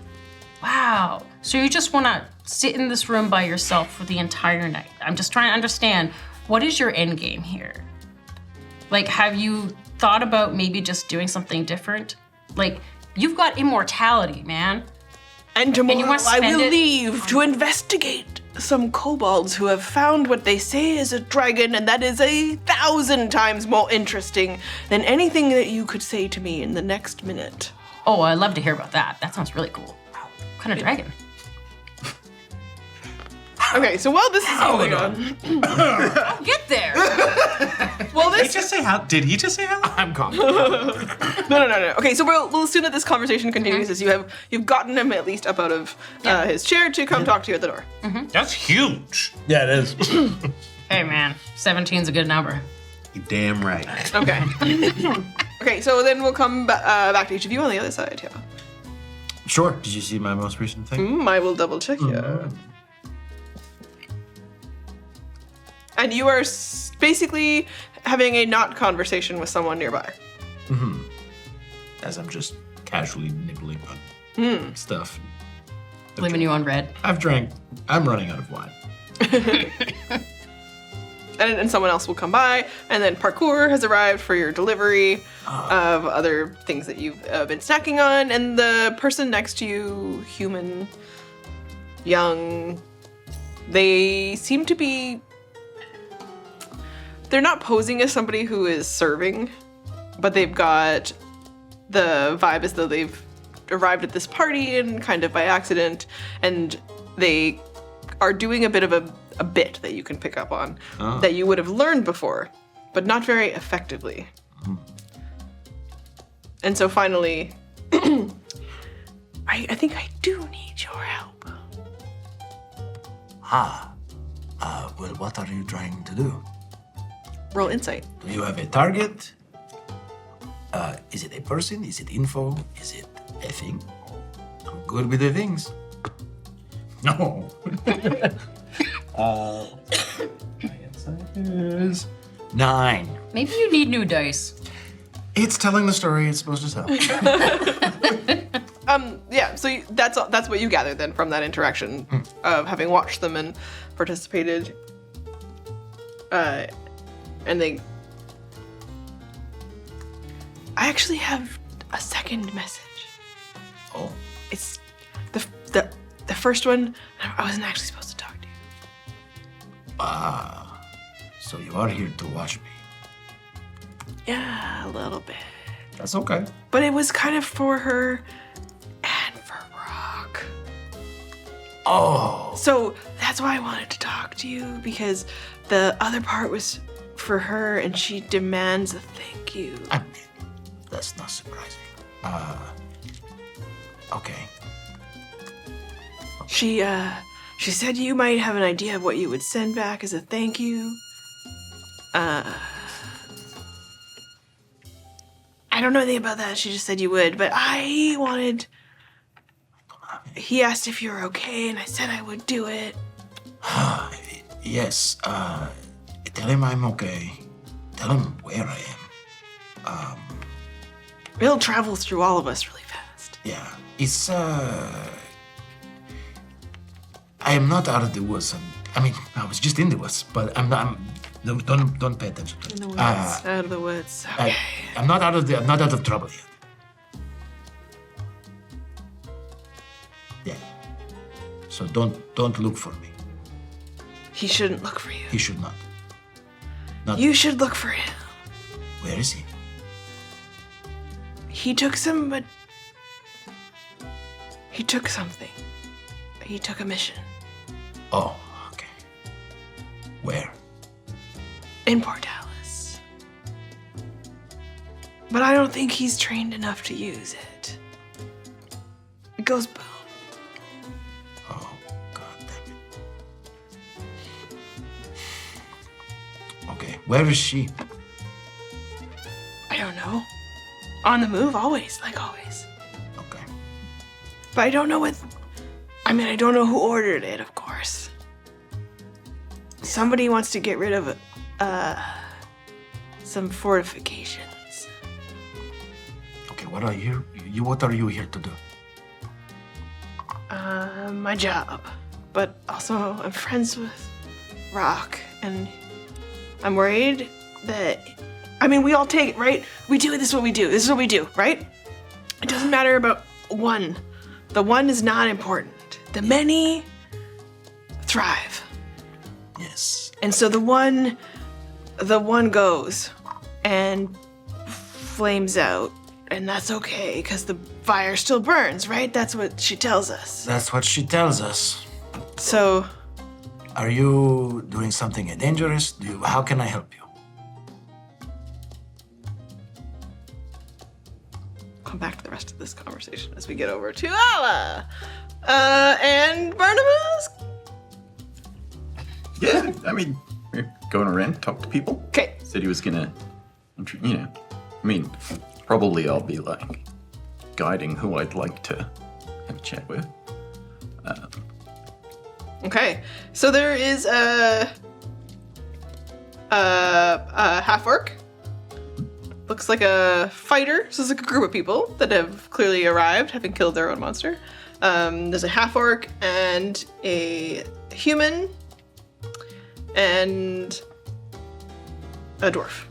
Wow. So you just want to sit in this room by yourself for the entire night? I'm just trying to understand, what is your end game here? Like, have you thought about maybe just doing something different? Like, you've got immortality, man. And tomorrow wanna I spend will it leave to investigate some kobolds who have found what they say is a dragon, and that is 1,000 times more interesting than anything that you could say to me in the next minute. Oh, I'd love to hear about that. That sounds really cool. Wow. What kind of dragon? Okay, so while this is going on, I'll get there. well, Did he this just say how? Did he just say how? I'm calm. no. Okay, so we'll assume that this conversation continues as you've gotten him at least up out of his chair to come talk to you at the door. That's huge. Yeah, it is. Hey, man. 17's a good number. You damn right. Okay. Okay, so then we'll come back to each of you on the other side. Yeah. Sure. Did you see my most recent thing? I will double check you. And you are basically having a not conversation with someone nearby. As I'm just casually nibbling on stuff. Leaving you on red. I've drank. I'm running out of wine. And someone else will come by, and then parkour has arrived for your delivery of other things that you've been snacking on, and the person next to you, human, young, they seem to be... They're not posing as somebody who is serving, but they've got the vibe as though they've arrived at this party and kind of by accident, and they are doing a bit of a bit that you can pick up on that you would have learned before, but not very effectively. And so finally, I think I do need your help. Well, what are you trying to do? Roll insight. Do you have a target? Is it a person? Is it info? Is it a thing? I'm good with the things. No. My insight is 9. Maybe you need new dice. It's telling the story it's supposed to tell. Yeah, so that's what you gather then from that interaction of having watched them and participated. And I actually have a second message. Oh. It's the first one. I wasn't actually supposed to talk to you. So you are here to watch me. Yeah, a little bit. That's okay. But it was kind of for her and for Rock. Oh. So that's why I wanted to talk to you, because the other part was for her and she demands a thank you. I mean, that's not surprising. Okay. She said you might have an idea of what you would send back as a thank you. I don't know anything about that. She just said you would, but I wanted... He asked if you were okay, and I said I would do it. Yes, tell him I'm okay. Tell him where I am. It'll travel through all of us really fast. Yeah, it's, I am not out of the woods. I mean, I was just in the woods, but I'm not, no, don't pay attention to it. In the woods, out of the woods. Okay. I'm not out of trouble yet. Yeah. So don't look for me. He shouldn't look for you. He should not. Not You should look for him. Where is he? He took something. He took a mission. Oh, okay. Where? In Portalis. But I don't think he's trained enough to use it. It goes boom. Oh, God damn it. Okay, where is she? I don't know. On the move, always, like always. Okay. But I don't know what... I mean, I don't know who ordered it, of course. Somebody wants to get rid of some fortifications. Okay, what are you here to do? My job. But also, I'm friends with Rock, and I'm worried that... I mean, we all take it, right? This is what we do, right? It doesn't matter about one. The one is not important. The many thrive. Yes. And so the one goes and flames out, and that's okay, because the fire still burns, right? That's what she tells us. That's what she tells us. So... Are you doing something dangerous? How can I help you? Come back to the rest of this conversation as we get over to Ala. And Barnabas? Yeah, I mean, we're going around, talk to people. Okay. Said he was gonna, probably I'll be like guiding who I'd like to have a chat with. Okay, so there is a half-orc. Looks like a fighter. So it's like a group of people that have clearly arrived, having killed their own monster. There's a half-orc and a human and a dwarf.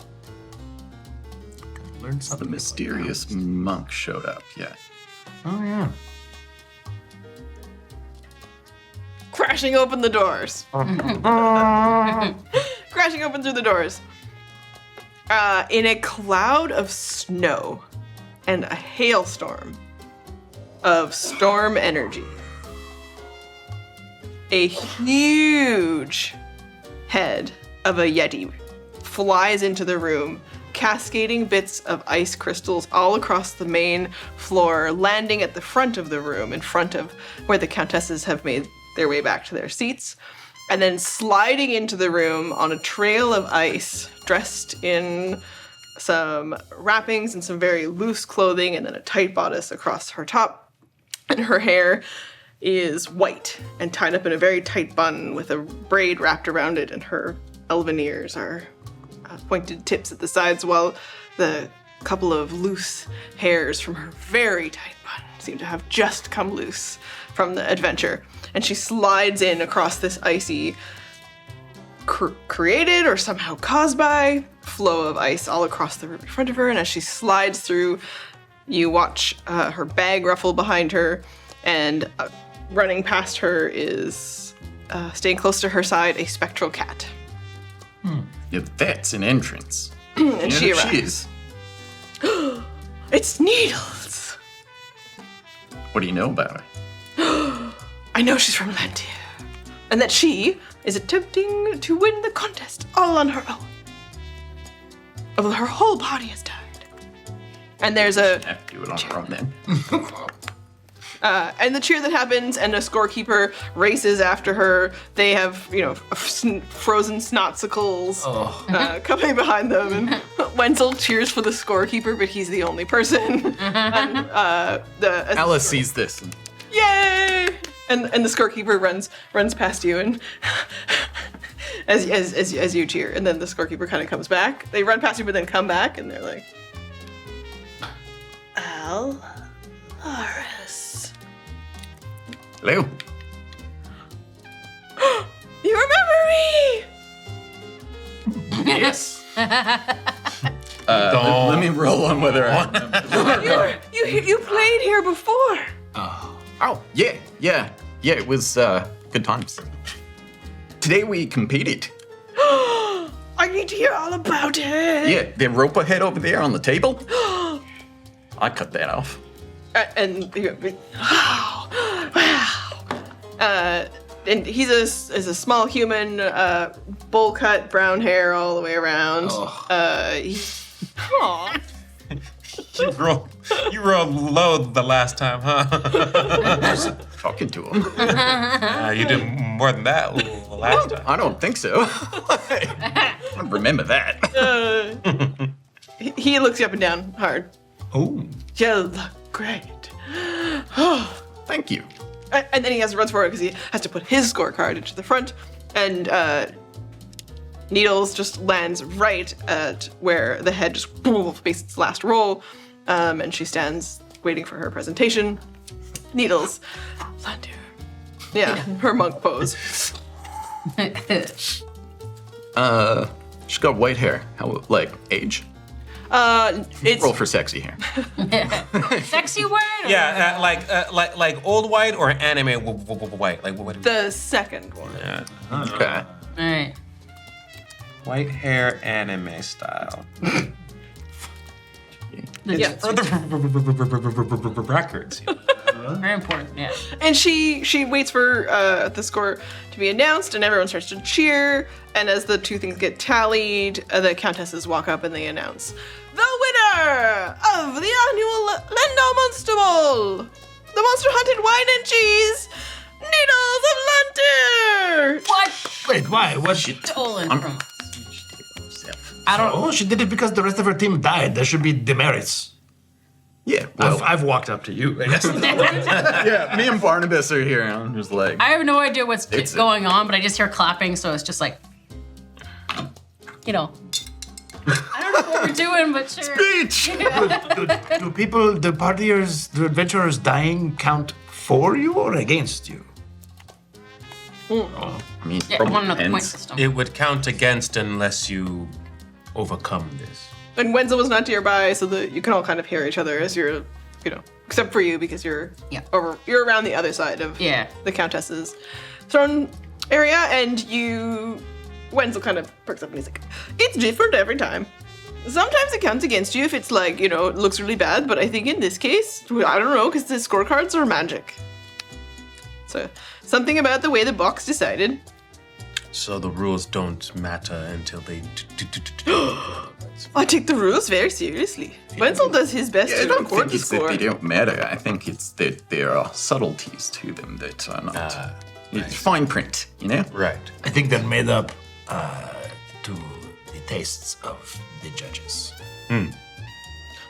Learn something. The mysterious monk showed up, yeah. Oh, yeah. Crashing open the doors. Crashing open through the doors. In a cloud of snow and a hailstorm of storm energy, a huge head of a yeti flies into the room, cascading bits of ice crystals all across the main floor, landing at the front of the room, in front of where the countesses have made their way back to their seats, and then sliding into the room on a trail of ice, dressed in some wrappings and some very loose clothing, and then a tight bodice across her top. And her hair is white and tied up in a very tight bun with a braid wrapped around it, and her elven ears are pointed tips at the sides, while the couple of loose hairs from her very tight bun seem to have just come loose from the adventure. And she slides in across this icy, created or somehow caused by flow of ice all across the room in front of her. And as she slides through, you watch her bag ruffle behind her, and running past her is, staying close to her side, a spectral cat. Yeah, that's an entrance. And she arrives. She is. It's Needles! What do you know about her? I know she's from Lendar, and that she is attempting to win the contest all on her own. Well, her whole body has died. And there's a... Have to do it on her own then. And the cheer that happens, and a scorekeeper races after her. They have, frozen snotsicles coming behind them, and Wenzel cheers for the scorekeeper, but he's the only person. And, Alice sees this. And yay! And the scorekeeper runs past you, and as you cheer, and then the scorekeeper kind of comes back. They run past you, but then come back, and they're like, Alaris. hello. You remember me? Yes. Let me roll on whether I remember. You played here before. Oh, yeah. It was good times. Today we competed. I need to hear all about it. Yeah, the roper head over there on the table. I cut that off. And and he's a small human, bowl cut, brown hair all the way around. You rolled low the last time, huh? Talking to him. You did more than that last time. I don't think so. I don't remember that. He looks you up and down hard. Oh. You look great. Thank you. And then he has to run forward because he has to put his scorecard into the front. And Needles just lands right at where the head just makes its last roll. And she stands waiting for her presentation. Needles. Landir. Yeah, her monk pose. She's got white hair. How, like, age? It's Roll for sexy hair. Sexy word? Or? Yeah, like old white or anime white. Like what? the second one. Yeah. Okay. All right. White hair anime style. Yeah. For the records. Very important, yeah. And she waits for the score to be announced, and everyone starts to cheer. And as the two things get tallied, the countesses walk up and they announce the winner of the annual Lendar Monster Bowl, the Monster Hunted Wine and Cheese, Needles of Lantir. What? Wait, why? What? Stolen from us. I don't. Oh, she did it because the rest of her team died. There should be demerits. Yeah, well, I've walked up to you. I guess. yeah, me and Barnabas are here, and I'm just like... I have no idea what's It's going on, but I just hear clapping, so it's just like, you know. I don't know what we're doing, but sure. Speech! do people, the partiers, the adventurers dying count for you or against you? I mean, Yeah, I probably want to know the point depends. system. It would count against unless you overcome this. And Wenzel was not nearby, so that you can all kind of hear each other as you're, except for you because you're you're around the other side of the Countess's throne area, and Wenzel kind of perks up and he's like, it's different every time. Sometimes it counts against you if it's like, it looks really bad, but I think in this case, I don't know, because the scorecards are magic. So, something about the way the box decided. So the rules don't matter until they I take the rules very seriously. Wenzel does his best I to don't record think the it's that score. they don't matter. I think it's that there are subtleties to them that are not... It's fine print, Right. I think they're made up to the tastes of the judges.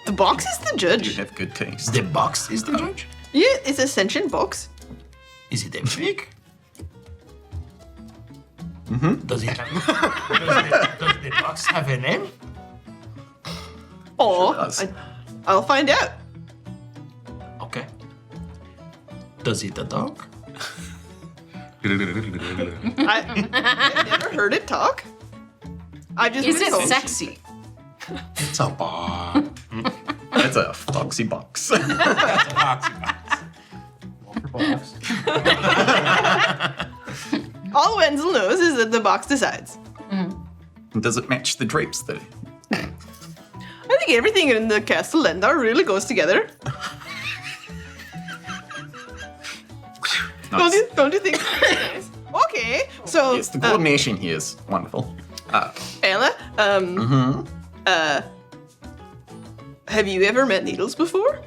The box is the You judge. have good taste. The box is the judge? Yeah, it's a sentient box. Is it big? Does it have, does the box have a name? Oh, does. I'll find out. Okay. Does it a dog? I've never heard it talk. I just Is been it told. sexy? It's a bar. That's a foxy box. All Wenzel knows is that the box decides. Does it match the drapes that... I think everything in the castle Lendar really goes together. Nice. Don't you think? Nice. Okay, so Yes, the coordination here is wonderful. Ella, have you ever met Needles before?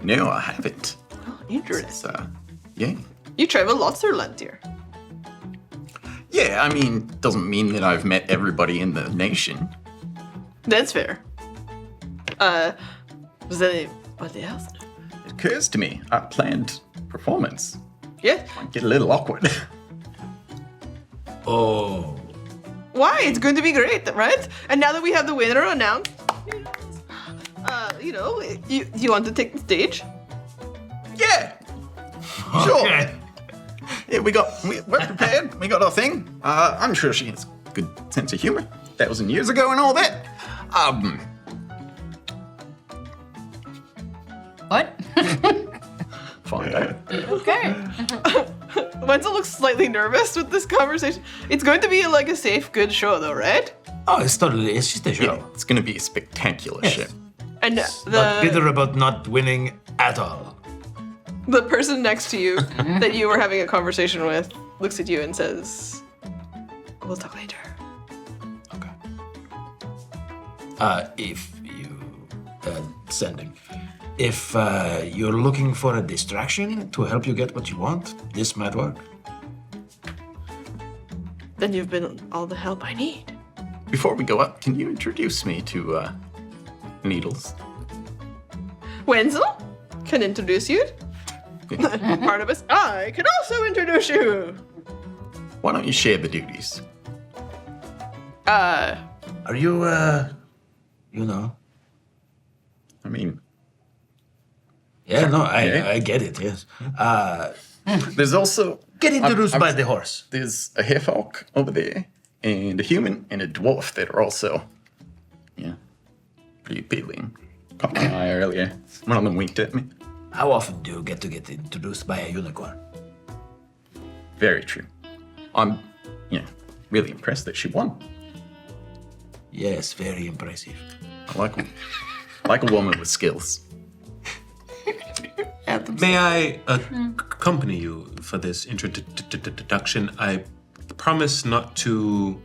No, I haven't. Interesting. So, yeah. You travel lots through Lantir. Yeah, I mean, doesn't mean that I've met everybody in the nation. That's fair. Was there anybody else? It occurs to me, our planned performance Yeah. might get a little awkward. Oh. Why? It's going to be great, right? And now that we have the winner announced, you want to take the stage? Yeah. Sure. Okay. Yeah, we're prepared. We got our thing. I'm sure she has a good sense of humor. 1,000 years ago and all that. What? Find out. Okay. Wenzel looks slightly nervous with this conversation. It's going to be like a safe, good show, though, right? Oh, it's just a show. Yeah, it's gonna be a spectacular Yes. show. And Not the bitter about not winning at all. person next to you that you were having a conversation with looks at you and says, "We'll talk later." Okay. If you sending. If you're looking for a distraction to help you get what you want, this might work. Then you've been all the help I need. Before we go up, can you introduce me to Needles? Wenzel can introduce you. Barnabas, I can also introduce you. Why don't you share the duties? Are you, you know? I mean, Yeah, no, I get it, yes. there's also... Get introduced by the horse. There's a half-orc over there, and a human, and a dwarf that are also, pretty appealing. Caught my eye earlier. One of them winked at me. How often do you get introduced by a unicorn? Very true. I'm, really impressed that she won. Yes, very impressive. I like a woman with skills. May I accompany you for this introduction? I promise not to...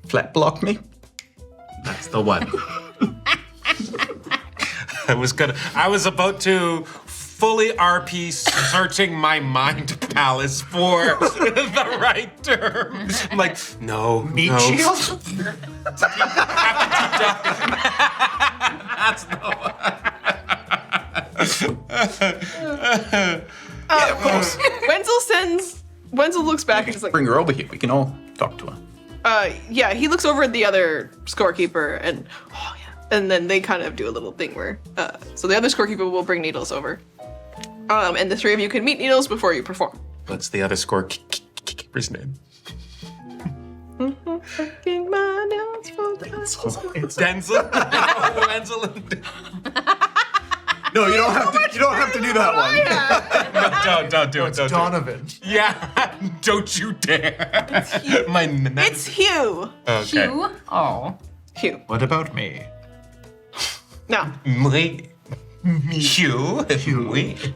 Flat block me? That's the one. I was about to fully RP searching my mind palace for the right term. I'm like, no. Meat no. shield? That's no. Of course. Wenzel looks back and is like, Bring her over here. We can all talk to her. he looks over at the other scorekeeper and, and then they kind of do a little thing where, so the other scorekeeper will bring Needles over. And the three of you can meet Needles before you perform. What's the other scorekeeper's name? Denzel? Wenzel? No, you don't have to. You don't have to do that one. No, don't do it. Don't Donovan. do it. Yeah, don't you dare. It's Hugh. Okay. Hugh? Oh. Hugh. What about me? No. Hugh.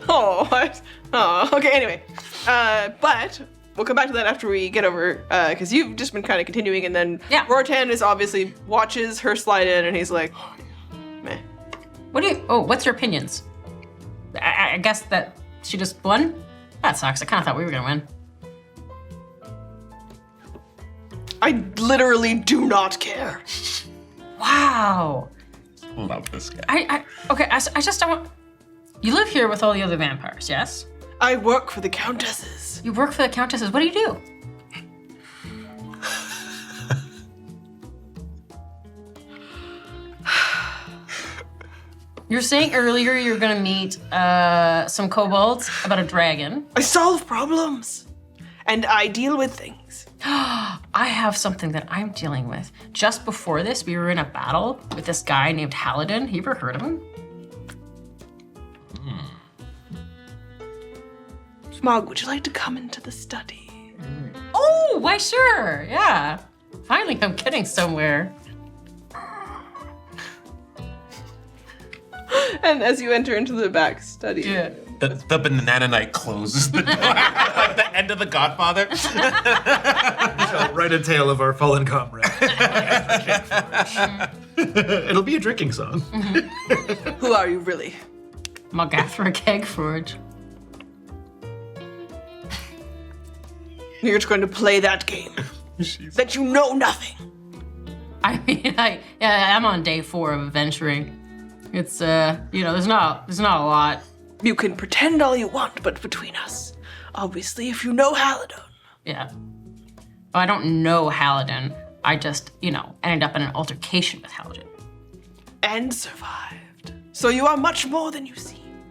Oh, what? Oh, okay, anyway. But we'll come back to that after we get over, because you've just been kind of continuing, and then Rortan is obviously watches her slide in, and he's like, meh. What's your opinions? I guess that she just won? That sucks. I kind of thought we were going to win. I literally do not care. Wow. Love this guy. I just don't want... You live here with all the other vampires, yes? I work for the countesses. You work for the countesses. What do you do? You're saying earlier you're gonna meet some kobolds about a dragon. I solve problems. And I deal with things. I have something that I'm dealing with. Just before this, we were in a battle with this guy named Halidin. You ever heard of him? Smog, would you like to come into the study? Oh, why sure, yeah. Finally, I'm getting somewhere. And as you enter into the back study. Yeah. The banana knight closes the door like the end of The Godfather. Shall write a tale of our fallen comrade. It'll be a drinking song. Who are you really? Malgathra Kegforge. You're just going to play that game. That you know nothing. I mean, I'm on day 4 of adventuring. It's there's not a lot. You can pretend all you want, but between us, obviously, if you know Halidon. Yeah. Well, I don't know Halidon. I just, ended up in an altercation with Halidon. And survived. So you are much more than you seem.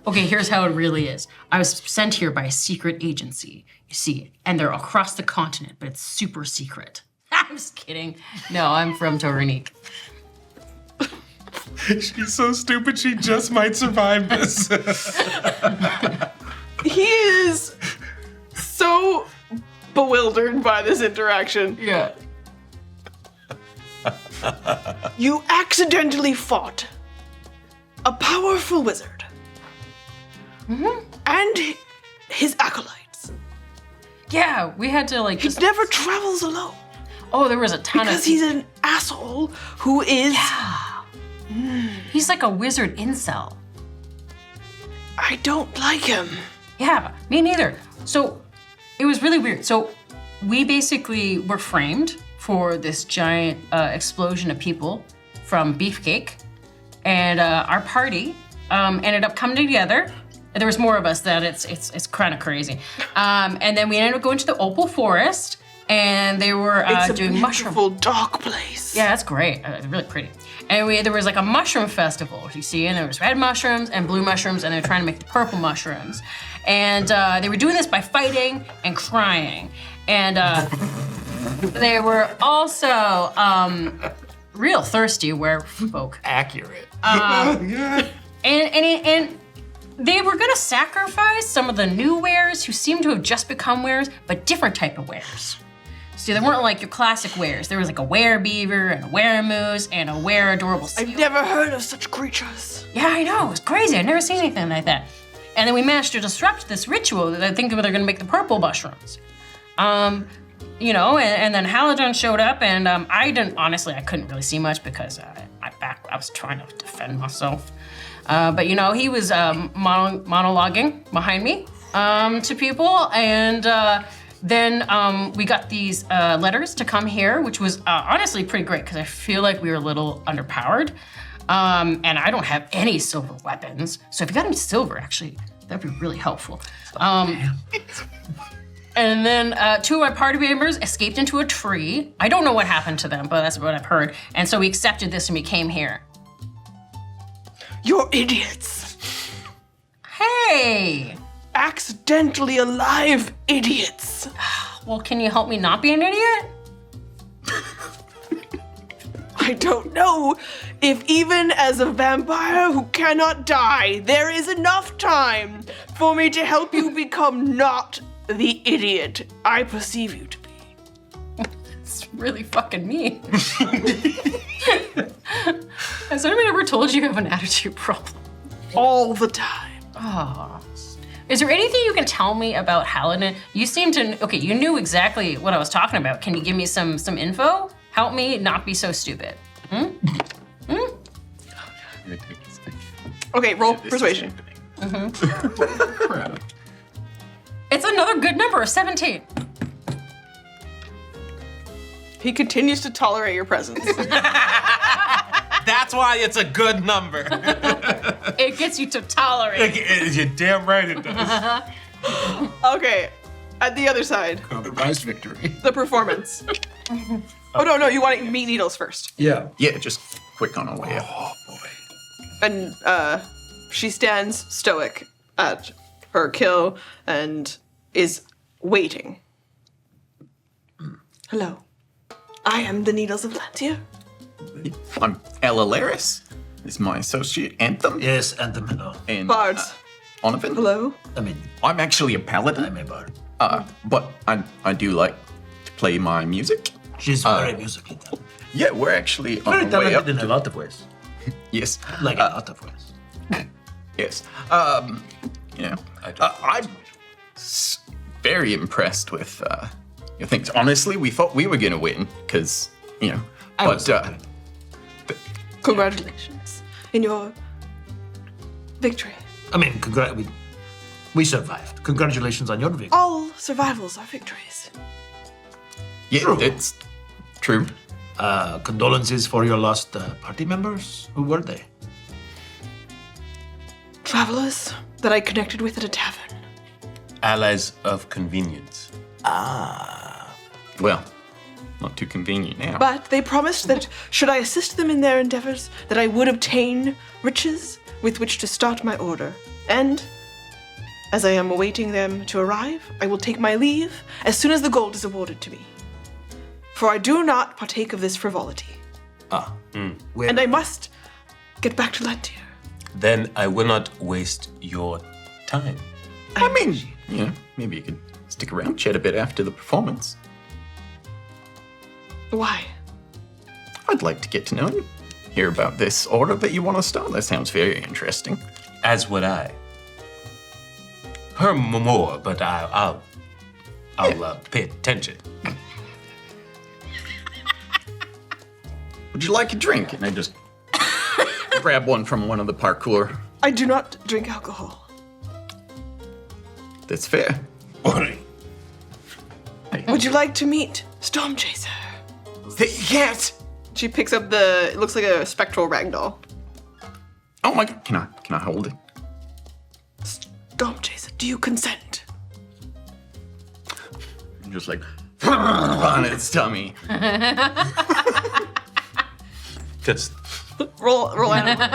Okay, here's how it really is. I was sent here by a secret agency, you see, and they're across the continent, but it's super secret. I'm just kidding. No, I'm from Toronique. She's so stupid, she just might survive this. He is so bewildered by this interaction. Yeah. You accidentally fought a powerful wizard. Mm-hmm. And his acolytes. Yeah, we had to He never travels alone. Oh, there was a ton because he's an asshole who is... Yeah. He's like a wizard incel. I don't like him. Yeah, me neither. So it was really weird. So we basically were framed for this giant explosion of people from Beefcake. And our party ended up coming together. There was more of us that it's kind of crazy. And then we ended up going to the Opal Forest, and they were doing mushroom. Beautiful dark place. Yeah, that's great. Really pretty. And there was like a mushroom festival, you see, and there was red mushrooms and blue mushrooms, and they were trying to make the purple mushrooms. And they were doing this by fighting and crying. And they were also real thirsty werefolk. Accurate. And they were gonna sacrifice some of the new wares who seemed to have just become wares, but different type of wares. See, they weren't like your classic wares. There was like a were-beaver and a were-moose and a were-adorable seal. I've never heard of such creatures. Yeah, I know. It was crazy. I'd never seen anything like that. And then we managed to disrupt this ritual that I think they're going to make the purple mushrooms. And then Haladon showed up, and I couldn't really see much because I was trying to defend myself. But he was monologuing behind me to people, and then we got these letters to come here, which was honestly pretty great because I feel like we were a little underpowered. And I don't have any silver weapons. So if you got any silver, actually, that'd be really helpful. And then two of my party members escaped into a tree. I don't know what happened to them, but that's what I've heard. And so we accepted this and we came here. You're idiots. Hey! Accidentally alive idiots. Well, can you help me not be an idiot? I don't know if even as a vampire who cannot die, there is enough time for me to help you become not the idiot I perceive you to be. It's really fucking mean. Has anyone ever told you have an attitude problem? All the time. Oh. Is there anything you can tell me about Haladin? You seem to, okay, you knew exactly what I was talking about. Can you give me some info? Help me not be so stupid. Okay, roll persuasion. It's another good number, 17. He continues to tolerate your presence. That's why it's a good number. It gets you to tolerate. You're damn right it does. Okay, at the other side. Compromised victory. The performance. Oh, no, you want to meet Needles first. Yeah. Yeah, just quick on our way up. Oh, boy. And she stands stoic at her kill and is waiting. Hello. I am the Needles of Lantier. I'm Elalaris. This is my associate, Anthem. Yes, Anthem, hello. And Bards. Onovan. Hello. I'm actually a paladin. I'm a bard. But I do like to play my music. She's very musically talented. Yeah, we're actually Very on the way up. talented in a lot of ways. Yes. Like a lot of ways. Yes. I'm very impressed with your things. Honestly, we thought we were gonna win because Congratulations in your victory. We survived. Congratulations on your victory. All survivals are victories. Yeah, True. it's true. Condolences for your lost party members. Who were they? Travelers that I connected with at a tavern. Allies of convenience. Well, not too convenient now. But they promised that should I assist them in their endeavors, that I would obtain riches with which to start my order. And as I am awaiting them to arrive, I will take my leave as soon as the gold is awarded to me. For I do not partake of this frivolity. And I must get back to Lantier. Then I will not waste your time. I mean, maybe you could stick around, chat a bit after the performance. Why? I'd like to get to know you. Hear about this order that you want to start. That sounds very interesting. As would I. Her more, but I'll pay attention. Would you like a drink? And I just grab one from one of the parkour. I do not drink alcohol. That's fair. Would you like to meet Stormchaser? Yes! She picks up it looks like a spectral ragdoll. Oh my god, can I hold it? Stop, Jason. Do you consent? I'm just like, on its tummy. Just Roll animal.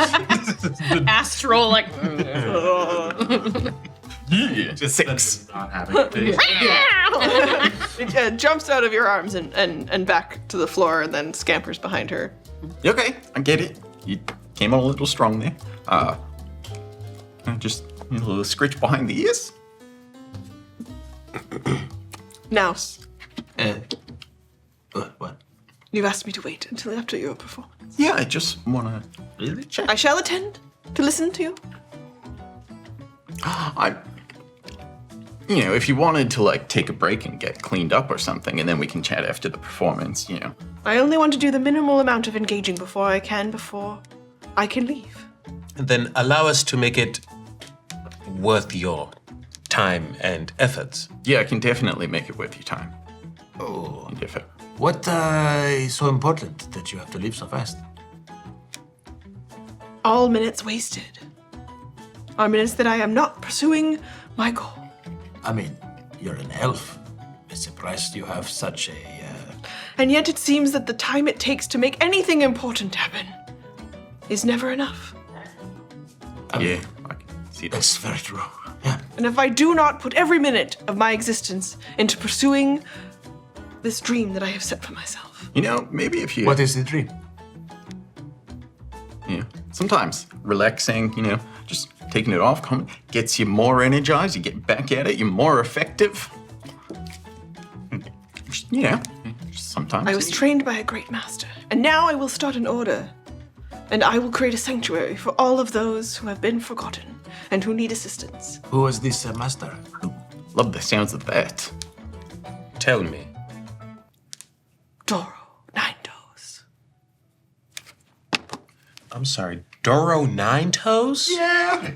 Astral, like. Yeah, just 6. Not having it. It jumps out of your arms and back to the floor and then scampers behind her. Okay, I get it. You came on a little strong there. Just a little scritch behind the ears. Now, What? you've asked me to wait until after your performance. Yeah, I just wanna Really? check. I shall attend to listen to you. If you wanted to like take a break and get cleaned up or something, and then we can chat after the performance, I only want to do the minimal amount of engaging before I can leave. then allow us to make it worth your time and efforts. Yeah, I can definitely make it worth your time. Oh, And effort. what is so important that you have to leave so fast? All minutes wasted are minutes that I am not pursuing my goal. I mean, you're an elf. I'm surprised you have such a. And yet it seems that the time it takes to make anything important happen is never enough. Yeah, I can see that. That's very true. Yeah. And if I do not put every minute of my existence into pursuing this dream that I have set for myself. Maybe if you... What is the dream? Sometimes relaxing, just taking it off, gets you more energized, you get back at it, you're more effective. Just sometimes. I was trained by a great master, and now I will start an order. And I will create a sanctuary for all of those who have been forgotten and who need assistance. Who was this master? Love the sounds of that. Tell me. Doro, 9 Toes. I'm sorry, Doro Nine Toes? Yeah.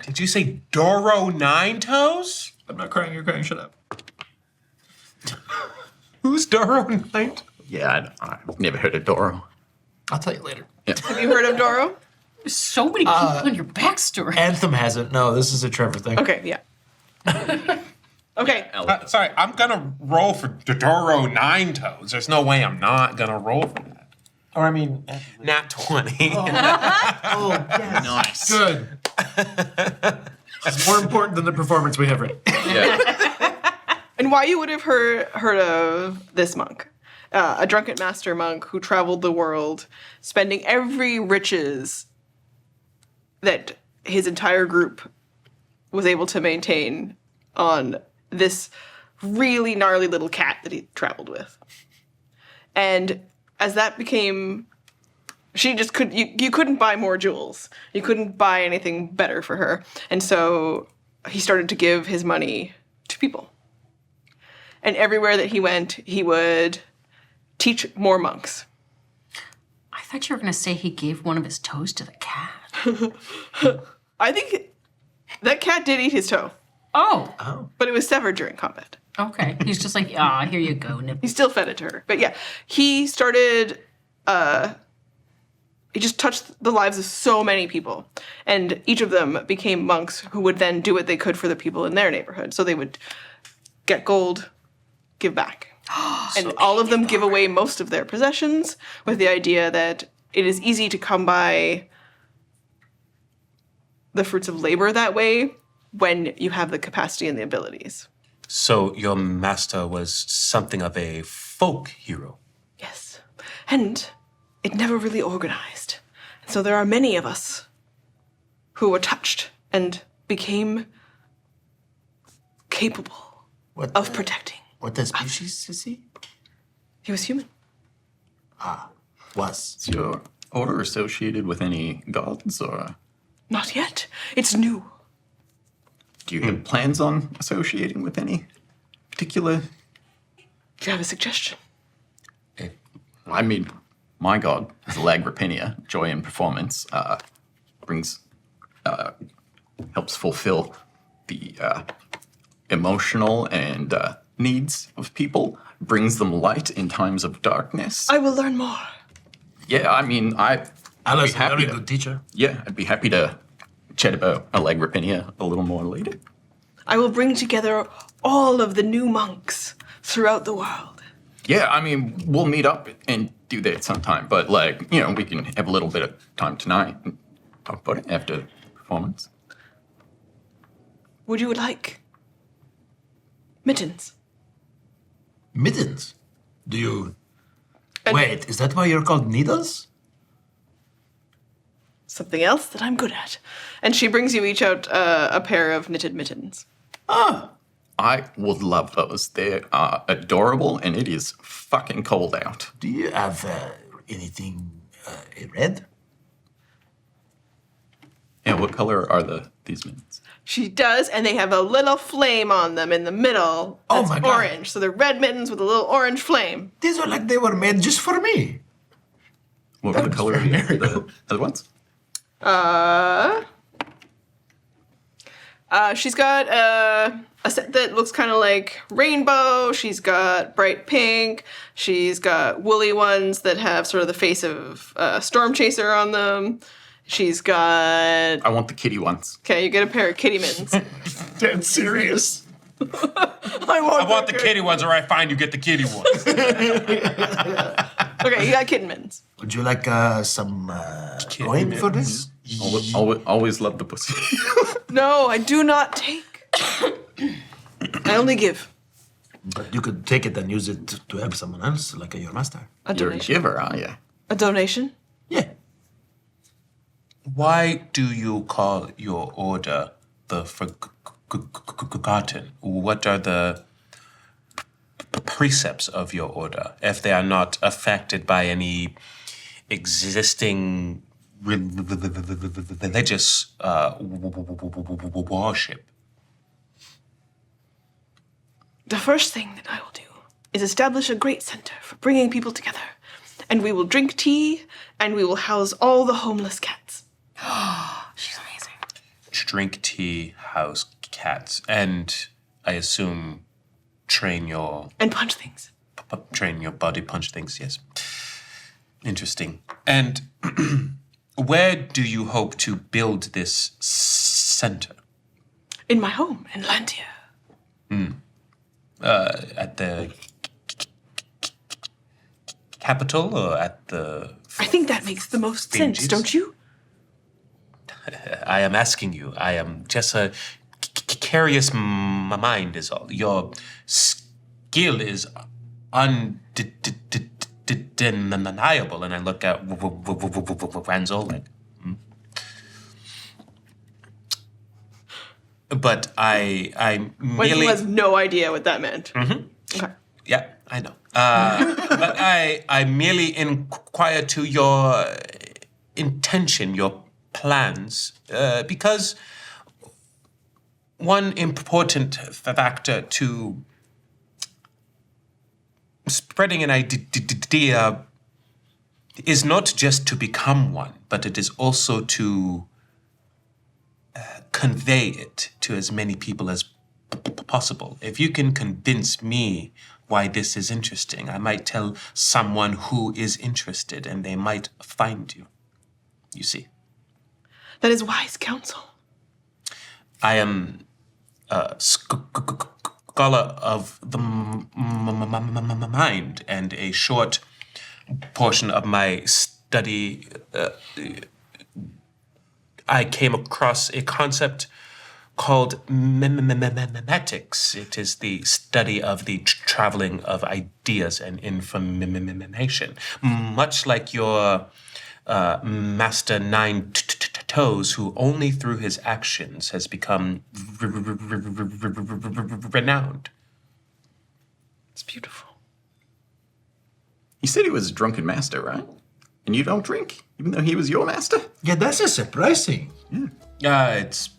Did you say Doro Nine Toes? I'm not crying, you're crying, shut up. Who's Doro Nine Toes? Yeah, I've never heard of Doro. I'll tell you later. Have you heard of Doro? There's so many people in your backstory. Anthem has it. No, this is a Trevor thing. Okay, yeah. Okay. Sorry, I'm gonna roll for Doro Nine Toes. There's no way I'm not gonna roll for that. Or I mean, Nat 20. oh, yes. Nice. Good. It's more important than the performance we have written. Yeah. And why you would have heard of this monk. A drunken master monk who traveled the world, spending every riches that his entire group was able to maintain on this really gnarly little cat that he traveled with. And as that became, she just you couldn't buy more jewels. You couldn't buy anything better for her. And so he started to give his money to people. And everywhere that he went, he would teach more monks. I thought you were going to say he gave one of his toes to the cat. I think that cat did eat his toe. Oh. But it was severed during combat. Okay. He's just like, here you go, nibble. He still fed it to her. But yeah, he started, he just touched the lives of so many people. And each of them became monks who would then do what they could for the people in their neighborhood. So they would get gold, give back. And all of them give away most of their possessions with the idea that it is easy to come by the fruits of labor that way when you have the capacity and the abilities. So your master was something of a folk hero. Yes. And it never really organized. So there are many of us who were touched and became capable of protecting. What species is he? He was human. Was. Is your order associated with any gods, or Not yet. It's new. do you have plans on associating with any particular? Do you have a suggestion? I mean, my god is Lagrapinia, joy in performance, brings, helps fulfill the emotional and needs of people, brings them light in times of darkness. I will learn more. Yeah, I mean, Alice, happy very to. good teacher. Yeah, I'd be happy to chat about Allegrapinia a little more later. I will bring together all of the new monks throughout the world. Yeah, I mean, we'll meet up and do that sometime, but we can have a little bit of time tonight and talk about it after the performance. Would you like mittens? Mittens? Do you... And Wait, is that why you're called Needles? something else that I'm good at. And she brings you each out a pair of knitted mittens. Ah, I would love those. They are adorable, and it is fucking cold out. do you have anything red? Yeah, what color are these mittens? She does, and they have a little flame on them in the middle. Oh That's my God. orange. So they're red mittens with a little orange flame. These are like they were made just for me. What were the That's color of very the other ones? She's got a set that looks kind of like rainbow. She's got bright pink. She's got woolly ones that have sort of the face of a storm chaser on them. She's got... I want the kitty ones. Okay, you get a pair of kitty mittens. Dead serious. I want the kitty ones, or I find you get the kitty ones. Okay, you got kitten mittens. Would you like some coin for this? Always love the pussy. No, I do not take. I only give. But you could take it and use it to help someone else, like your master. A You're a donation. giver, are you? A donation? Yeah. Why do you call your order the Forgotten? What are the precepts of your order if they are not affected by any existing religious worship? The first thing that I will do is establish a great center for bringing people together. And we will drink tea, and we will house all the homeless cats. She's amazing. Drink tea, house cats, and I assume train your And punch things. train your body, punch things. Yes, interesting. And where do you hope to build this center? In my home, in Lantia. At the capital or at the? I think that makes the most sense, Fringes? don't you? I am asking you. I am just a curious mind is all. Your skill is undeniable, and I look at Ranzol. But I Wenzel merely has no idea what that meant. Okay. yeah, I know. But I merely inquire to your intention, your plans, because one important factor to spreading an idea is not just to become one, but it is also to convey it to as many people as possible. If you can convince me why this is interesting, I might tell someone who is interested and they might find you. You see. That is wise counsel. I am a scholar of the mind, and a short portion of my study, I came across a concept called memetics. It is the study of the traveling of ideas and information. Much like your Master Nine Toes, who only through his actions has become renowned. It's beautiful. He said he was a drunken master, right? And you don't drink, even though he was your master? Yeah, that's a surprising. It's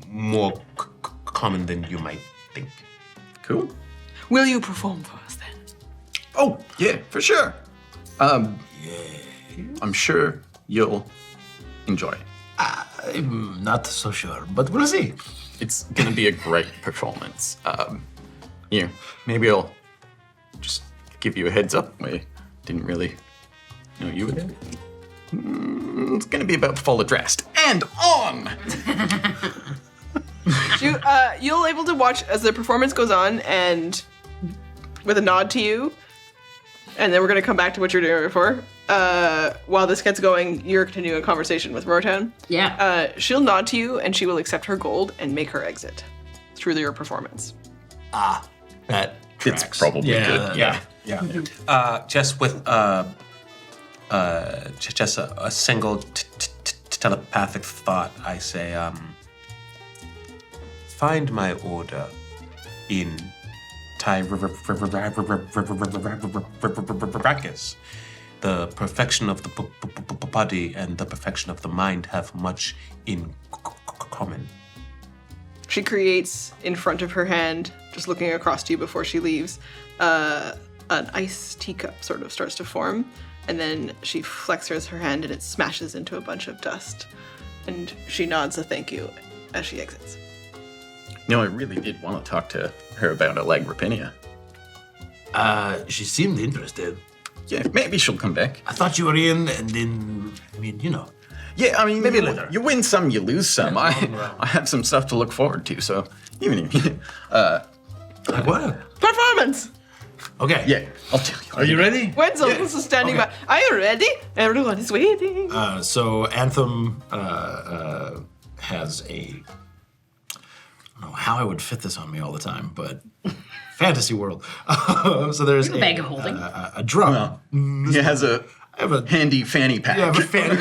more common than you might think. Cool. Will you perform for us then? Oh, yeah, for sure. I'm sure you'll enjoy it. I'm not so sure, but we'll see. It's gonna be a great performance. Maybe I'll just give you a heads up. We didn't really know you were there. It's gonna be about full dressed and on. You'll able to watch as the performance goes on, and with a nod to you, and then we're gonna come back to what you're doing before. While this gets going, you're continuing a conversation with Rotan. Yeah. She'll nod to you, and she will accept her gold and make her exit through your performance. That It's tracks. probably good. Yeah. Just with just a single telepathic thought, I say, find my order in Tyrrakis. The perfection of the body and the perfection of the mind have much in common. She creates in front of her hand, just looking across to you before she leaves, an ice teacup sort of starts to form, and then she flexes her hand and it smashes into a bunch of dust. And she nods a thank you as she exits. You know, I really did want to talk to her about Allegrapinia. She seemed interested. Yeah, maybe she'll come back. I thought you were in, and then, I mean, you know. Yeah, I mean, Maybe you, later. you win some, you lose some. I have some stuff to look forward to, so even if Like what? Performance! Okay. yeah, I'll tell you. Are you ready? Wenzel is standing by. Are you ready? Everyone is waiting. So Anthem has a. I don't know how I would fit this on me all the time, but fantasy world. So there's a bag of holding. A drum. Well, he has a handy fanny pack. Yeah, but fanny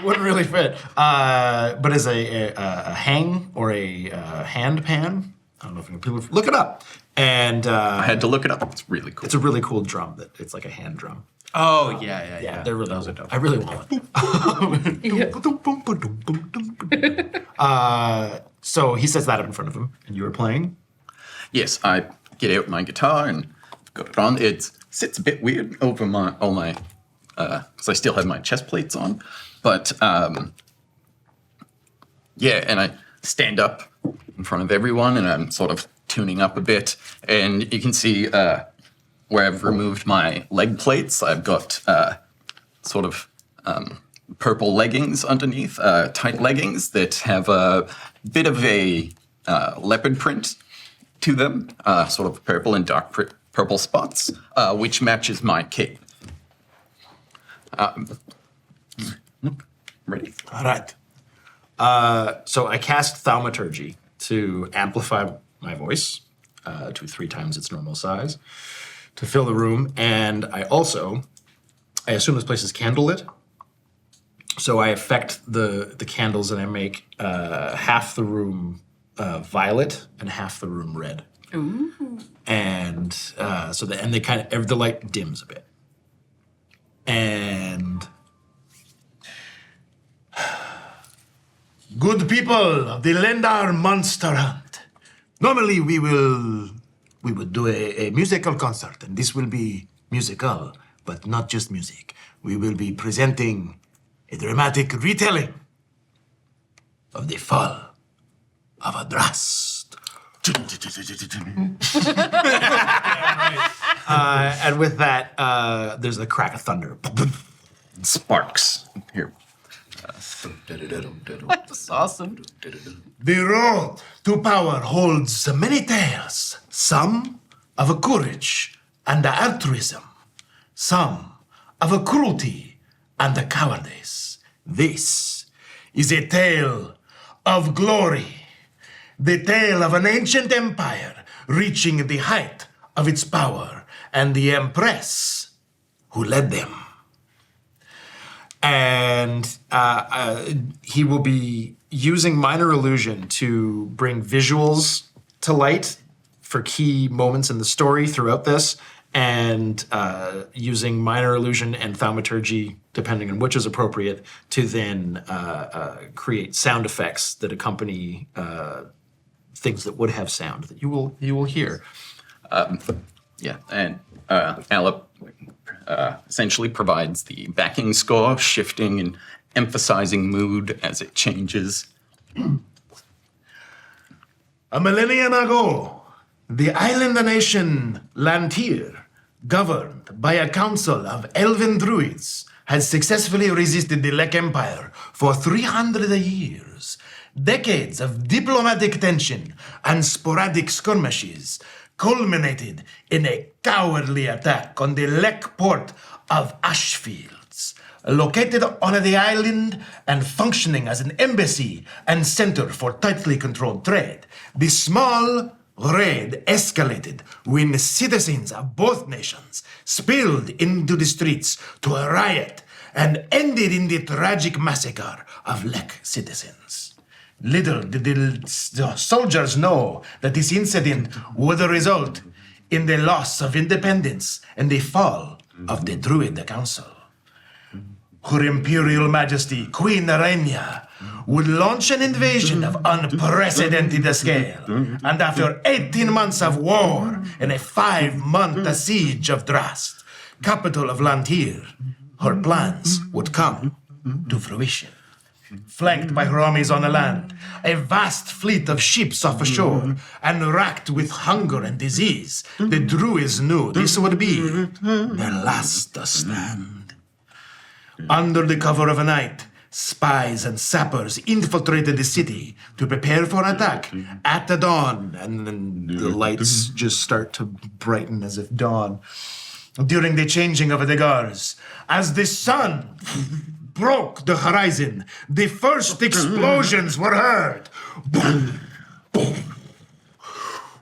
wouldn't really fit. But as a hang or a hand pan. I don't know if people look it up. And I had to look it up. It's really cool. it's a really cool drum. That it's like a hand drum. Oh, yeah. They're really cool. I really want one. So he sets that up in front of him, and you were playing. Yes, I get out my guitar and got it on. It sits a bit weird over all my, because I still have my chest plates on. But yeah, and I stand up in front of everyone, and I'm sort of tuning up a bit. And you can see where I've removed my leg plates. I've got sort of purple leggings underneath, tight leggings that have a bit of a leopard print to them, sort of purple and dark purple spots, which matches my cape. Ready? All right. So I cast Thaumaturgy to amplify my voice to 3 times its normal size to fill the room. And I assume this place is candlelit. So I affect the candles and I make half the room violet and half the room red. Ooh. And the light dims a bit. And Good people of the Lendar Monster Hunt. Normally we would do a musical concert, and this will be musical, but not just music. We will be presenting a dramatic retelling of the fall of Adrast. and with that, there's a crack of thunder. Sparks. Here. That's awesome. The road to power holds many tales, some of a courage and a altruism, some of a cruelty and a cowardice. This is a tale of glory, the tale of an ancient empire reaching the height of its power and the empress who led them. And he will be using minor illusion to bring visuals to light for key moments in the story throughout this, and using minor illusion and thaumaturgy, depending on which is appropriate, to then create sound effects that accompany things that would have sound that you will hear. Yeah, and Alep essentially provides the backing score, shifting and emphasizing mood as it changes. A millennium ago, the island nation Lantir, governed by a council of elven druids, has successfully resisted the Lek Empire for 300 years. Decades of diplomatic tension and sporadic skirmishes culminated in a cowardly attack on the Lek port of Ashfields, located on the island and functioning as an embassy and center for tightly controlled trade. The small raid escalated when citizens of both nations spilled into the streets to a riot and ended in the tragic massacre of Lek citizens. Little did the soldiers know that this incident would result in the loss of independence and the fall of the Druid Council. Her Imperial Majesty, Queen Arenya, would launch an invasion of unprecedented scale, and after 18 months of war and a 5-month siege of Drast, capital of Lantir, her plans would come to fruition. Flanked by her armies on the land, a vast fleet of ships off ashore, and racked with hunger and disease, the Druids knew this would be their last stand. Under the cover of night, spies and sappers infiltrated the city to prepare for an attack at the dawn, and then the lights just start to brighten as if dawn. During the changing of the guards, as the sun broke the horizon, the first explosions were heard. Boom, boom.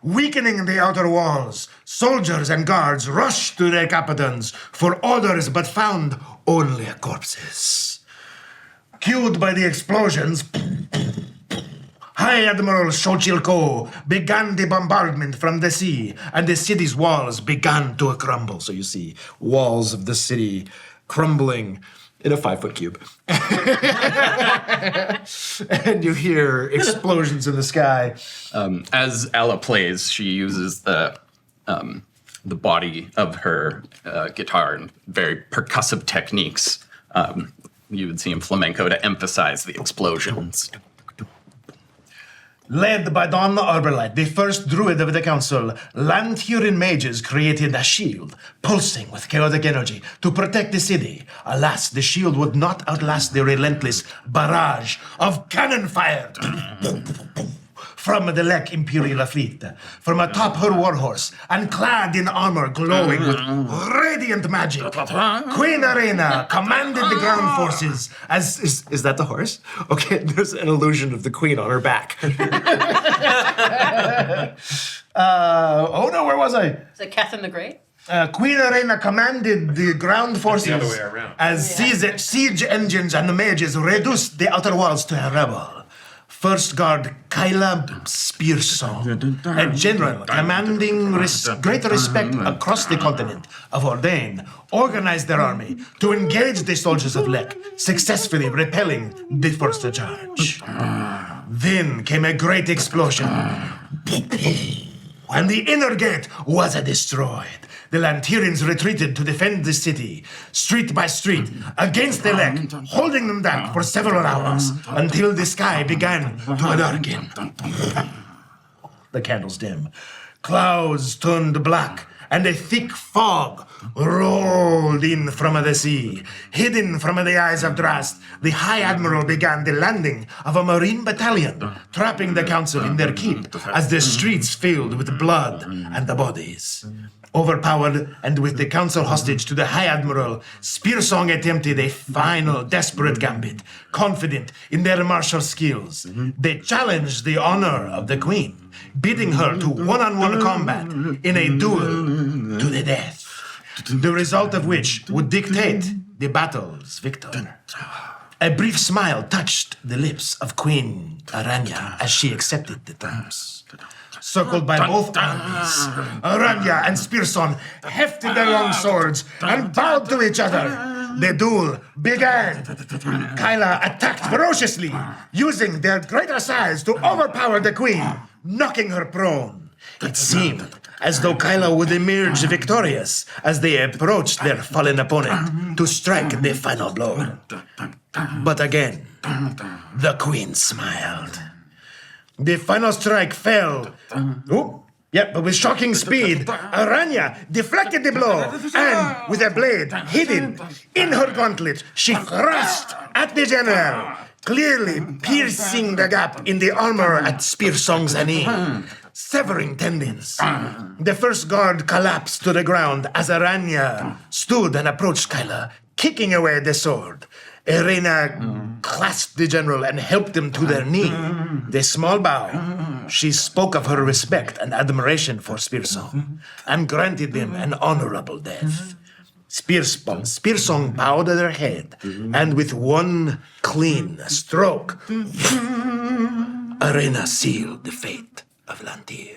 Weakening the outer walls, soldiers and guards rushed to their capitans for orders but found only corpses. Cued by the explosions, High Admiral Xochitl began the bombardment from the sea, and the city's walls began to crumble. So you see walls of the city crumbling in a 5-foot cube. And you hear explosions in the sky. As Ella plays, she uses the body of her guitar in very percussive techniques. You would see in flamenco to emphasize the explosions. Led by Don Arborlight, the first druid of the council, Lantiran mages created a shield, pulsing with chaotic energy, to protect the city. Alas, the shield would not outlast the relentless barrage of cannon fire from the Lek Imperial fleet. From atop her warhorse, and clad in armor glowing with radiant magic, Queen Arena commanded the ground forces as... Is that the horse? Okay, there's an illusion of the queen on her back. Oh no, where was I? Is it Catherine the Great? Queen Arena commanded the ground forces the other way around. as siege engines and mages reduced the outer walls to a rubble. First Guard Kyla Spearsong, a general commanding great respect across the continent of Ordain, organized their army to engage the soldiers of Lek, successfully repelling the first charge. Then came a great explosion, and the inner gate was destroyed. The Lantirans retreated to defend the city, street by street, against the Lek, holding them back for several hours, until the sky began to darken. The candles dim. Clouds turned black, and a thick fog rolled in from the sea. Hidden from the eyes of Drast, the High Admiral began the landing of a marine battalion, trapping the council in their keep as the streets filled with blood and the bodies. Overpowered and with the council hostage to the High Admiral, Spearsong attempted a final desperate gambit. Confident in their martial skills, they challenged the honor of the Queen, bidding her to one-on-one combat in a duel to the death, the result of which would dictate the battle's victor. A brief smile touched the lips of Queen Aranya as she accepted the terms. Circled by both armies, Aranya and Spearson hefted their long swords and bowed to each other. The duel began. Kyla attacked ferociously, using their greater size to overpower the queen, knocking her prone. It seemed as though Kyla would emerge victorious as they approached their fallen opponent to strike the final blow. But again, the queen smiled. The final strike fell Yep, but with shocking speed, Aranya deflected the blow, and with a blade hidden in her gauntlet, she thrust at the general, clearly piercing the gap in the armor at Spearsong's knee, severing tendons. The first guard collapsed to the ground as Aranya stood and approached Skyla, kicking away the sword. Irena clasped the general and helped them to their knee. The small bow. She spoke of her respect and admiration for Spearsong and granted them an honorable death. Spearsong bowed their head, and with one clean stroke, Irena sealed the fate of Lantir.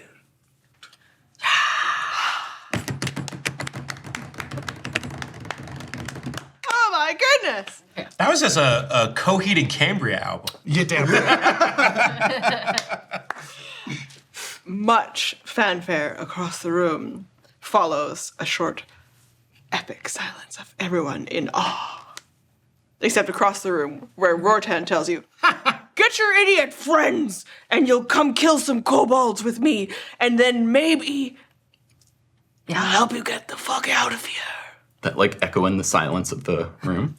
Oh my goodness! That was just a co-heated Cambria album. You damn right. Much fanfare across the room follows a short, epic silence of everyone in awe. Except across the room, where Rortan tells you, "Get your idiot friends, and you'll come kill some kobolds with me, and then maybe I'll help you get the fuck out of here." That echo in the silence of the room.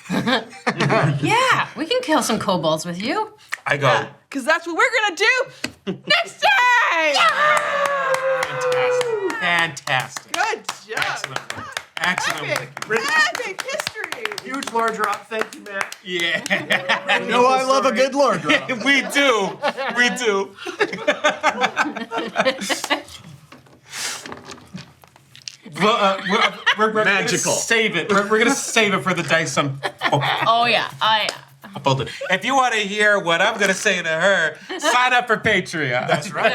Yeah, we can kill some kobolds with you. I go, Because that's what we're gonna do next time! fantastic. Good job! Excellent. Epic history! Huge lore drop. Thank you, Matt. Yeah. You know I love a good lore drop. We do. We do. Well, we're Magical. Gonna save it. We're gonna save it for the dice. Oh yeah. If you want to hear what I'm gonna say to her, sign up for Patreon. That's right.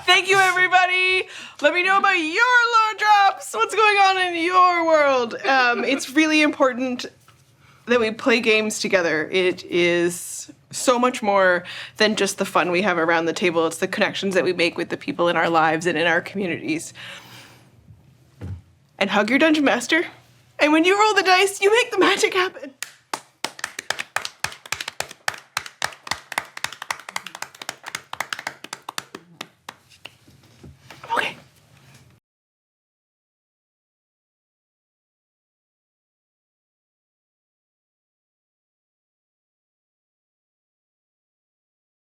Thank you, everybody. Let me know about your lore drops. What's going on in your world? It's really important that we play games together. It is so much more than just the fun we have around the table. It's the connections that we make with the people in our lives and in our communities. And hug your dungeon master. And when you roll the dice, you make the magic happen.